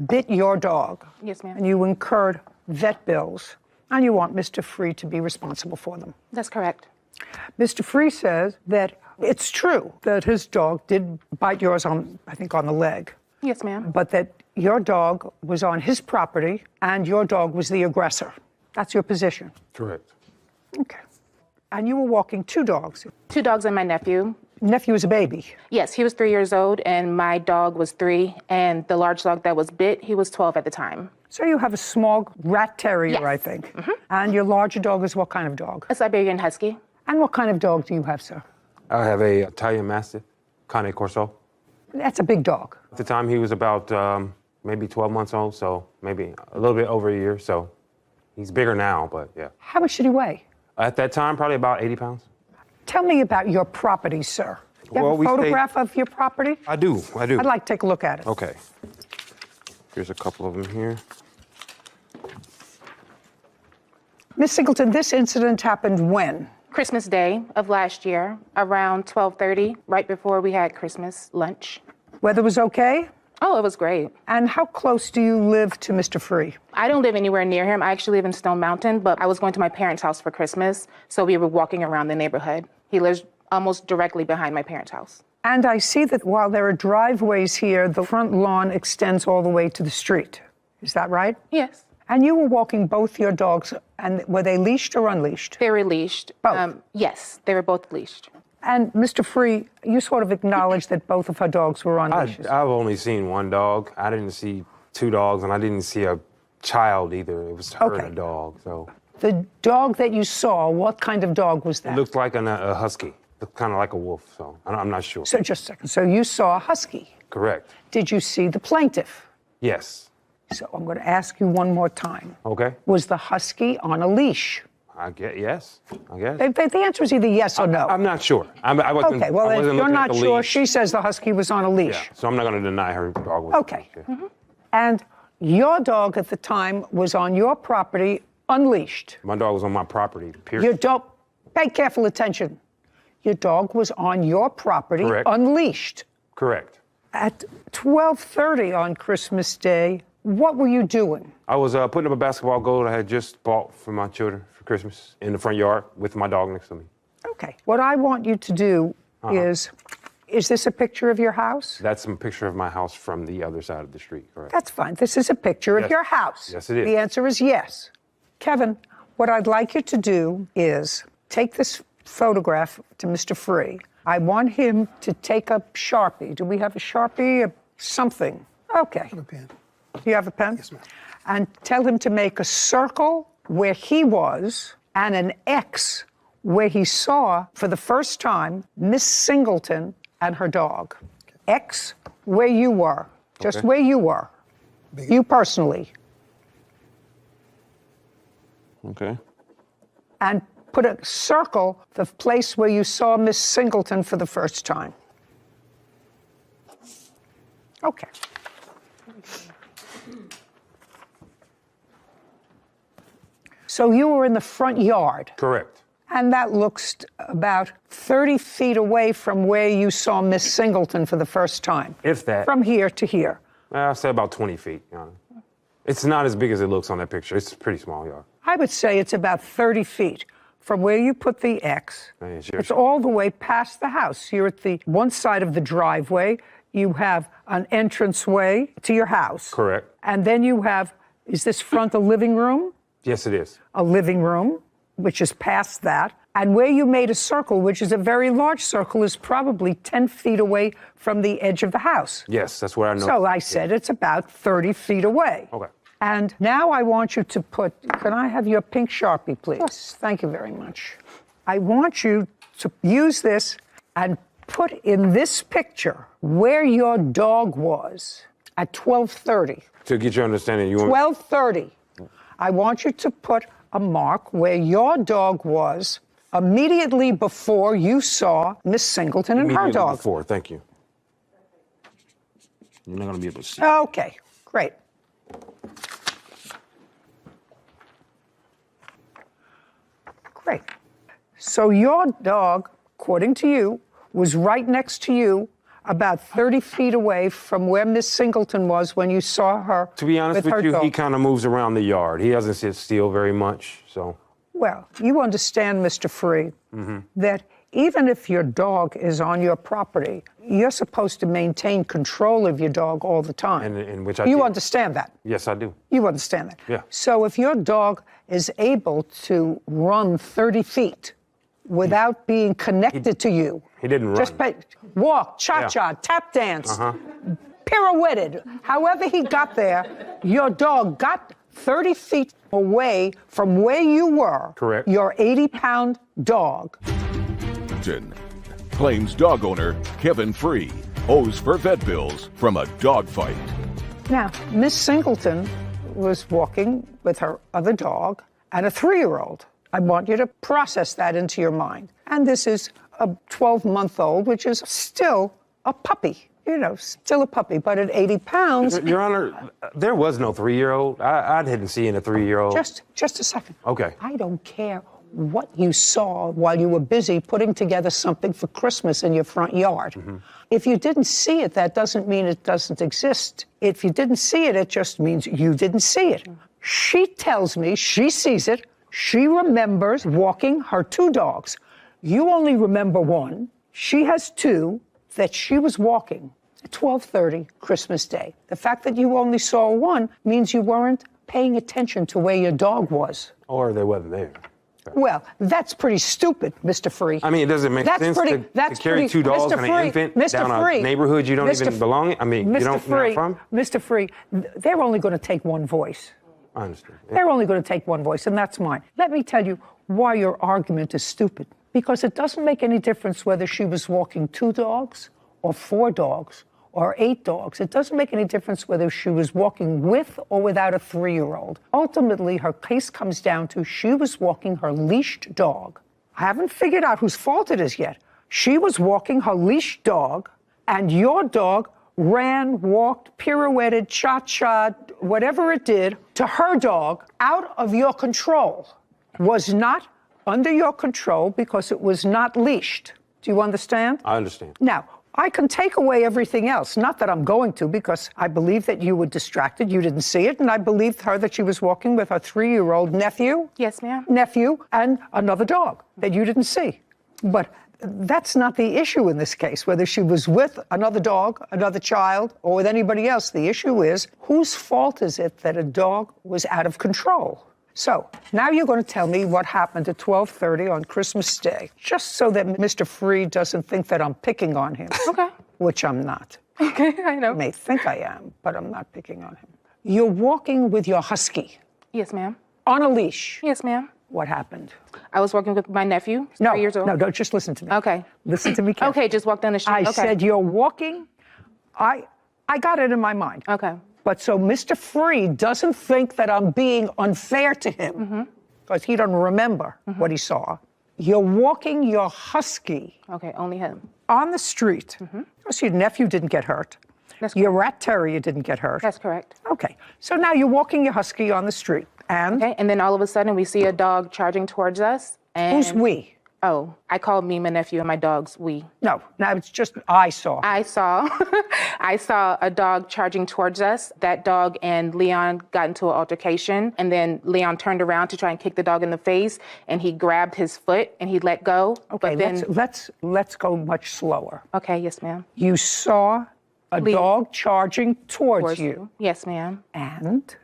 bit your dog. Yes, ma'am. And you incurred vet bills, and you want Mr. Free to be responsible for them. That's correct. Mr. Free says that it's true that his dog did bite yours on the leg. Yes, ma'am. But that your dog was on his property and your dog was the aggressor. That's your position. Correct. Okay. And you were walking two dogs. 2 dogs and my nephew. Nephew was a baby. Yes, he was 3 years old, and my dog was 3, and the large dog that was bit, he was 12 at the time. So you have a small rat terrier, I think. And your larger dog is what kind of dog? A Siberian Husky. And what kind of dog do you have, sir? I have a Italian Mastiff, Cane Corso. That's a big dog. At the time, he was about maybe 12 months old, so maybe a little bit over a year. So he's bigger now, but yeah. How much did he weigh? At that time, probably about 80 pounds. Tell me about your property, sir. You have a photograph of your property? I do. I'd like to take a look at it. Okay. Here's a couple of them here. Miss Singleton, this incident happened when? Christmas Day of last year, around 12:30, right before we had Christmas lunch. Weather was okay? Oh, it was great. And how close do you live to Mr. Free? I don't live anywhere near him. I actually live in Stone Mountain, but I was going to my parents' house for Christmas, so we were walking around the neighborhood. He lives almost directly behind my parents' house. And I see that while there are driveways here, the front lawn extends all the way to the street. Is that right? Yes. And you were walking both your dogs, and were they leashed or unleashed? They were leashed. Both? Yes, they were both leashed. And Mr. Free, you sort of acknowledged that both of her dogs were on leashes. I've only seen one dog. I didn't see 2 dogs, and I didn't see a child either. It was her and a dog, so. The dog that you saw, what kind of dog was that? It looked like a husky. Looked kind of like a wolf, so I'm not sure. So just a second. So you saw a husky. Correct. Did you see the plaintiff? Yes. So I'm going to ask you one more time. Okay. Was the husky on a leash? I guess, yes, I guess. The answer is either yes or no. I'm not sure. I wasn't, okay, well, I if wasn't you're looking at not the sure, leash. she says the husky was on a leash. Yeah, so I'm not going to deny her dog was Okay. And your dog at the time was on your property unleashed. My dog was on my property, period. Your dog, pay careful attention. Your dog was on your property unleashed. Correct. At 12:30 on Christmas Day, what were you doing? I was putting up a basketball goal I had just bought for my children for Christmas in the front yard with my dog next to me. Okay. What I want you to do is this a picture of your house? That's a picture of my house from the other side of the street, correct? That's fine. This is a picture of your house. Yes, it is. The answer is yes. Kevin, what I'd like you to do is take this photograph to Mr. Free. I want him to take a Sharpie. Do we have a Sharpie? Something. Okay. I have a pen. Do you have a pen? Yes, ma'am. And tell him to make a circle where he was and an X where he saw for the first time Miss Singleton and her dog. X where you were, just where you were. You personally. Okay. And put a circle, the place where you saw Miss Singleton for the first time. Okay. So you were in the front yard. Correct. And that looks about 30 feet away from where you saw Miss Singleton for the first time. If that. From here to here. I'll say about 20 feet. It's not as big as it looks on that picture. It's a pretty small yard. I would say it's about 30 feet from where you put the X. It's all the way past the house. You're at the one side of the driveway. You have an entranceway to your house. Correct. And then you have, is this front a living room? Yes, it is. A living room, which is past that. And where you made a circle, which is a very large circle, is probably 10 feet away from the edge of the house. Yes, that's where I know. So I said it's about 30 feet away. Okay. And now I want you to put, can I have your pink Sharpie, please? Thank you very much. I want you to use this and put in this picture where your dog was at 12:30. To get your understanding, you want 12:30. I want you to put a mark where your dog was immediately before you saw Miss Singleton and her immediately dog. before. Thank you. You're not going to be able to see. Okay, great. Great. So your dog, according to you, was right next to you, about 30 feet away from where Miss Singleton was when you saw her. To be honest with her you, dog. he kind of moves around the yard. He doesn't sit still very much, so. Well, you understand, Mr. Free, Mm-hmm. that even if your dog is on your property, you're supposed to maintain control of your dog all the time. And which I You do. understand that. Yes, I do. You understand that. Yeah. So if your dog is able to run 30 feet without being connected to you, He didn't just run. walk, cha-cha, tap dance, pirouetted, however he got there, your dog got 30 feet away from where you were. Correct. Your 80-pound dog. Claims dog owner Kevin Free owes for vet bills from a dog fight. Now, Miss Singleton was walking with her other dog and a 3-year-old. I want you to process that into your mind. And this is a 12-month-old, which is still a puppy. You know, still a puppy, but at 80 pounds. Your Honor, there was no 3-year-old. I didn't see a 3-year-old. Just a second. Okay. I don't care what you saw while you were busy putting together something for Christmas in your front yard. Mm-hmm. If you didn't see it, that doesn't mean it doesn't exist. If you didn't see it, it just means you didn't see it. She tells me she sees it. She remembers walking her 2 dogs. You only remember 1. She has 2 that she was walking at 12:30 Christmas Day. The fact that you only saw 1 means you weren't paying attention to where your dog was. Or they wasn't there. Well, that's pretty stupid, Mr. Free. I mean, does it make sense to carry 2 dogs and an infant down a neighborhood you don't even belong in? I mean, you don't know from? Mr. Free, they're only going to take 1 voice. I understand. They're only going to take 1 voice, and that's mine. Let me tell you why your argument is stupid. Because it doesn't make any difference whether she was walking 2 dogs or 4 dogs or 8 dogs. It doesn't make any difference whether she was walking with or without a 3-year-old. Ultimately, her case comes down to she was walking her leashed dog. I haven't figured out whose fault it is yet. She was walking her leashed dog, and your dog ran, walked, pirouetted, cha-cha, whatever it did, to her dog out of your control. Was not under your control because it was not leashed. Do you understand? I understand. Now, I can take away everything else. Not that I'm going to, because I believe that you were distracted. You didn't see it. And I believed her that she was walking with her 3-year-old nephew. Yes, ma'am. Nephew and another dog that you didn't see. But that's not the issue in this case, whether she was with another dog, another child, or with anybody else. The issue is, whose fault is it that a dog was out of control? So now you're going to tell me what happened at 12:30 on Christmas Day, just so that Mr. Free doesn't think that I'm picking on him. Okay. Which I'm not. Okay, I know. You may think I am, but I'm not picking on him. You're walking with your husky. Yes, ma'am. On a leash. Yes, ma'am. What happened? I was working with my nephew, 3 years old. No, don't just listen to me. Okay. Listen to me carefully. Okay, just walk down the street. I Okay. said you're walking. I got it in my mind. Okay. But so Mr. Free doesn't think that I'm being unfair to him, because he doesn't remember what he saw. You're walking your husky. Okay, only him. On the street. So your nephew didn't get hurt. Your rat terrier didn't get hurt. That's correct. Okay. So now you're walking your husky on the street, and? Okay, and then all of a sudden we see a dog charging towards us. And Who's we? Oh, I called me, my nephew, and my dog's we. No, now it's just I saw. I saw a dog charging towards us. That dog and Leon got into an altercation, and then Leon turned around to try and kick the dog in the face, and he grabbed his foot and he let go. Okay, but then, let's go much slower. Okay, yes, ma'am. You saw a dog charging towards you. Yes, ma'am. And?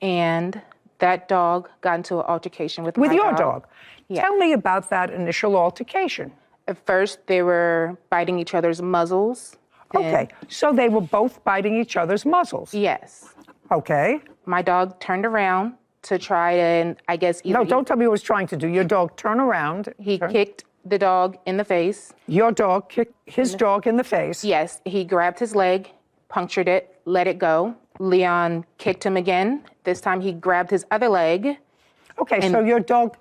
And that dog got into an altercation with my your dog. dog. Yeah. Tell me about that initial altercation. At first, they were biting each other's muzzles. Okay, so they were both biting each other's muzzles. Yes. Okay. My dog turned around to try and, I guess, either... No, don't tell me what he was trying to do. Your dog turned around. He kicked the dog in the face. Your dog kicked his dog in the face? Yes. He grabbed his leg, punctured it, let it go. Leon kicked him again. This time he grabbed his other leg. Okay, so your dog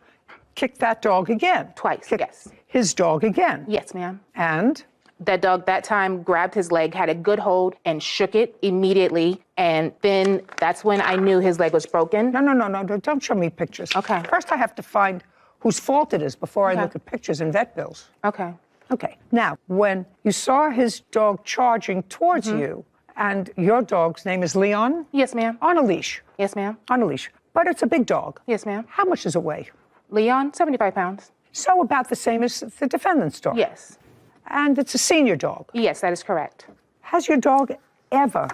kicked that dog again? Twice, yes. His dog again? Yes, ma'am. And? That dog that time grabbed his leg, had a good hold, and shook it immediately. And then that's when I knew his leg was broken. No, don't show me pictures. Okay. First I have to find whose fault it is before I look at pictures and vet bills. Okay. Okay. Now, when you saw his dog charging towards you, and your dog's name is Leon? Yes, ma'am. On a leash? Yes, ma'am. On a leash. But it's a big dog. Yes, ma'am. How much does it weigh? Leon, 75 pounds. So about the same as the defendant's dog? Yes. And it's a senior dog? Yes, that is correct. Has your dog ever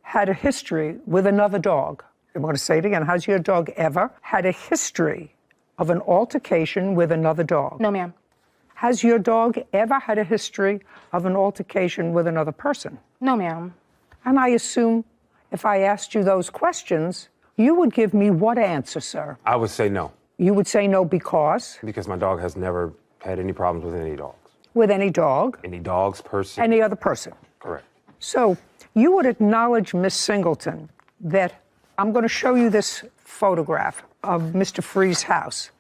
had a history with another dog? I'm going to say it again. Has your dog ever had a history of an altercation with another dog? No, ma'am. Has your dog ever had a history of an altercation with another person? No, ma'am. And I assume if I asked you those questions, you would give me what answer, sir? I would say no. You would say no because? Because my dog has never had any problems with any dogs. With any dog? Any dogs, person? Any other person? Correct. So you would acknowledge, Miss Singleton, that I'm going to show you this photograph of Mr. Free's house.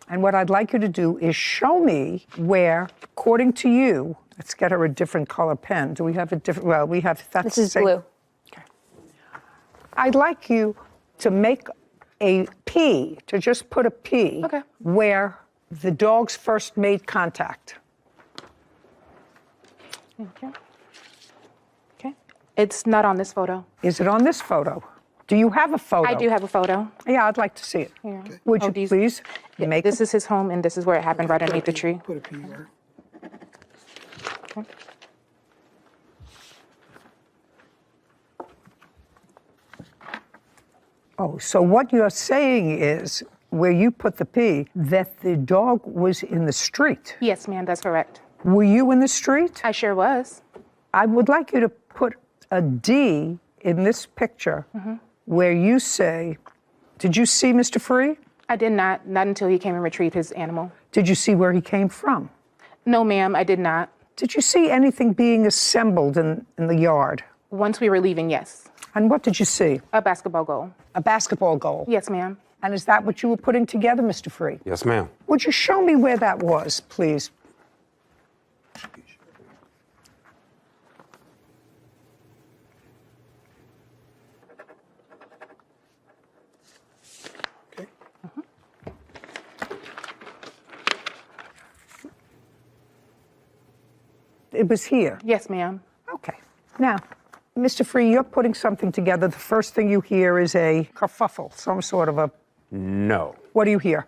And what I'd like you to do is show me where, according to you, let's get her a different color pen. Do we have a different, well, we have, that's This is blue. Okay. I'd like you to make a P, to just put a P, where the dogs first made contact. Okay. Okay. It's not on this photo. Is it on this photo? Do you have a photo? I do have a photo. Yeah, I'd like to see it. Here. Would you please make This is his home, and this is where it happened, right underneath the tree. Put a P there. Okay. Oh, so what you're saying is, where you put the P, that the dog was in the street. Yes, ma'am, that's correct. Were you in the street? I sure was. I would like you to put a D in this picture where you say, did you see Mr. Free? I did not until he came and retrieved his animal. Did you see where he came from? No, ma'am, I did not. Did you see anything being assembled in the yard? Once we were leaving, yes. And what did you see? A basketball goal. A basketball goal? Yes, ma'am. And is that what you were putting together, Mr. Free? Yes, ma'am. Would you show me where that was, please? It was here? Yes, ma'am. Okay. Now, Mr. Free, you're putting something together. The first thing you hear is a kerfuffle, some sort of a... No. What do you hear?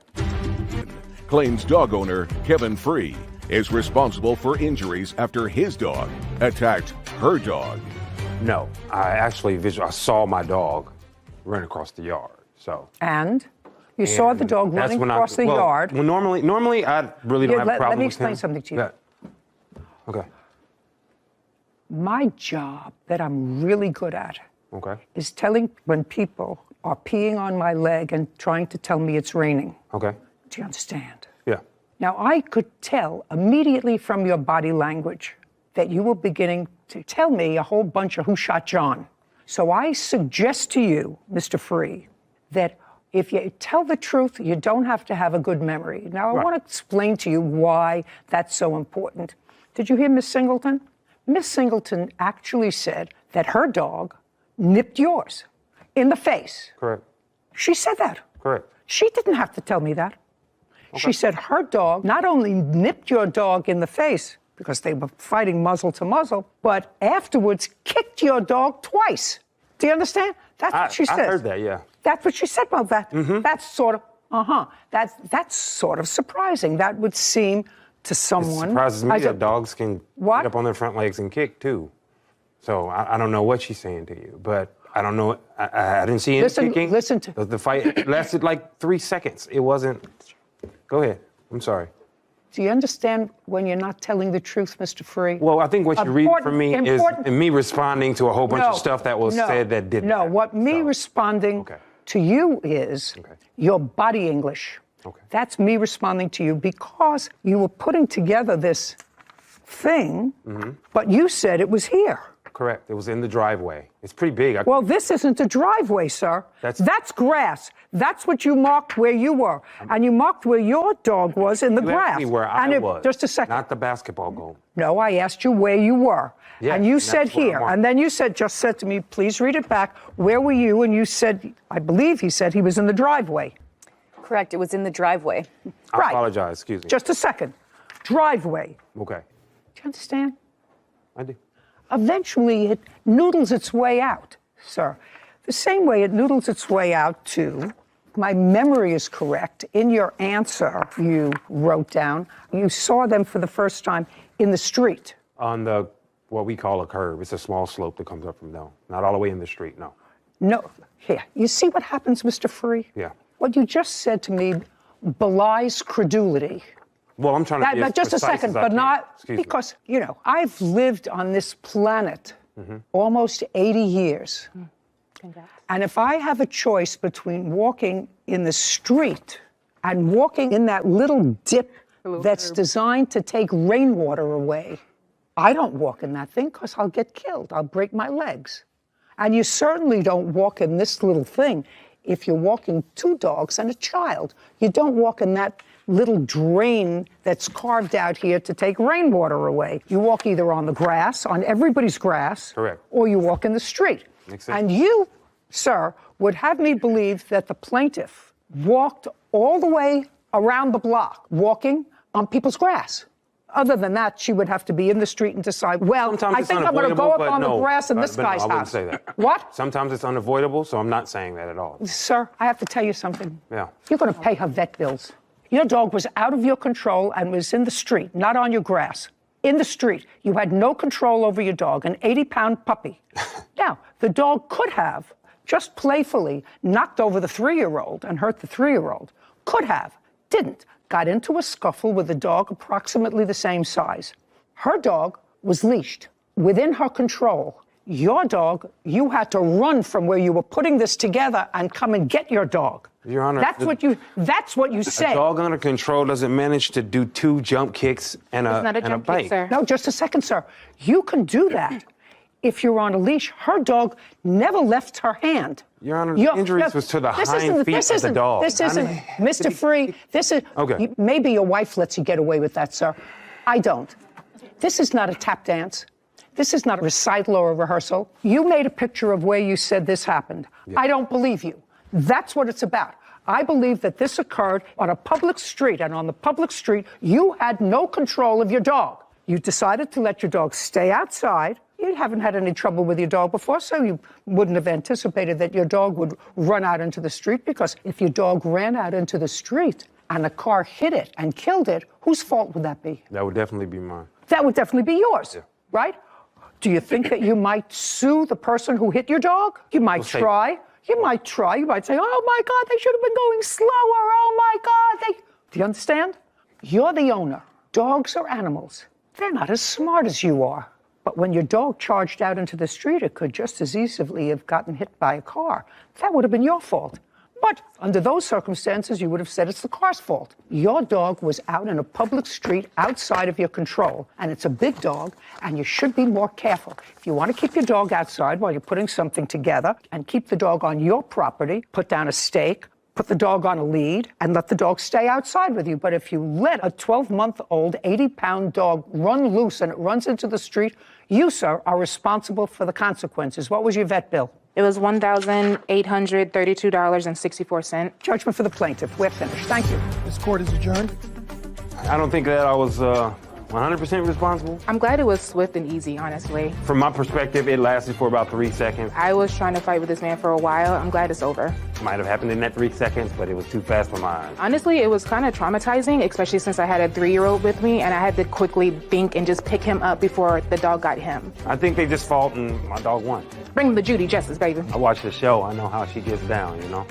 Claims dog owner Kevin Free is responsible for injuries after his dog attacked her dog. No. I actually I saw my dog run across the yard. So. And? You saw the dog running across the yard. Well, normally I really don't have a problem with him. Let me explain something to you. Yeah. Okay. My job that I'm really good at is telling when people are peeing on my leg and trying to tell me it's raining. Okay. Do you understand? Yeah. Now, I could tell immediately from your body language that you were beginning to tell me a whole bunch of who shot John. So I suggest to you, Mr. Free, that if you tell the truth, you don't have to have a good memory. Now, I want to explain to you why that's so important. Did you hear Miss Singleton? Miss Singleton actually said that her dog nipped yours in the face. Correct. She said that. Correct. She didn't have to tell me that. She said her dog not only nipped your dog in the face because they were fighting muzzle to muzzle, but afterwards kicked your dog twice. Do you understand? That's what she said. I heard that, yeah. That's what she said about that. That's sort of, that's sort of surprising. That would seem to someone. It surprises me that dogs can What? get up on their front legs and kick too. So I don't know what she's saying to you, but I don't know. I didn't see any kicking. Listen to the fight lasted like 3 seconds. It wasn't. Go ahead. I'm sorry. Do you understand when you're not telling the truth, Mr. Free? Well, I think what you read from me is me responding to a whole bunch of stuff that was said that didn't. No, what me responding to you is your body English. That's me responding to you because you were putting together this thing, but you said it was here. Correct. It was in the driveway. It's pretty big. Well, this isn't a driveway, sir. That's grass. That's what you marked where you were. And you marked where your dog was in the You grass. asked me where I was. Just a second. Not the basketball goal. No, I asked you where you were. Yeah, and you and said that's where I here. marked. And then you just said to me, please read it back. Where were you? And you said, I believe he said he was in the driveway. Correct. It was in the driveway. I apologize. Excuse me. Just a second. Driveway. Okay. Do you understand? I do. Eventually, it noodles its way out, sir. The same way it noodles its way out to, my memory is correct, in your answer you wrote down, you saw them for the first time in the street. On the, what we call a curve. It's a small slope that comes up from down. Not all the way in the street, no. No, here, you see what happens, Mr. Free? Yeah. What you just said to me belies credulity. Well, I'm trying to be as Just a precise second, as I but can. not Excuse me. because, you know, I've lived on this planet almost 80 years. And if I have a choice between walking in the street and walking in that little dip that's designed to take rainwater away, I don't walk in that thing because I'll get killed. I'll break my legs. And you certainly don't walk in this little thing if you're walking two dogs and a child. You don't walk in that little drain that's carved out here to take rainwater away. You walk either on the grass, on everybody's grass, Correct. or you walk in the street. Makes sense. And you, sir, would have me believe that the plaintiff walked all the way around the block, walking on people's grass. Other than that, she would have to be in the street and decide, well, Sometimes I it's think I'm going to go unavoidable, up on but the no. grass in this But no, guy's I wouldn't house. say that. What? Sometimes it's unavoidable, so I'm not saying that at all. Sir, I have to tell you something. Yeah. You're going to pay her vet bills. Your dog was out of your control and was in the street, not on your grass. In the street. You had no control over your dog, an 80-pound puppy. Now, the dog could have, just playfully, knocked over the 3-year-old and hurt the 3-year-old. Could have, didn't. Got into a scuffle with a dog approximately the same size. Her dog was leashed, within her control. Your dog, you had to run from where you were putting this together and come and get your dog. Your Honor, That's what you said. A dog under control doesn't manage to do 2 jump kicks and a bite. No, just a second, sir. You can do that if you're on a leash. Her dog never left her hand. Your Honor, the injuries was to the hind feet of the dog. This isn't, Mr. Free, this is, Okay. Maybe your wife lets you get away with that, sir. I don't. This is not a tap dance. This is not a recital or a rehearsal. You made a picture of where you said this happened. Yeah. I don't believe you. That's what it's about. I believe that this occurred on a public street, and on the public street, you had no control of your dog. You decided to let your dog stay outside. You haven't had any trouble with your dog before, so you wouldn't have anticipated that your dog would run out into the street, because if your dog ran out into the street and a car hit it and killed it, whose fault would that be? That would definitely be mine. That would definitely be yours, right? Do you think that you might sue the person who hit your dog? You might try. You might try. You might say, oh my God, they should have been going slower. Oh my God. Do you understand? You're the owner. Dogs are animals. They're not as smart as you are. But when your dog charged out into the street, it could just as easily have gotten hit by a car. That would have been your fault. But under those circumstances, you would have said it's the car's fault. Your dog was out in a public street outside of your control, and it's a big dog, and you should be more careful. If you want to keep your dog outside while you're putting something together and keep the dog on your property, put down a stake, put the dog on a lead and let the dog stay outside with you. But if you let a 12-month-old, 80-pound dog run loose and it runs into the street, you, sir, are responsible for the consequences. What was your vet bill? It was $1,832.64. Judgment for the plaintiff. We're finished. Thank you. This court is adjourned. I don't think that I was 100% responsible. I'm glad it was swift and easy, honestly. From my perspective, it lasted for about 3 seconds. I was trying to fight with this man for a while. I'm glad it's over. Might have happened in that 3 seconds, but it was too fast for my eyes. Honestly, it was kind of traumatizing, especially since I had a 3-year-old with me and I had to quickly think and just pick him up before the dog got him. I think they just fought and my dog won. Bring him the Judy justice, baby. I watched the show. I know how she gets down, you know?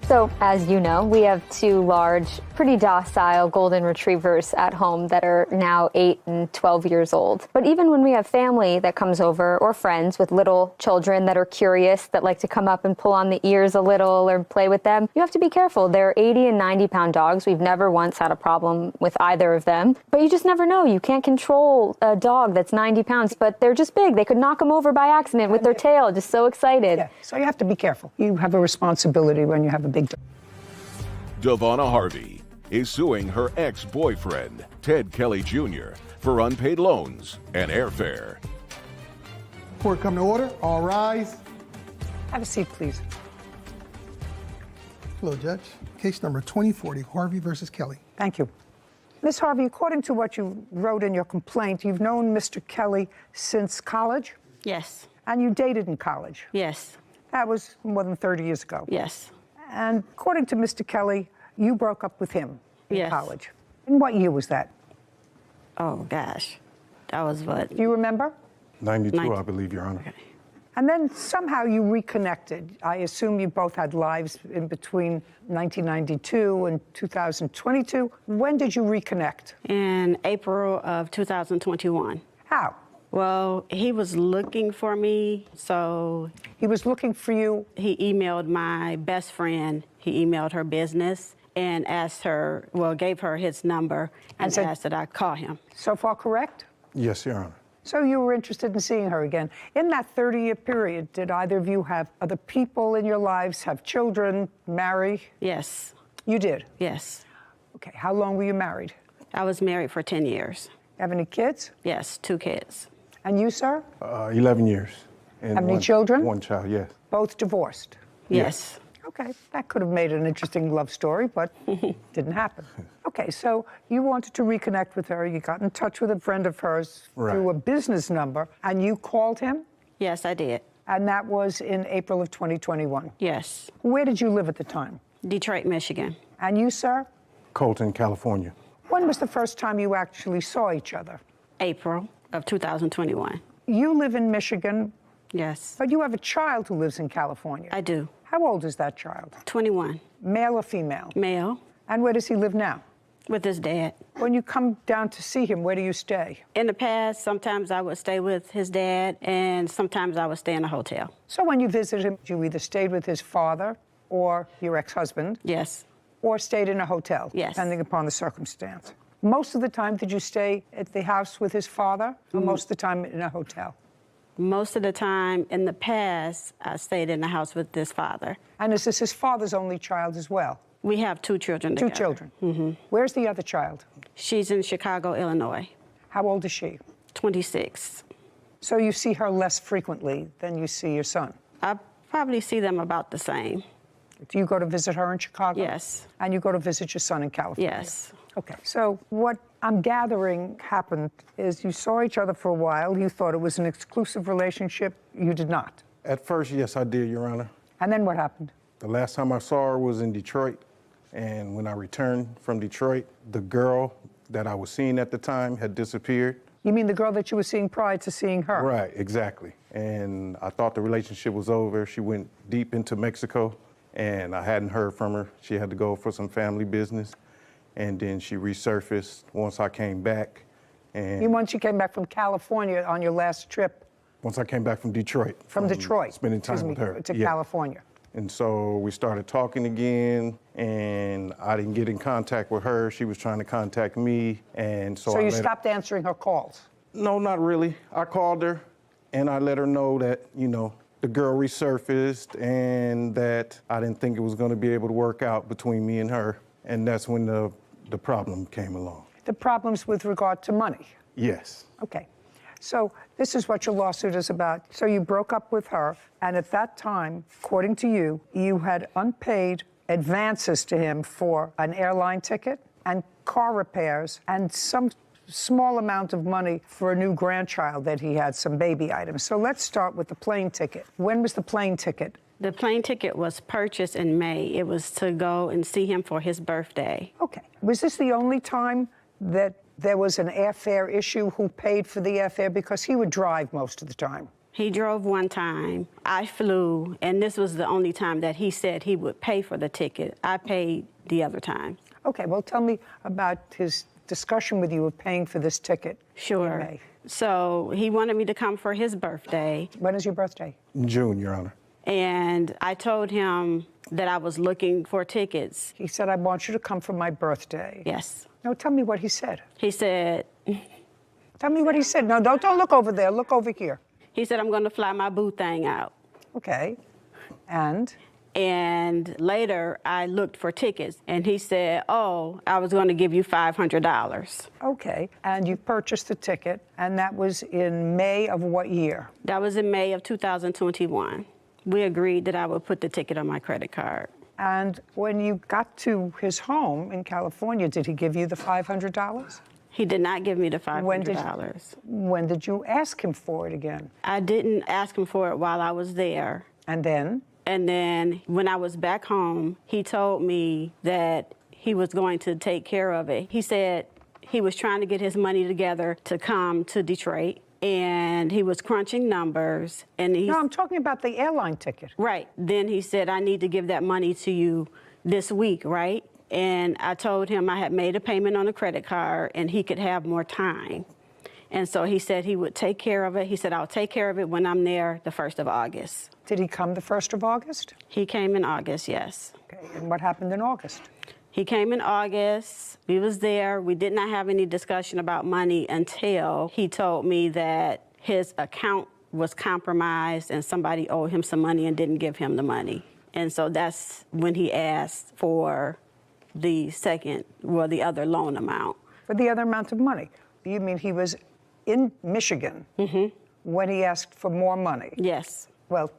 So, as you know, we have 2 large, pretty docile golden retrievers at home that are now 8 and 12 years old. But even when we have family that comes over or friends with little children that are curious, that like to come up and pull on the ears a little or play with them, you have to be careful. They're 80 and 90-pound dogs. We've never once had a problem with either of them. But you just never know. You can't control a dog that's 90 pounds, but they're just big. They could knock them over by accident with their tail, just so excited. Yeah, so you have to be careful. You have a responsibility when you have a big dog. Devonna Harvey is suing her ex-boyfriend, Ted Kelly Jr., for unpaid loans and airfare. Court come to order. All rise. Have a seat, please. Hello, Judge. Case number 2040, Harvey versus Kelly. Thank you. Ms. Harvey, according to what you wrote in your complaint, you've known Mr. Kelly since college? Yes. And you dated in college? Yes. That was more than 30 years ago? Yes. And according to Mr. Kelly, you broke up with him in college. In what year was that? Oh, gosh. That was what? Do you remember? 92, I believe, Your Honor. Okay. And then somehow you reconnected. I assume you both had lives in between 1992 and 2022. When did you reconnect? In April of 2021. How? Well, he was looking for me, so... He was looking for you? He emailed my best friend. He emailed her business and asked her, well, gave her his number and asked that I call him. So far correct? Yes, Your Honor. So you were interested in seeing her again. In that 30-year period, did either of you have other people in your lives, have children, marry? Yes. You did? Yes. Okay, how long were you married? I was married for 10 years. Have any kids? Yes, 2 kids. And you, sir? 11 years. And Have any children? 1 child, yes. Both divorced? Yes. Okay, that could have made an interesting love story, but didn't happen. Okay, so you wanted to reconnect with her. You got in touch with a friend of hers through a business number, and you called him? Yes, I did. And that was in April of 2021? Yes. Where did you live at the time? Detroit, Michigan. And you, sir? Colton, California. When was the first time you actually saw each other? April of 2021. You live in Michigan. Yes. But you have a child who lives in California. I do. How old is that child? 21. Male or female? Male. And where does he live now? With his dad. When you come down to see him, where do you stay? In the past, sometimes I would stay with his dad, and sometimes I would stay in a hotel. So when you visited him, you either stayed with his father or your ex-husband? Yes. Or stayed in a hotel? Yes. Depending upon the circumstance. Most of the time, did you stay at the house with his father, or most of the time in a hotel? Most of the time, in the past, I stayed in the house with his father. And is this his father's only child as well? We have 2 children together. 2 children? Mm-hmm. Where's the other child? She's in Chicago, Illinois. How old is she? 26. So you see her less frequently than you see your son? I probably see them about the same. Do you go to visit her in Chicago? Yes. And you go to visit your son in California? Yes. Okay, so what I'm gathering happened is you saw each other for a while. You thought it was an exclusive relationship. You did not. At first, yes, I did, Your Honor. And then what happened? The last time I saw her was in Detroit. And when I returned from Detroit, the girl that I was seeing at the time had disappeared. You mean the girl that you were seeing prior to seeing her? Right, exactly. And I thought the relationship was over. She went deep into Mexico, and I hadn't heard from her. She had to go for some family business. And then she resurfaced once I came back. And once you came back from California on your last trip? Once I came back from Detroit. From Detroit? Spending time with her. To California. And so we started talking again, and I didn't get in contact with her. She was trying to contact me, and so you stopped answering her calls? No, not really. I called her, and I let her know that, the girl resurfaced and that I didn't think it was going to be able to work out between me and her. And that's when the problem came along. The problems with regard to money. Yes. Okay. So this is what your lawsuit is about. So you broke up with her, and at that time, according to you, you had unpaid advances to him for an airline ticket and car repairs and some small amount of money for a new grandchild that he had, some baby items. So let's start with the plane ticket. When was the plane ticket? The plane ticket was purchased in May. It was to go and see him for his birthday. Okay. Was this the only time that there was an airfare issue? Who paid for the airfare? Because he would drive most of the time. He drove one time. I flew, and this was the only time that he said he would pay for the ticket. I paid the other time. Okay, well, tell me about his discussion with you of paying for this ticket. Sure. In May. So he wanted me to come for his birthday. When is your birthday? In June, Your Honor. And I told him that I was looking for tickets. He said, I want you to come for my birthday. Yes. No, tell me what he said. He said... Tell me what he said. No, don't look over there. Look over here. He said, I'm going to fly my boo thing out. Okay. And later, I looked for tickets, and he said, oh, I was going to give you $500. Okay. And you purchased the ticket, and that was in May of what year? That was in May of 2021. We agreed that I would put the ticket on my credit card. And when you got to his home in California, did he give you the $500? He did not give me the $500. When did you ask him for it again? I didn't ask him for it while I was there. And then? And then when I was back home, he told me that he was going to take care of it. He said he was trying to get his money together to come to Detroit, and he was crunching numbers. And No, I'm talking about the airline ticket. Right. Then he said, I need to give that money to you this week, right? And I told him I had made a payment on a credit card and he could have more time. And so he said he would take care of it. He said, I'll take care of it when I'm there the 1st of August. Did he come the 1st of August? He came in August, yes. Okay, and what happened in August? He came in August. We was there. We did not have any discussion about money until he told me that his account was compromised and somebody owed him some money and didn't give him the money. And so that's when he asked for the other loan amount. For the other amount of money? You mean he was in Michigan when he asked for more money? Yes. Well,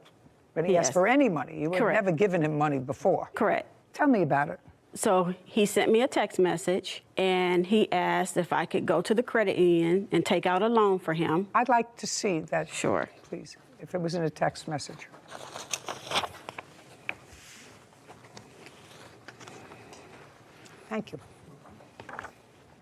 when he asked for any money. You had never given him money before. Correct. Tell me about it. So he sent me a text message, and he asked if I could go to the credit union and take out a loan for him. I'd like to see that. Sure. Please, if it was in a text message. Thank you.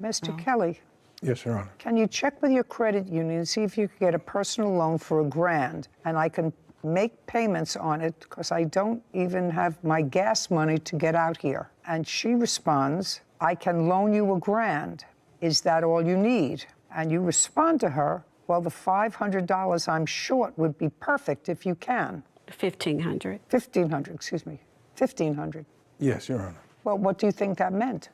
Mr. Kelly. Yes, Your Honor. Can you check with your credit union and see if you could get a personal loan for $1,000 and I can make payments on it because I don't even have my gas money to get out here? And she responds, I can loan you $1,000. Is that all you need? And you respond to her, well, the $500 I'm short would be perfect if you can. $1,500. $1,500, excuse me. $1,500. Yes, Your Honor. Well, what do you think that meant?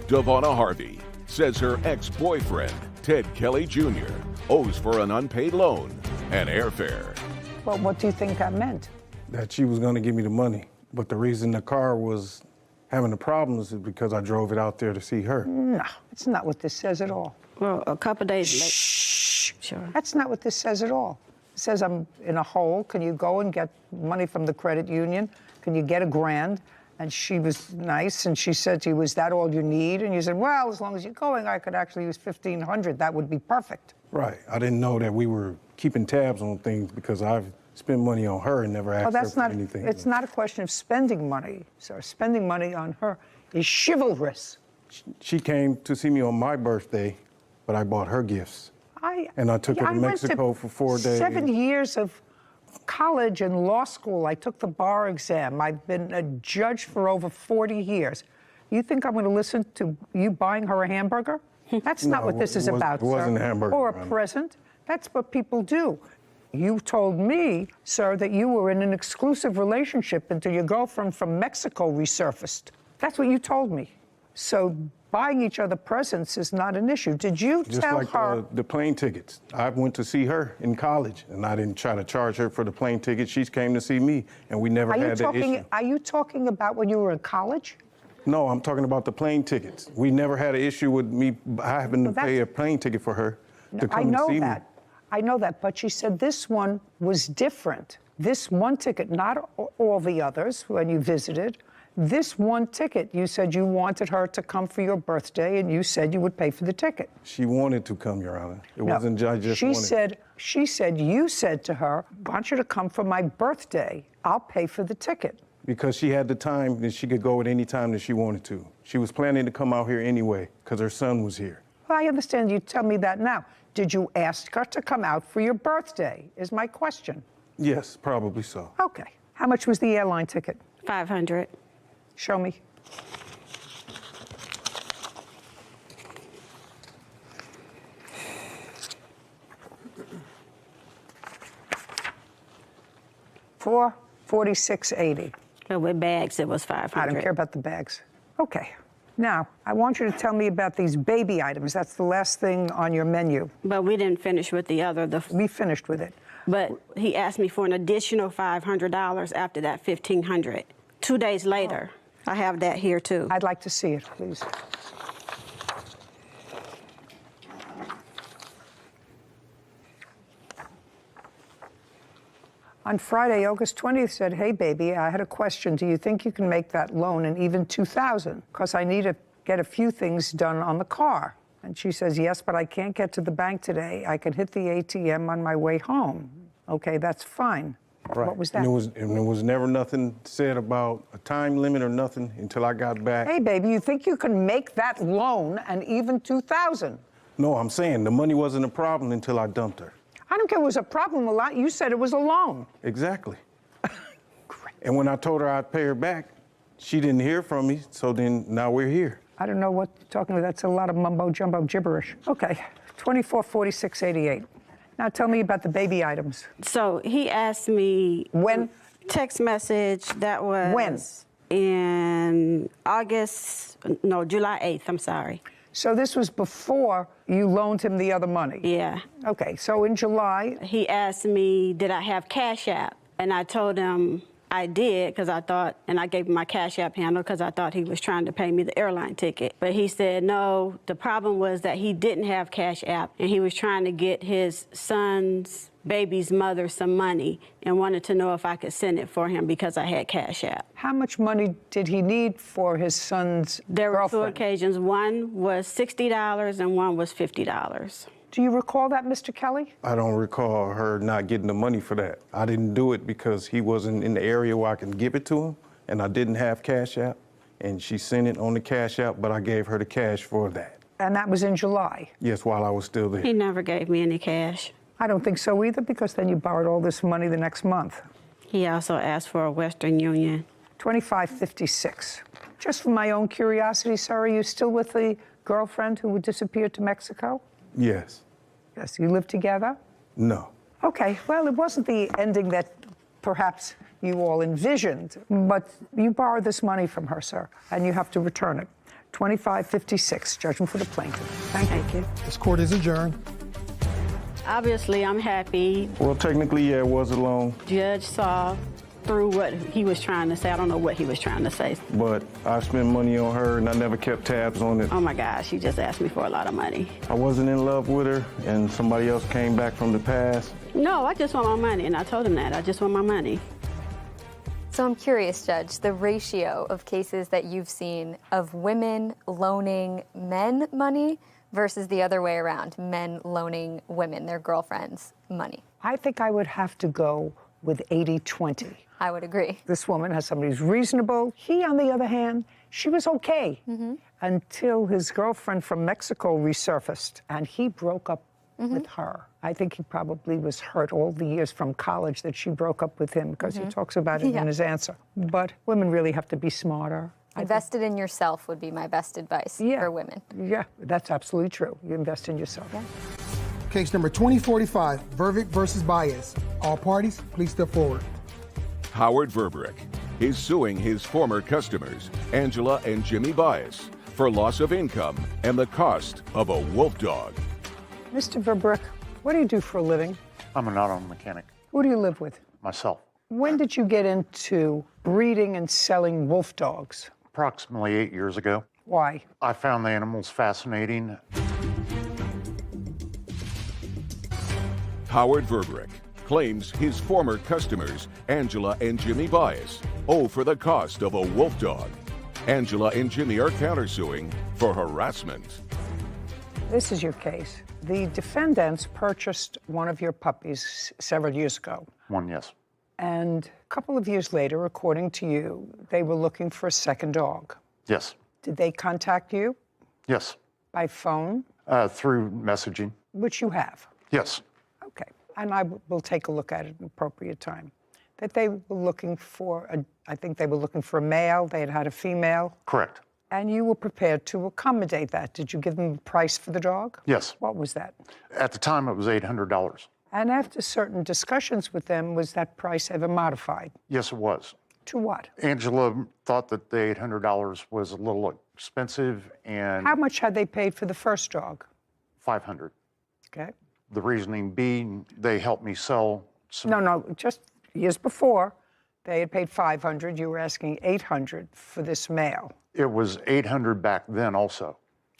Devonna Harvey says her ex-boyfriend, Ted Kelly Jr., owes for an unpaid loan and airfare. Well, what do you think that meant? That she was going to give me the money. But the reason the car was having the problems is because I drove it out there to see her. No, it's not what this says at all. Well, a couple days later. Sure. That's not what this says at all. It says I'm in a hole. Can you go and get money from the credit union? Can you get $1,000? And she was nice, and she said to you, is that all you need? And you said, well, as long as you're going, I could actually use $1,500. That would be perfect. Right. I didn't know that we were keeping tabs on things because I've spent money on her and never asked her for anything. It's not a question of spending money, sir. Spending money on her is chivalrous. She came to see me on my birthday, but I bought her gifts. And I took her to Mexico for 4 days. 7 years of college and law school. I took the bar exam. I've been a judge for over 40 years. You think I'm going to listen to you buying her a hamburger? That's not what this is about, sir. It wasn't a hamburger. Or a present. That's what people do. You told me, sir, that you were in an exclusive relationship until your girlfriend from Mexico resurfaced. That's what you told me. So buying each other presents is not an issue. Did you Just tell like her? the plane tickets. I went to see her in college, and I didn't try to charge her for the plane ticket. She came to see me, and we never had that issue. Are you talking about when you were in college? No, I'm talking about the plane tickets. We never had an issue with me having to pay a plane ticket for her to come and see me. I know that, but she said this one was different. This one ticket, not all the others when you visited. This one ticket, you said you wanted her to come for your birthday, and you said you would pay for the ticket. She wanted to come, Your Honor. It wasn't I just wanted. She said you said to her, I want you to come for my birthday. I'll pay for the ticket. Because she had the time that she could go at any time that she wanted to. She was planning to come out here anyway because her son was here. Well, I understand you tell me that now. Did you ask her to come out for your birthday, is my question. Yes, probably so. Okay. How much was the airline ticket? $500. Show me. $446.80. But with bags, it was $500. I don't care about the bags. Okay. Now, I want you to tell me about these baby items. That's the last thing on your menu. But we didn't finish with the other. We finished with it. But he asked me for an additional $500 after that $1,500. 2 days later, I have that here too. I'd like to see it, please. On Friday, August 20th, said, hey, baby, I had a question. Do you think you can make that loan in even $2,000? Because I need to get a few things done on the car. And she says, yes, but I can't get to the bank today. I can hit the ATM on my way home. Okay, that's fine. Right. What was that? And there was never nothing said about a time limit or nothing until I got back. Hey, baby, you think you can make that loan and even $2,000? No, I'm saying the money wasn't a problem until I dumped her. I don't care if it was a problem a lot. You said it was a loan. Exactly. And when I told her I'd pay her back, she didn't hear from me, so then now we're here. I don't know what you're talking about. That's a lot of mumbo-jumbo gibberish. Okay, $2446.88. Now tell me about the baby items. So he asked me... When? Text message, that was... When? In July 8th, I'm sorry. So this was before you loaned him the other money? Yeah. Okay, so in July... He asked me, did I have Cash App? And I told him I did, because I thought, and I gave him my Cash App handle because I thought he was trying to pay me the airline ticket. But he said, no, the problem was that he didn't have Cash App, and he was trying to get his son's baby's mother some money and wanted to know if I could send it for him because I had Cash App. How much money did he need for his son's There were girlfriend? 2 occasions. One was $60 and one was $50. Do you recall that, Mr. Kelly? I don't recall her not getting the money for that. I didn't do it because he wasn't in the area where I can give it to him, and I didn't have Cash App, and she sent it on the Cash App, but I gave her the cash for that. And that was in July? Yes, while I was still there. He never gave me any cash. I don't think so either, because then you borrowed all this money the next month. He also asked for a Western Union. $25.56. Just for my own curiosity, sir, are you still with the girlfriend who disappeared to Mexico? Yes. Yes, you live together? No. Okay, well, it wasn't the ending that perhaps you all envisioned, but you borrowed this money from her, sir, and you have to return it. $25.56, judgment for the plaintiff. Thank you. This court is adjourned. Obviously, I'm happy. Well, technically, yeah, it was a loan. Judge saw through what he was trying to say. I don't know what he was trying to say. But I spent money on her, and I never kept tabs on it. Oh, my gosh, he just asked me for a lot of money. I wasn't in love with her, and somebody else came back from the past. No, I just want my money, and I told him that. I just want my money. So I'm curious, Judge, the ratio of cases that you've seen of women loaning men money versus the other way around, men loaning women, their girlfriends, money. I think I would have to go with 80-20. I would agree. This woman has somebody who's reasonable. He, on the other hand, she was okay until his girlfriend from Mexico resurfaced, and he broke up with her. I think he probably was hurt all the years from college that she broke up with him, because he talks about it in his answer. But women really have to be smarter. Invested in yourself would be my best advice for women. Yeah, that's absolutely true. You invest in yourself. Yeah. Case number 2045, Vervick versus Baez. All parties, please step forward. Howard Verbrick is suing his former customers, Angela and Jimmy Baez, for loss of income and the cost of a wolf dog. Mr. Verbrick, what do you do for a living? I'm an auto mechanic. Who do you live with? Myself. When did you get into breeding and selling wolf dogs? Approximately 8 years ago. Why? I found the animals fascinating. Howard Verbrick claims his former customers, Angela and Jimmy Bias, owe for the cost of a wolf dog. Angela and Jimmy are countersuing for harassment. This is your case. The defendants purchased one of your puppies several years ago. One, yes. And a couple of years later, according to you, they were looking for a second dog. Yes. Did they contact you? Yes. By phone? Through messaging. Which you have? Yes. Okay. And I will take a look at it at an appropriate time. That they were looking for, I think they were looking for a male, they had had a female. Correct. And you were prepared to accommodate that. Did you give them a price for the dog? Yes. What was that? At the time, it was $800. And after certain discussions with them, was that price ever modified? Yes, it was. To what? Angela thought that the $800 was a little expensive, and How much had they paid for the first dog? $500. Okay. The reasoning being, they helped me sell some. No, just years before, they had paid $500. You were asking $800 for this male. It was $800 back then also.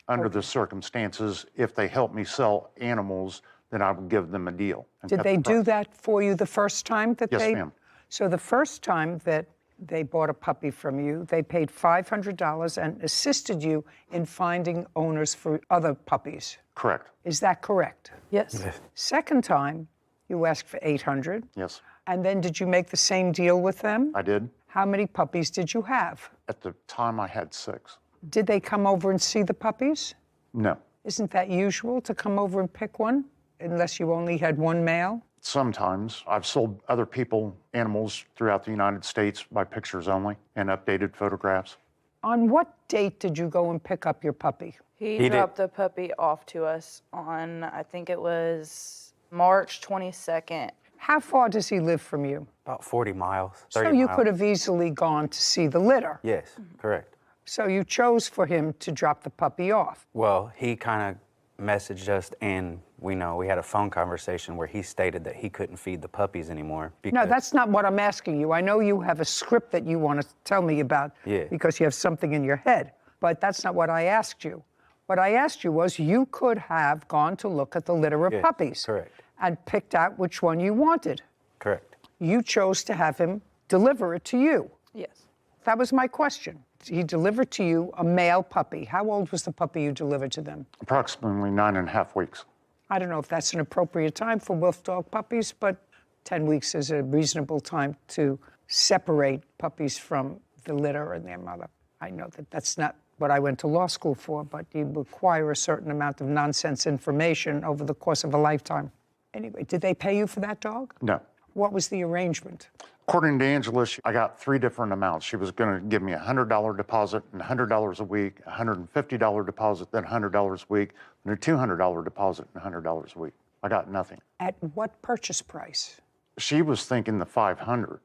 Under the circumstances, if they helped me sell animals, then I would give them a deal. and Did cut they the do price. that for you the first time that Yes, they? ma'am. So the first time that they bought a puppy from you, they paid $500 and assisted you in finding owners for other puppies. Correct. Is that correct? Yes. Second time, you asked for $800. Yes, And then did you make the same deal with them? I did. How many puppies did you have? At the time, I had 6. Did they come over and see the puppies? No. Isn't that usual to come over and pick one, unless you only had one male? Sometimes. I've sold other people animals throughout the United States by pictures only and updated photographs. On what date did you go and pick up your puppy? He dropped the puppy off to us on, I think it was March 22nd. How far does he live from you? About 40 miles. So 30 you miles. could have easily gone to see the litter. Yes, correct. So you chose for him to drop the puppy off. Well, he kind of messaged us, and we had a phone conversation where he stated that he couldn't feed the puppies anymore. No, that's not what I'm asking you. I know you have a script that you want to tell me about because you have something in your head, but that's not what I asked you. What I asked you was you could have gone to look at the litter of puppies. Correct. And picked out which one you wanted. Correct. You chose to have him deliver it to you. Yes. That was my question. He delivered to you a male puppy. How old was the puppy you delivered to them? Approximately 9.5 weeks. I don't know if that's an appropriate time for wolf dog puppies, but 10 weeks is a reasonable time to separate puppies from the litter and their mother. I know that that's not what I went to law school for, but you require a certain amount of nonsense information over the course of a lifetime. Anyway, did they pay you for that dog? No. What was the arrangement? According to Angela, I got 3 different amounts. She was going to give me a $100 deposit and $100 a week, a $150 deposit, then $100 a week, and a $200 deposit and $100 a week. I got nothing. At what purchase price? She was thinking the $500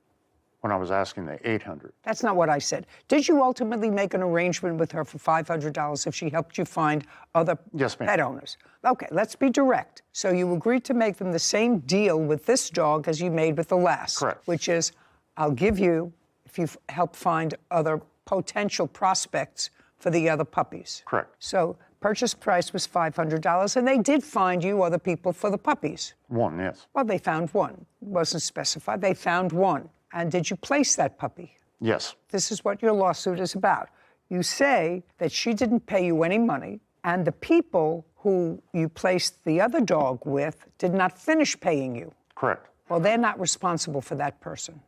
when I was asking the $800. That's not what I said. Did you ultimately make an arrangement with her for $500 if she helped you find other pet owners? Okay, let's be direct. So you agreed to make them the same deal with this dog as you made with the last. Correct. Which is, I'll give you if you help find other potential prospects for the other puppies. Correct. So purchase price was $500, and they did find you other people for the puppies. 1, yes. Well, they found one. It wasn't specified. They found one. And did you place that puppy? Yes. This is what your lawsuit is about. You say that she didn't pay you any money, and the people who you placed the other dog with did not finish paying you. Correct. Well, they're not responsible for that person.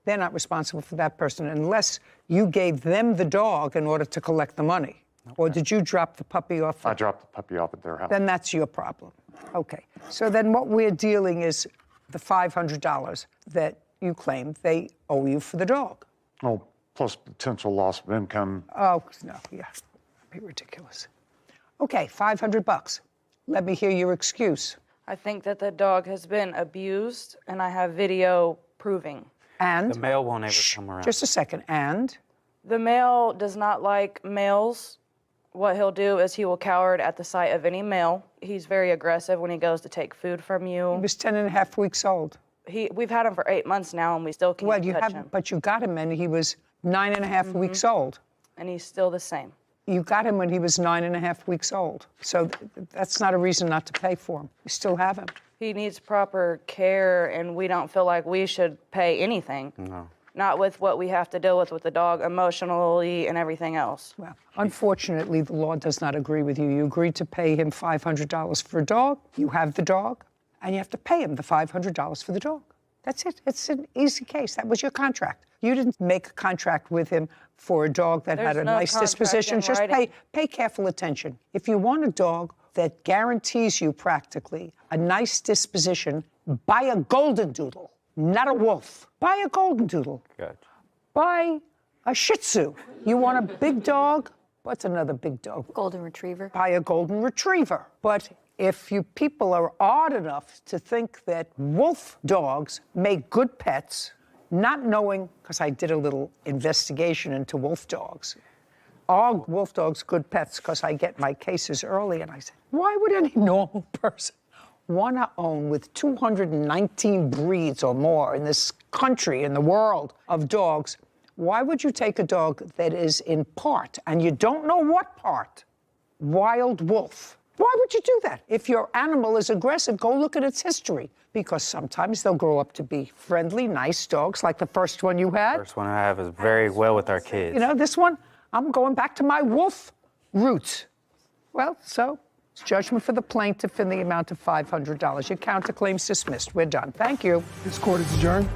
They're not responsible for that person unless you gave them the dog in order to collect the money. Okay. Or did you drop the puppy off? I dropped the puppy off at their house. Then that's your problem. Okay. So then what we're dealing is the $500 that you claim they owe you for the dog. Oh, plus potential loss of income. Oh, no, yeah, be ridiculous. Okay, $500. Let me hear your excuse. I think that the dog has been abused, and I have video proving. And? The male won't ever come around. Just a second, and? The male does not like males, What he'll do is he will cower at the sight of any male. He's very aggressive when he goes to take food from you. He was 10 and a half weeks old. We've had him for 8 months now, and we still can't touch him. But you got him and he was 9 and a half weeks old. And he's still the same. You got him when he was 9 and a half weeks old. So that's not a reason not to pay for him. You still have him. He needs proper care, and we don't feel like we should pay anything. No. Not with what we have to deal with the dog emotionally and everything else. Well, unfortunately, the law does not agree with you. You agreed to pay him $500 for a dog. You have the dog, and you have to pay him the $500 for the dog. That's it. It's an easy case. That was your contract. You didn't make a contract with him for a dog that had a nice disposition. Just pay careful attention. If you want a dog that guarantees you practically a nice disposition, buy a golden doodle, not a wolf. Buy a golden doodle. Gotcha. Buy a Shih Tzu. You want a big dog? What's another big dog? Golden retriever. Buy a golden retriever. But if you people are odd enough to think that wolf dogs make good pets, not knowing, because I did a little investigation into wolf dogs, are wolf dogs good pets? Because I get my cases early, and I say, why would any normal person want to own, with 219 breeds or more in this country, in the world of dogs, why would you take a dog that is in part, and you don't know what part, wild wolf? Why would you do that? If your animal is aggressive, go look at its history, because sometimes they'll grow up to be friendly, nice dogs, like the first one you had. First one I have is very well with our kids. You know, this one, I'm going back to my wolf roots. Well, so it's judgment for the plaintiff in the amount of $500. Your counterclaim's dismissed. We're done. Thank you. This court is adjourned.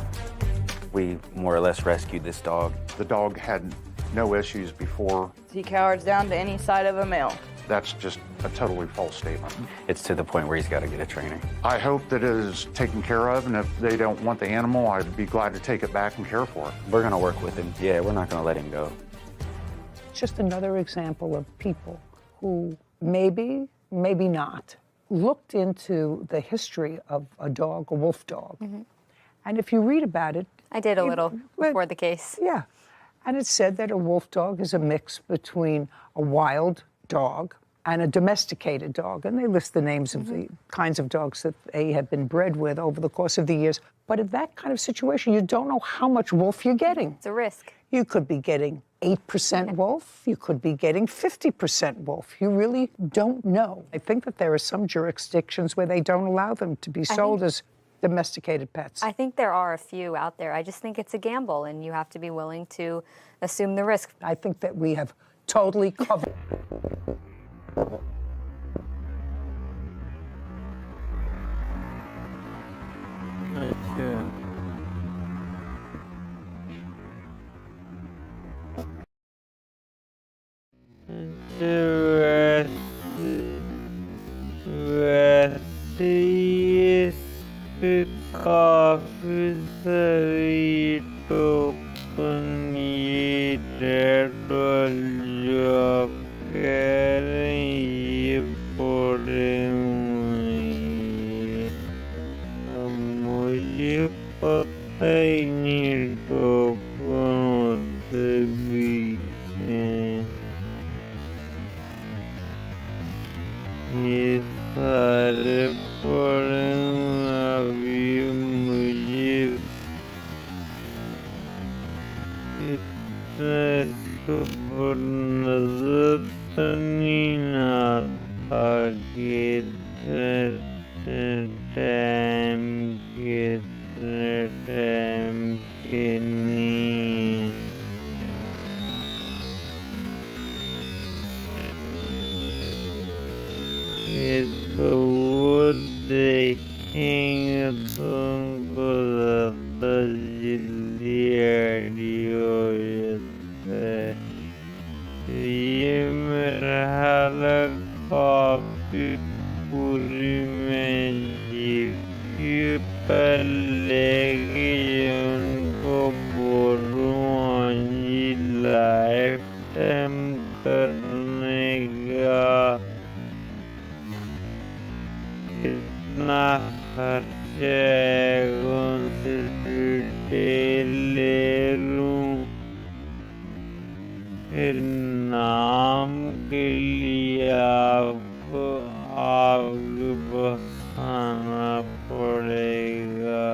We more or less rescued this dog. The dog had no issues before. He cowers down to any sight of a male. That's just a totally false statement. It's to the point where he's got to get a trainer. I hope that it is taken care of, and if they don't want the animal, I'd be glad to take it back and care for it. We're going to work with him. Yeah, we're not going to let him go. It's just another example of people who maybe not, looked into the history of a dog, a wolf dog. Mm-hmm. And if you read about it... I did a little before the case. Yeah. And it said that a wolf dog is a mix between a wild dog and a domesticated dog. And they list the names of the kinds of dogs that they have been bred with over the course of the years. But in that kind of situation, you don't know how much wolf you're getting. It's a risk. You could be getting 8% wolf. You could be getting 50% wolf. You really don't know. I think that there are some jurisdictions where they don't allow them to be sold as domesticated pets. I think there are a few out there. I just think it's a gamble, and you have to be willing to assume the risk. I think that we have totally covered. फिर नाम के लिए आपको आग बहाना पड़ेगा।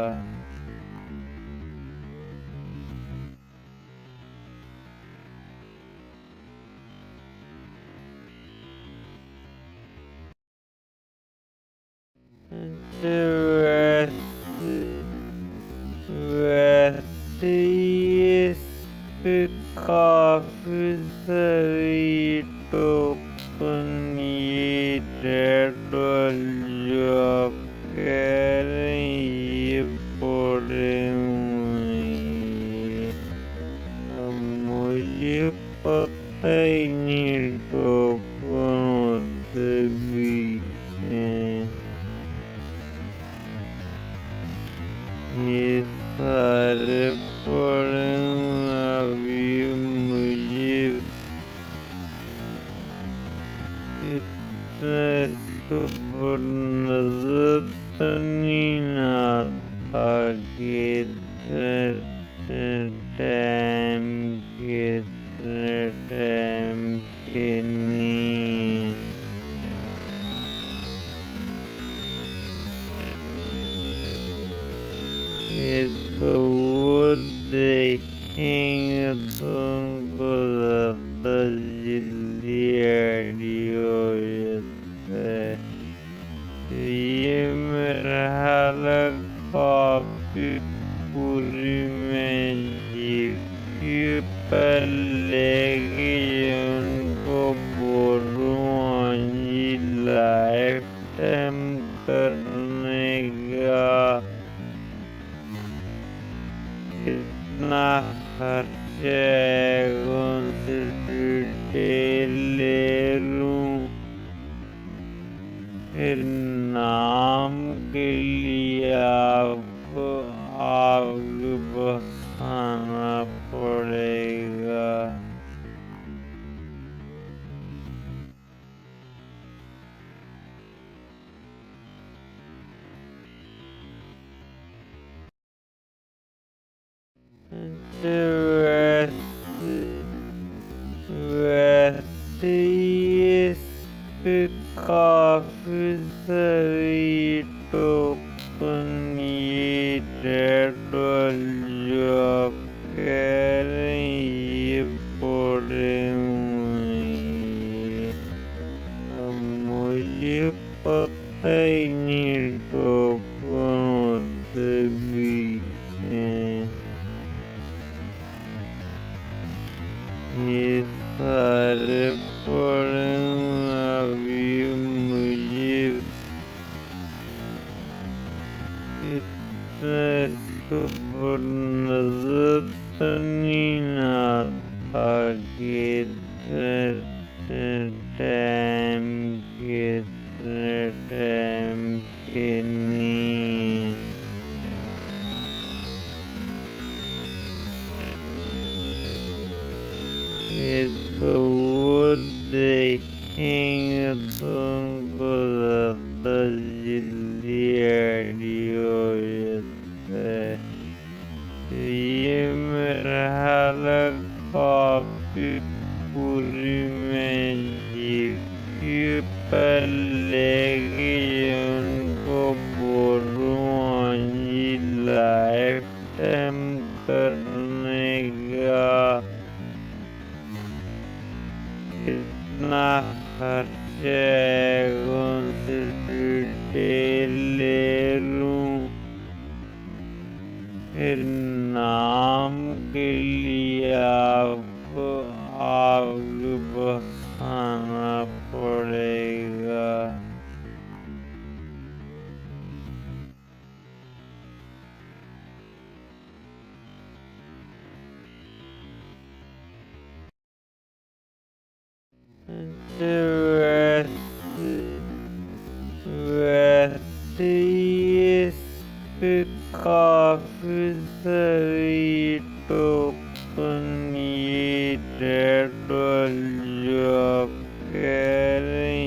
वैसे ये काफी सारी टोकन ये रेड जो आप कह रहे हैं ये पड़े हुए हैं। अब मुझे पता ही नहीं टोकन होते भी हैं। ये सारे पड़े हुए अभी मुझे इतना नजर तो नहीं आता कि टाइम के नहीं। इसको वो देखेंगे तो उनको ज़्यादा जल्दी आइडिया हो जाता है। ये मेरा हालत काफी पूरी में जीती पहले की उनको बोलूँ जी लाइफ टाइम करने का कितना खर्चा आएगा उनसे डिटेल ले लूँ। फिर नाम के लिए आपको आग बहाना पड़ेगा। वैसे ये काफी सारी टोकन ये रेड जो आप कह रहे हैं ये पड़े हुए हैं। अब मुझे पता ही नहीं टोकन होते भी हैं। ये सारे पड़े हुए अभी मुझे इतना नजर तो नहीं आता कि टाइम के नहीं। इसको वो देखेंगे तो उनको ज़्यादा जल्दी आइडिया हो जाता है। ये मेरा हालत काफी पूरी में जीती पहले की उनको बोलूँ जी लाइफ टाइम करने का कितना खर्चा आएगा उनसे डिटेल ले लूँ। फिर नाम के लिए आपको आग बहाना पड़ेगा। वैसे ये काफी सारी टोकन ये रेड जो आप कह रहे हैं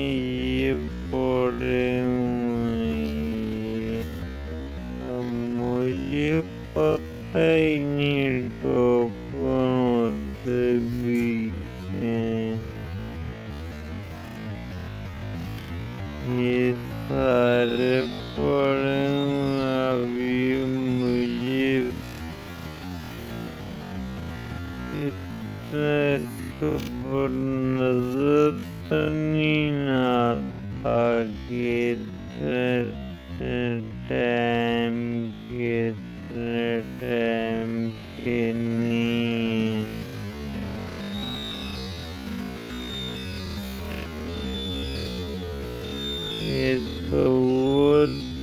ये पड़े हुए हैं। अब मुझे पता ही नहीं टोकन होते भी Nina Target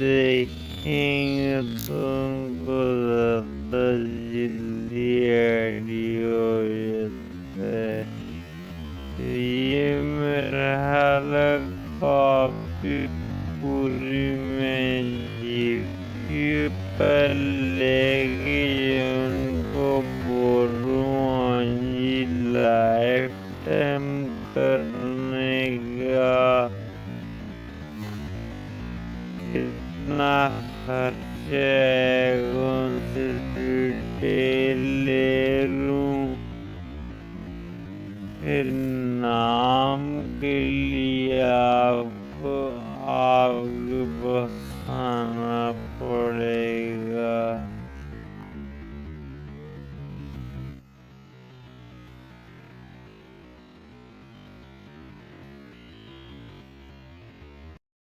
the king of नाम के लिए आपको आग बसाना